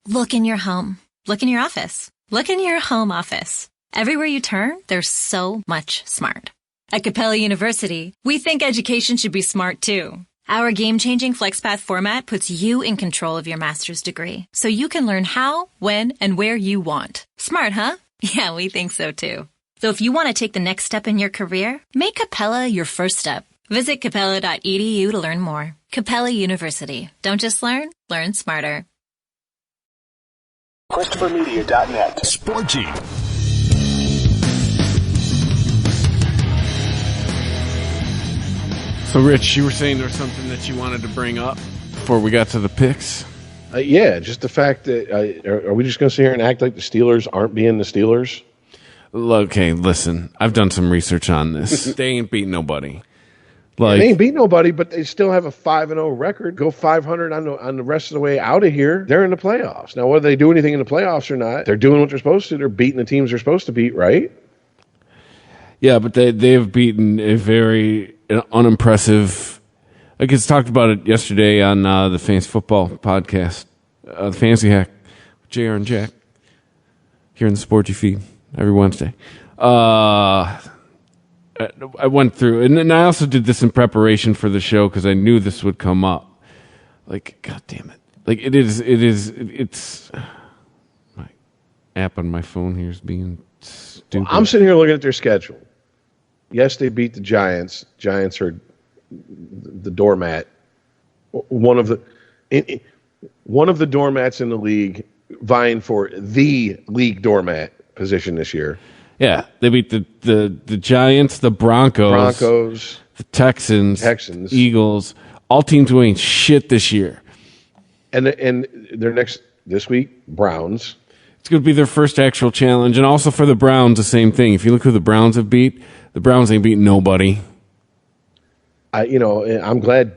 Look in your home. Look in your office. Look in your home office. Everywhere you turn, there's so much smart. At Capella University, we think education should be smart too. Our game-changing FlexPath format puts you in control of your master's degree, so you can learn how, when, and where you want. Smart, huh? Yeah, we think so too. So if you want to take the next step in your career, make Capella your first step. Visit capella.edu to learn more. Capella University. Don't just learn smarter. ChristopherMedia.net. Sporty. So, Rich, you were saying there was something that you wanted to bring up before we got to the picks? Yeah, just the fact that are we just going to sit here and act like the Steelers aren't being the Steelers? Okay, listen, I've done some research on this. They ain't beat nobody. Like, they ain't beat nobody, but they still have a 5-0 record. Go 500 on the rest of the way out of here. They're in the playoffs. Now, whether they do anything in the playoffs or not, they're doing what they're supposed to. They're beating the teams they're supposed to beat, right? Yeah, but they've beaten a very unimpressive. I guess talked about it yesterday on the Fantasy Football podcast, the Fantasy Hack, JR and Jack, here in the Sporty feed. every Wednesday. I went through, and then I also did this in preparation for the show because I knew this would come up. Like, God damn it! Like it's my app on my phone here is being stupid. I'm sitting here looking at their schedule. Yes, they beat the Giants. Giants are the doormat. One of the doormats in the league, vying for the league doormat position this year. Yeah, they beat the Giants, the Broncos, the Texans, Eagles. All teams winning shit this year. And their this week, Browns. It's going to be their first actual challenge, and also for the Browns, the same thing. If you look who the Browns have beat, the Browns ain't beaten nobody. I'm glad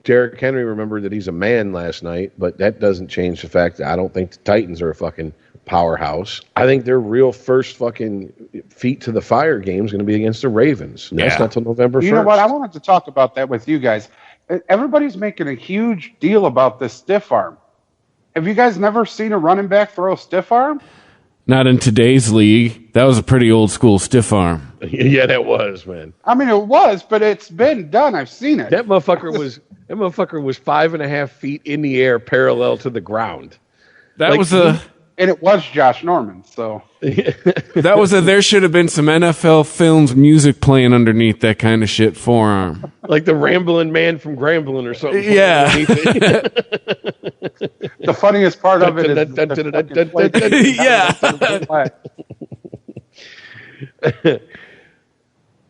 Derrick Henry remembered that he's a man last night, but that doesn't change the fact that I don't think the Titans are a fucking powerhouse. I think their real first fucking feet to the fire game is going to be against the Ravens. And that's not till November 1st. You know what? I wanted to talk about that with you guys. Everybody's making a huge deal about this stiff arm. Have you guys never seen a running back throw a stiff arm? Not in today's league. That was a pretty old school stiff arm. Yeah, that was, man. I mean, it was, but it's been done. I've seen it. That motherfucker was 5.5 feet in the air, parallel to the ground. And it was Josh Norman, so. That was there should have been some NFL Films music playing underneath that kind of shit forearm. Like the Rambling Man from Grambling or something. Yeah. The funniest part of it is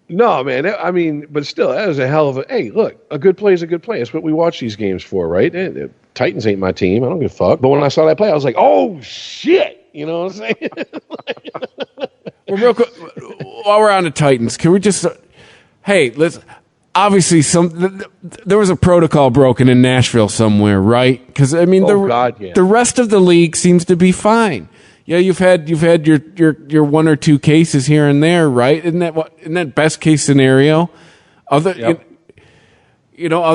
No, man. I mean, but still, that was a hell of a. Hey, look, a good play is a good play. That's what we watch these games for, right? The Titans ain't my team. I don't give a fuck. But when I saw that play, I was like, oh shit! You know what I'm saying? Well, real quick, while we're on the Titans, can we just? Hey, let's. Obviously, there was a protocol broken in Nashville somewhere, right? Because I mean, the rest of the league seems to be fine. Yeah, you've had your one or two cases here and there, right? Isn't that best case scenario? Other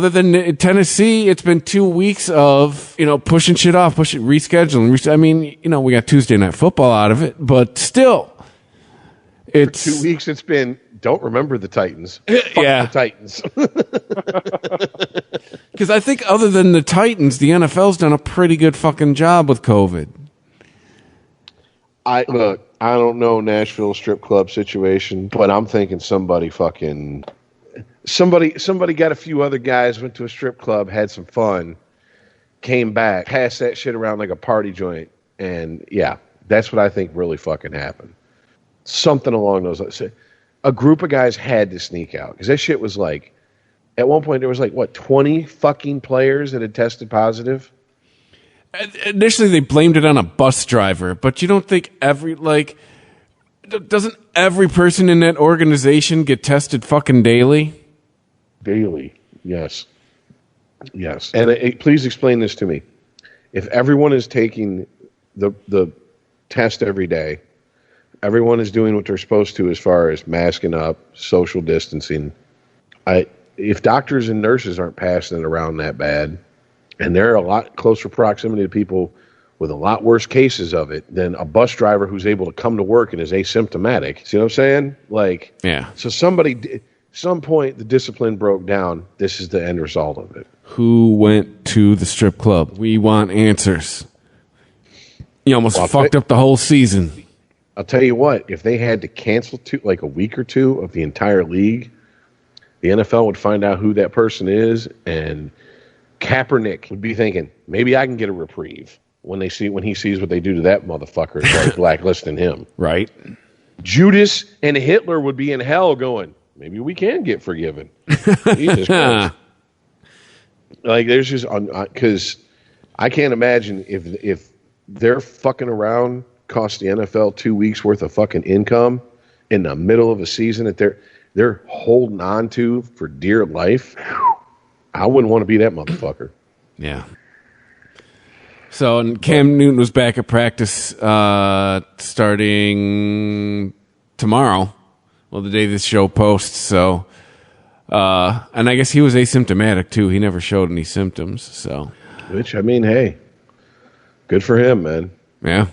than Tennessee, it's been 2 weeks of pushing shit off, rescheduling. I mean, we got Tuesday Night Football out of it, but still, it's for 2 weeks. It's been don't remember the Titans. Fuck the Titans. Because I think other than the Titans, the NFL's done a pretty good fucking job with COVID. I don't know Nashville strip club situation, but I'm thinking somebody got a few other guys, went to a strip club, had some fun, came back, passed that shit around like a party joint, and yeah, that's what I think really fucking happened. Something along those lines. A group of guys had to sneak out because that shit was like, at one point there was 20 fucking players that had tested positive. Initially, they blamed it on a bus driver, but you don't think doesn't every person in that organization get tested fucking daily? Daily, yes. And please explain this to me. If everyone is taking the test every day, everyone is doing what they're supposed to as far as masking up, social distancing. If doctors and nurses aren't passing it around that bad, and they're a lot closer proximity to people with a lot worse cases of it than a bus driver who's able to come to work and is asymptomatic. See what I'm saying? Yeah. So some point the discipline broke down. This is the end result of it. Who went to the strip club? We want answers. You almost fucked up the whole season. I'll tell you what, if they had to cancel a week or two of the entire league, the NFL would find out who that person is, and Kaepernick would be thinking, maybe I can get a reprieve when he sees what they do to that motherfucker and start blacklisting him. Right. Judas and Hitler would be in hell going, maybe we can get forgiven. Jesus Christ. There's just, because I can't imagine if they're fucking around cost the NFL 2 weeks worth of fucking income in the middle of a season that they're holding on to for dear life. I wouldn't want to be that motherfucker. Yeah. So, and Cam Newton was back at practice starting tomorrow. Well, the day this show posts. So, and I guess he was asymptomatic too. He never showed any symptoms. So, which, I mean, hey, good for him, man. Yeah.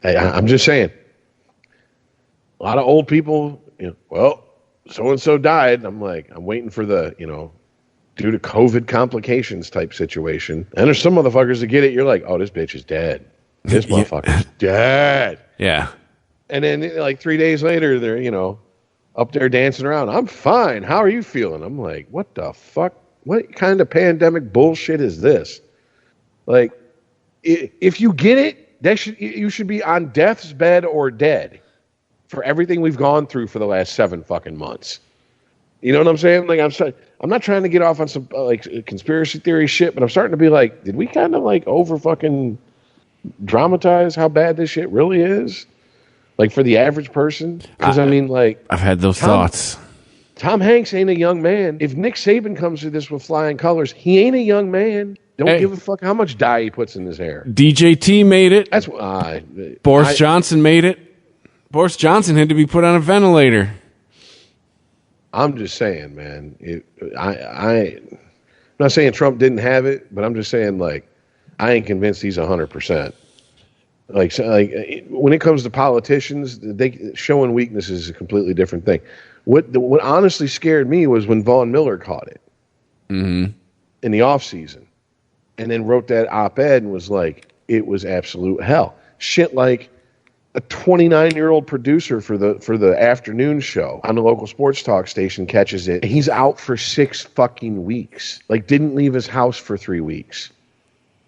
I'm just saying. A lot of old people, well, so-and-so died. I'm like, I'm waiting for the, due to COVID complications type situation. And there's some motherfuckers that get it. You're like, oh, this bitch is dead. This motherfucker's dead. Yeah. And then like 3 days later, they're, up there dancing around. I'm fine. How are you feeling? I'm like, what the fuck? What kind of pandemic bullshit is this? Like, if you get it, you should be on death's bed or dead for everything we've gone through for the last 7 fucking months. You know what I'm saying? Like, I'm not trying to get off on some like conspiracy theory shit, but I'm starting to be like, did we kind of like over fucking dramatize how bad this shit really is? Like for the average person? Because I've had those thoughts. Tom Hanks ain't a young man. If Nick Saban comes through this with flying colors, he ain't a young man. Don't give a fuck how much dye he puts in his hair. DJT made it. That's Boris Johnson made it. Boris Johnson had to be put on a ventilator. I'm just saying, man. I'm not saying Trump didn't have it, but I'm just saying, like, I ain't convinced he's 100%. Like when it comes to politicians, showing weakness is a completely different thing. What honestly scared me was when Vaughn Miller caught it in the off season, and then wrote that op-ed and was like, it was absolute hell. Shit, like a 29-year-old producer for the afternoon show on the local sports talk station catches it. He's out for 6 fucking weeks. Like, didn't leave his house for 3 weeks.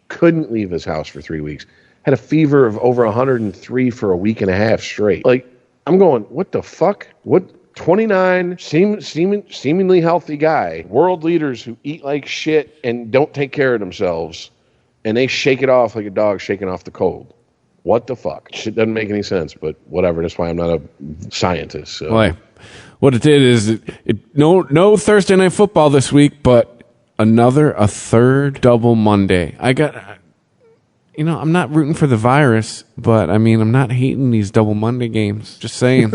Couldn't leave his house for 3 weeks. Had a fever of over 103 for a week and a half straight. Like, I'm going, what the fuck? What 29 seemingly healthy guy, world leaders who eat like shit and don't take care of themselves, and they shake it off like a dog shaking off the cold. What the fuck? Shit doesn't make any sense, but whatever. That's why I'm not a scientist. So. Boy, what it did is no Thursday Night Football this week, but a third double Monday. I'm not rooting for the virus, but I'm not hating these double Monday games. Just saying.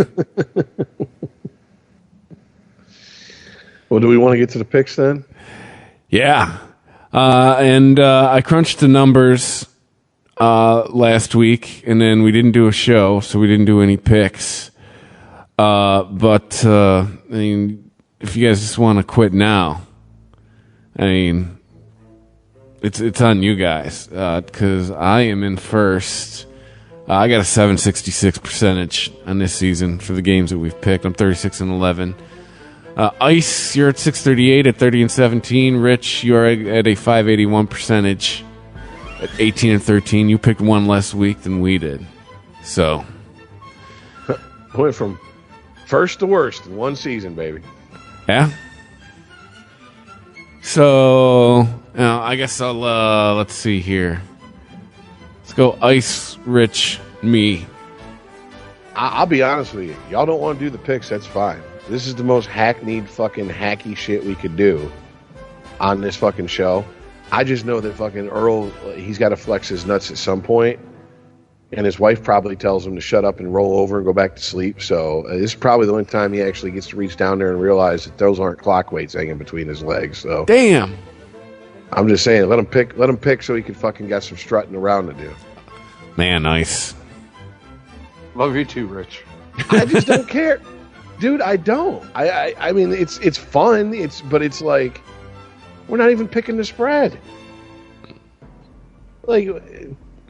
Well, do we want to get to the picks then? Yeah. And I crunched the numbers last week, and then we didn't do a show, so we didn't do any picks. But if you guys just want to quit now, it's on you guys, because I am in first. I got a 766 percentage on this season for the games that we've picked. I'm 36-11. Ice, you're at 638 at 30-17. Rich, you're at a 581 percentage at 18-13. You picked one less week than we did. So went from first to worst in one season, baby. Yeah. So I guess I'll let's see here. Let's go Ice, Rich, me. I'll be honest with you. Y'all don't want to do the picks, that's fine. This is the most hackneyed fucking hacky shit we could do on this fucking show. I just know that fucking Earl, he's got to flex his nuts at some point, and his wife probably tells him to shut up and roll over and go back to sleep. So this is probably the only time he actually gets to reach down there and realize that those aren't clock weights hanging between his legs. So damn. I'm just saying, let him pick so he can fucking got some strutting around to do. Man, nice. Love you too, Rich. I just don't care. Dude, I don't. I mean, it's fun. But it's like we're not even picking the spread. Like,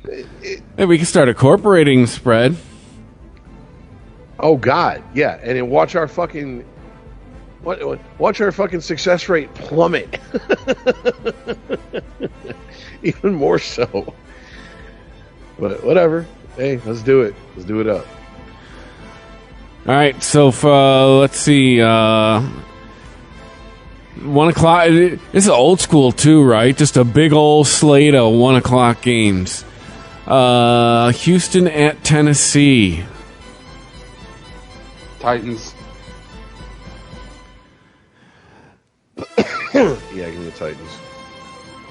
hey, we can start incorporating the spread. Oh God, yeah, and then watch our fucking success rate plummet. Even more so. But whatever. Hey, let's do it. Let's do it up. All right, so let's see. 1 o'clock. This is old school too, right? Just a big old slate of 1 o'clock games. Houston at Tennessee. Titans. Yeah, give me the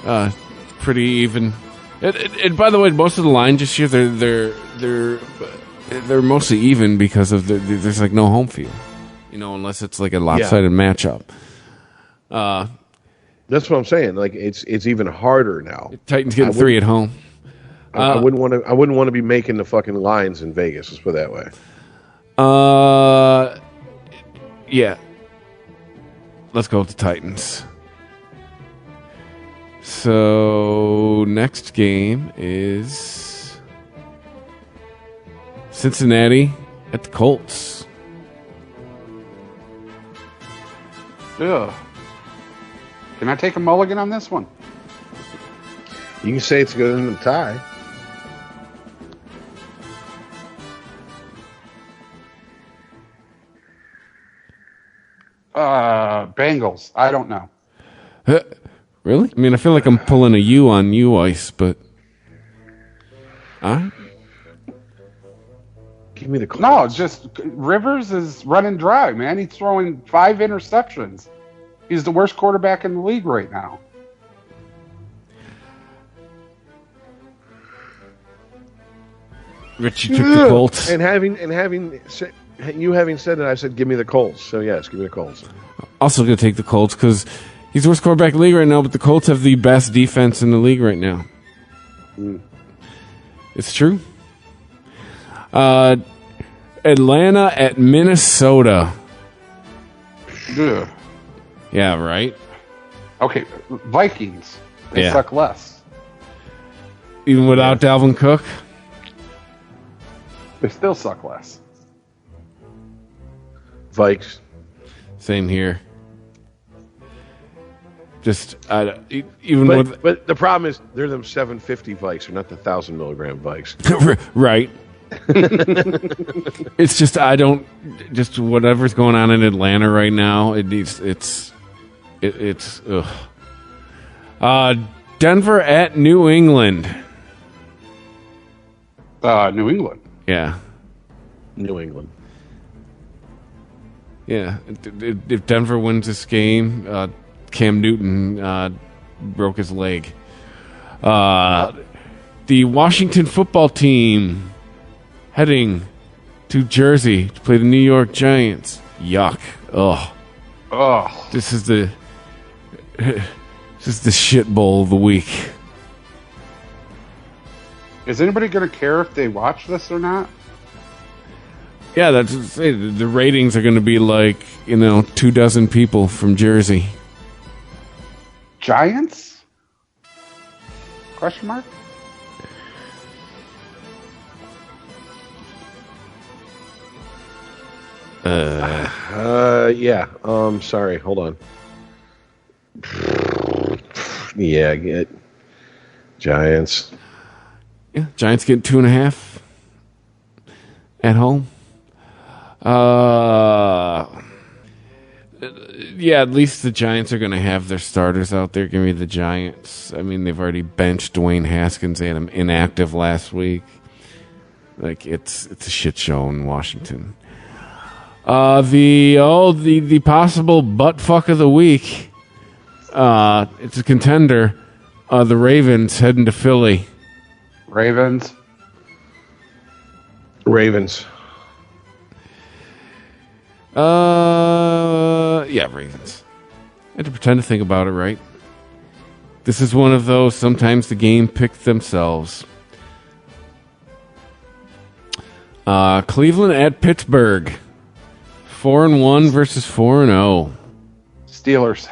Titans. Pretty even. And by the way, most of the lines this year they're mostly even because of there's like no home field, unless it's like a lopsided matchup. That's what I'm saying. Like it's even harder now. Titans getting 3 at home. I wouldn't want to. I wouldn't want to be making the fucking lines in Vegas. Let's put it that way. Yeah. Let's go with the Titans. So next game is Cincinnati at the Colts. Yeah. Can I take a mulligan on this one? You can say it's good in the tie. Bengals. I don't know. Really? I mean, I feel like I'm pulling a U on U ice, but give me the Colts. No, just Rivers is running dry, man. He's throwing 5 interceptions. He's the worst quarterback in the league right now. Rich, you took the Colts. And having said that, I said give me the Colts. So yes, give me the Colts. Also going to take the Colts because he's the worst quarterback in the league right now, but the Colts have the best defense in the league right now. It's true. Atlanta at Minnesota. Ugh. Yeah, right? Okay, Vikings. They suck less. Even without Dalvin Cook? They still suck less. Vikes. Same here. Just even but the problem is they're them 750 Vikes, they're not the 1,000 milligram Vikes. Right. It's just just whatever's going on in Atlanta right now. It's Denver at New England. New England. Yeah. New England. Yeah. If Denver wins this game, Cam Newton broke his leg. The Washington football team heading to Jersey to play the New York Giants. Yuck. Oh. This is the shit bowl of the week. Is anybody going to care if they watch this or not? Yeah, the ratings are going to be like, 24 people from Jersey. Giants? Question mark? Yeah. Sorry. Hold on. Yeah, get Giants. Yeah, Giants get 2.5 at home. Yeah, at least the Giants are going to have their starters out there. Give me the Giants. I mean, they've already benched Dwayne Haskins. They had him inactive last week. Like, it's a shit show in Washington. The possible butt fuck of the week. It's a contender. The Ravens heading to Philly. Ravens. Yeah, Ravens. I had to pretend to think about it, right? This is one of those, sometimes the game picked themselves. Cleveland at Pittsburgh. 4-1 versus 4-0. Steelers.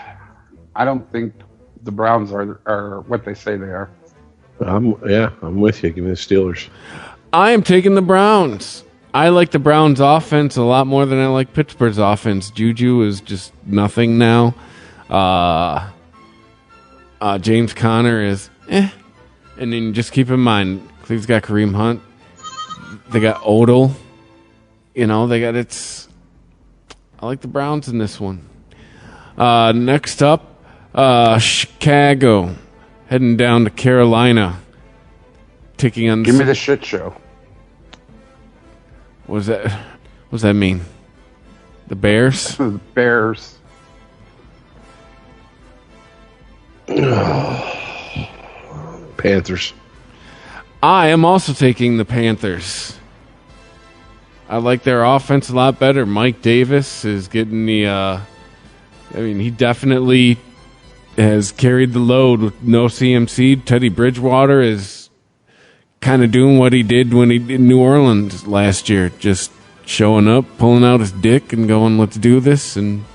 I don't think the Browns are what they say they are. I'm with you. Give me the Steelers. I am taking the Browns. I like the Browns' offense a lot more than I like Pittsburgh's offense. Juju is just nothing now. James Conner is And then just keep in mind, Cleveland's got Kareem Hunt. They got Odell. I like the Browns in this one. Next up, Chicago heading down to Carolina, taking on. Give me the shit show. What does that mean? The Bears? The Bears. Panthers. I am also taking the Panthers. I like their offense a lot better. Mike Davis is getting he definitely has carried the load with no CMC. Teddy Bridgewater is kind of doing what he did when he did New Orleans last year, just showing up, pulling out his dick, and going, "Let's do this." And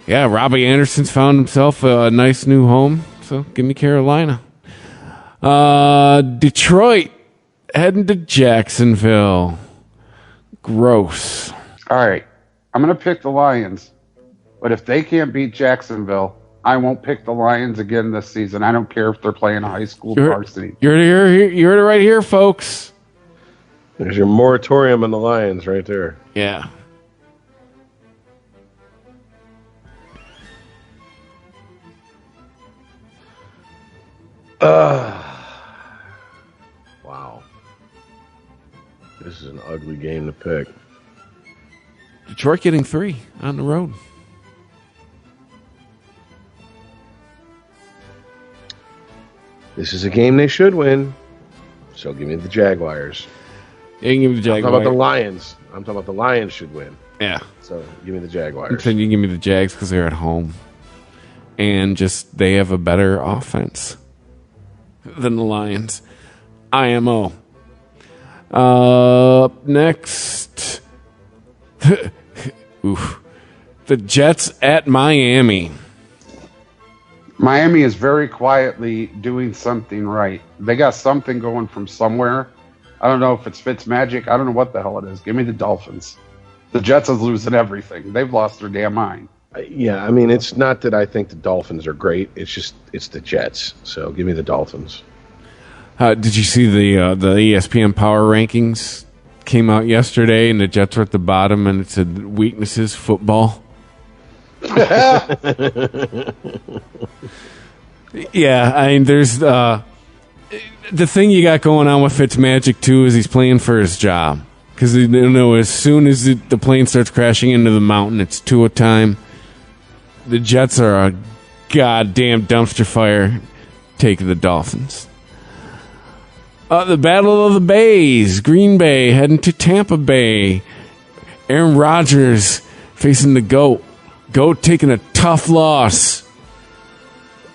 yeah, Robbie Anderson's found himself a nice new home. So give me Carolina. Detroit heading to Jacksonville. Gross. All right. I'm going to pick the Lions. But if they can't beat Jacksonville, I won't pick the Lions again this season. I don't care if they're playing high school varsity. You heard it right here, folks. There's your moratorium on the Lions right there. Yeah. Wow. This is an ugly game to pick. Detroit getting 3 on the road. This is a game they should win. So give me the Jaguars. Yeah, you can give me the Jaguars. I'm talking about the Lions. I'm talking about the Lions should win. Yeah. So give me the Jaguars. I'm saying you can give me the Jags because they're at home. And just they have a better offense than the Lions. IMO. Next. Oof. The Jets at Miami. Miami is very quietly doing something right. They got something going from somewhere. I don't know if it's Fitzmagic. I don't know what the hell it is. Give me the Dolphins. The Jets is losing everything. They've lost their damn mind. Yeah, I mean, it's not that I think the Dolphins are great. It's the Jets. So give me the Dolphins. Did you see the ESPN Power Rankings came out yesterday, and the Jets were at the bottom, and it said weaknesses, football. Yeah, I mean, there's the thing you got going on with Fitzmagic too is he's playing for his job because you know as soon as the plane starts crashing into the mountain, it's Tua time. The Jets are a goddamn dumpster fire. Take the Dolphins. The Battle of the Bays. Green Bay heading to Tampa Bay. Aaron Rodgers facing the GOAT. GOAT taking a tough loss.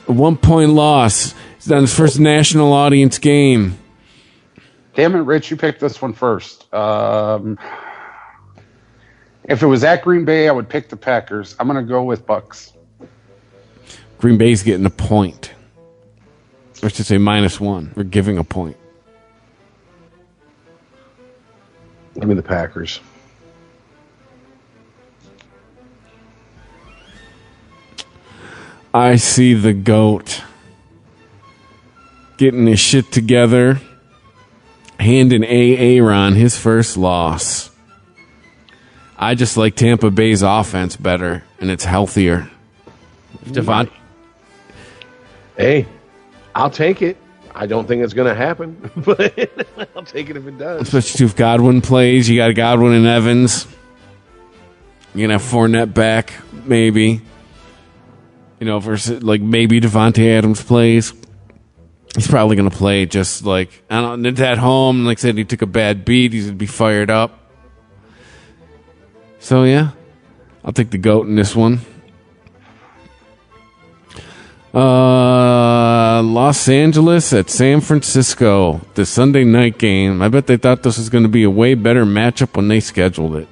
A 1-point loss. He's done his first national audience game. Damn it, Rich, you picked this one first. If it was at Green Bay, I would pick the Packers. I'm going to go with Bucks. Green Bay's getting a point. Or I should say -1. We're giving a point. Give me the Packers. I see the GOAT getting his shit together, handing Aaron his first loss. I just like Tampa Bay's offense better, and it's healthier. Hey, I'll take it. I don't think it's going to happen, but I'll take it if it does. Especially if Godwin plays. You got Godwin and Evans. You're going to have Fournette back, maybe. You know, versus like maybe Devontae Adams plays. He's probably going to play just like, I don't know, it's at home. Like I said, he took a bad beat. He's going to be fired up. So, yeah, I'll take the GOAT in this one. Los Angeles at San Francisco, the Sunday night game. I bet they thought this was going to be a way better matchup when they scheduled it.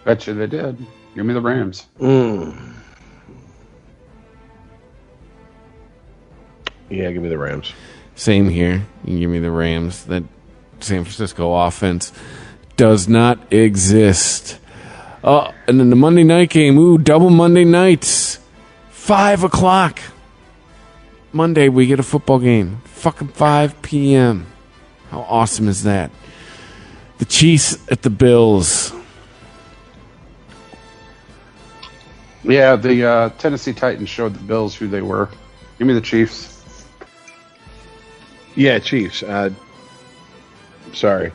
Bet you they did. Give me the Rams. Yeah, give me the Rams. Same here. You can give me the Rams. That San Francisco offense does not exist. Oh, and then the Monday night game. Ooh, double Monday nights. 5 o'clock. Monday, we get a football game. Fucking 5 p.m. How awesome is that? The Chiefs at the Bills. Yeah, the Tennessee Titans showed the Bills who they were. Give me the Chiefs. Yeah, Chiefs. Sorry.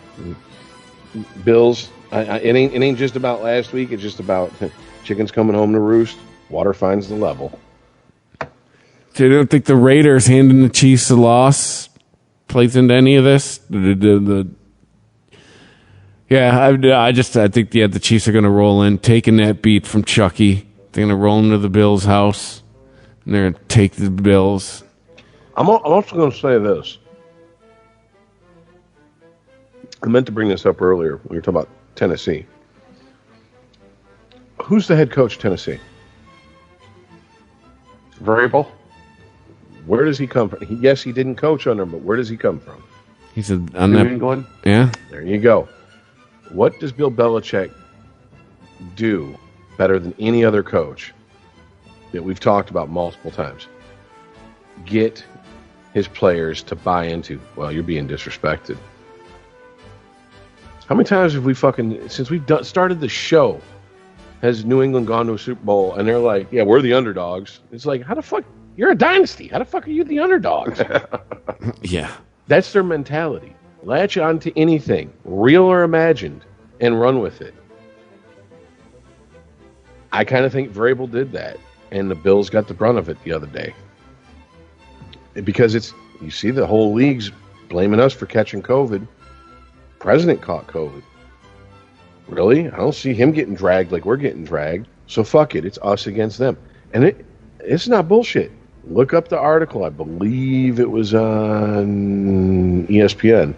Bills. It ain't just about last week. It's just about chickens coming home to roost. Water finds the level. So you don't think the Raiders handing the Chiefs a loss plays into any of this? Yeah, I think the Chiefs are going to roll in, taking that beat from Chucky. They're going to roll into the Bills' house, and they're going to take the Bills. I'm also going to say this. I meant to bring this up earlier. We were talking about Tennessee. Who's the head coach of Tennessee? Vrabel. Where does he come from? Yes, he didn't coach under him, but where does he come from? He's on New England. Yeah. There you go. What does Bill Belichick do better than any other coach that we've talked about multiple times? Get his players to buy into, well, you're being disrespected. How many times have we since we've started the show, has New England gone to a Super Bowl and they're like, yeah, we're the underdogs? It's like, how the fuck? You're a dynasty. How the fuck are you the underdogs? Yeah. That's their mentality. Latch on to anything, real or imagined, and run with it. I kind of think Vrabel did that, and the Bills got the brunt of it the other day. Because you see the whole league's blaming us for catching COVID. President caught COVID. Really? I don't see him getting dragged like we're getting dragged. So fuck it. It's us against them. And it's not bullshit. Look up the article. I believe it was on ESPN,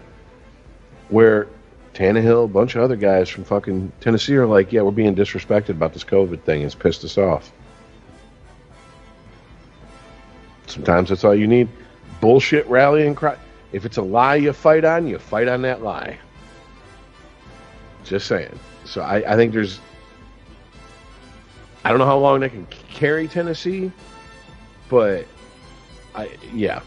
where Tannehill, a bunch of other guys from fucking Tennessee are like, yeah, we're being disrespected about this COVID thing. It's pissed us off. Sometimes that's all you need. Bullshit rallying cry. If it's a lie you fight on that lie. Just saying. So I think there's... I don't know how long they can carry Tennessee, but yeah.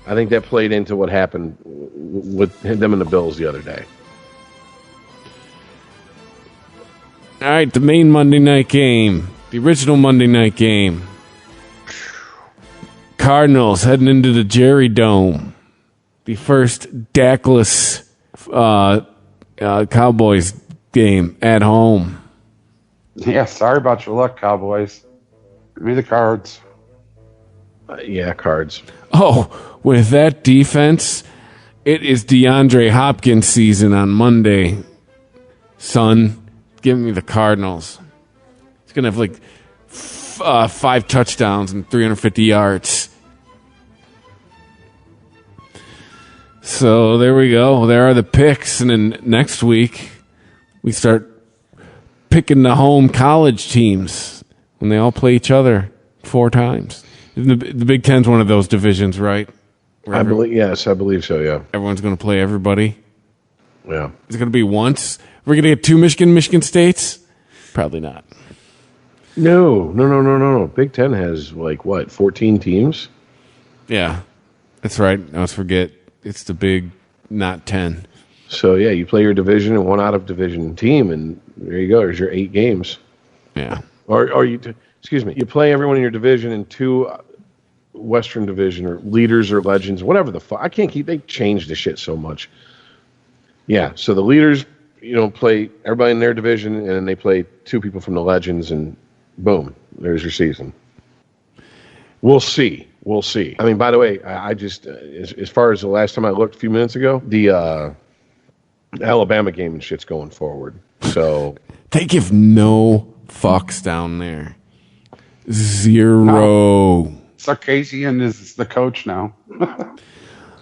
I think that played into what happened with them and the Bills the other day. All right, the main Monday night game. The original Monday night game. Cardinals heading into the Jerry Dome. The first Dakless Cowboys game at home. Yeah, sorry about your luck, Cowboys. Give me the Cards. Yeah, Cards. Oh, with that defense, it is DeAndre Hopkins season on Monday. Son, give me the Cardinals. He's going to have like 5 touchdowns and 350 yards. So there we go. There are the picks. And then next week, we start picking the home college teams when they all play each other 4 times. The Big Ten's one of those divisions, right? I believe so, yeah. Everyone's going to play everybody. Yeah. Is it going to be once? We're going to get 2 Michigan States? Probably not. No. Big Ten has, 14 teams? Yeah, that's right. I always forget. It's the big, not 10. So, yeah, you play your division and one out-of-division team, and there you go. There's your 8 games. Yeah. Or you play everyone in your division in 2 Western Division or leaders or legends, whatever the fuck. They changed the shit so much. Yeah, so the leaders, play everybody in their division, and then they play 2 people from the legends, and boom, there's your season. We'll see. I mean, by the way, I just, as far as the last time I looked a few minutes ago, the Alabama game and shit's going forward. So they give no fucks down there. 0. No. Sarkisian is the coach now.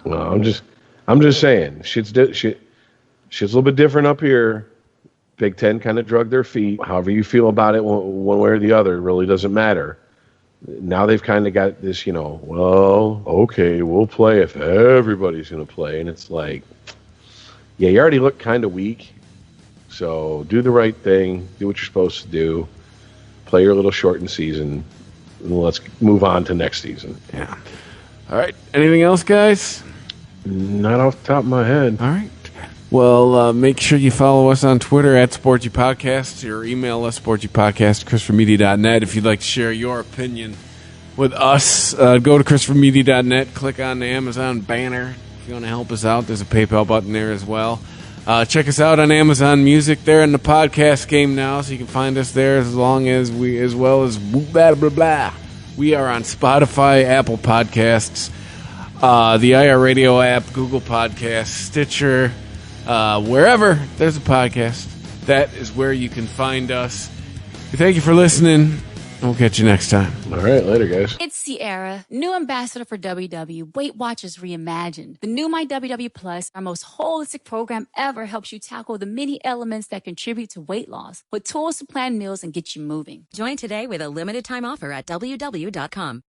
Well, I'm just saying, shit's a little bit different up here. Big Ten kind of drug their feet. However you feel about it, one way or the other, really doesn't matter. Now they've kind of got this, well, okay, we'll play if everybody's going to play. And it's like, yeah, you already look kind of weak. So do the right thing. Do what you're supposed to do. Play your little shortened season. And let's move on to next season. Yeah. All right. Anything else, guys? Not off the top of my head. All right. Well, make sure you follow us on Twitter at SportyPodcast or email us, SportyPodcast@ChristopherMedia.net. If you'd like to share your opinion with us, go to ChristopherMedia.net, click on the Amazon banner. If you want to help us out, there's a PayPal button there as well. Check us out on Amazon Music. They're in the podcast game now, so you can find us there as well as blah, blah, blah. We are on Spotify, Apple Podcasts, the iHeartRadio app, Google Podcasts, Stitcher, wherever there's a podcast. That is where you can find us. We thank you for listening. We'll catch you next time. All right, later, guys. It's Sierra, new ambassador for WW, Weight Watchers Reimagined. The new My WW Plus, our most holistic program ever, helps you tackle the many elements that contribute to weight loss with tools to plan meals and get you moving. Join today with a limited time offer at WW.com.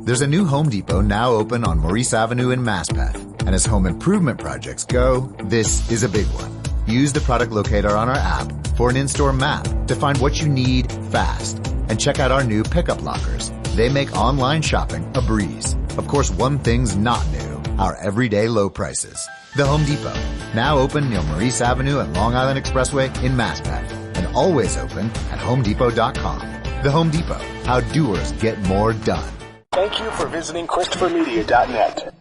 There's a new Home Depot now open on Maurice Avenue in Maspeth. And as home improvement projects go, this is a big one. Use the product locator on our app for an in-store map to find what you need fast. And check out our new pickup lockers. They make online shopping a breeze. Of course, one thing's not new, our everyday low prices. The Home Depot, now open near Maurice Avenue and Long Island Expressway in Maspeth. And always open at HomeDepot.com. The Home Depot, how doers get more done. Thank you for visiting ChristopherMedia.net.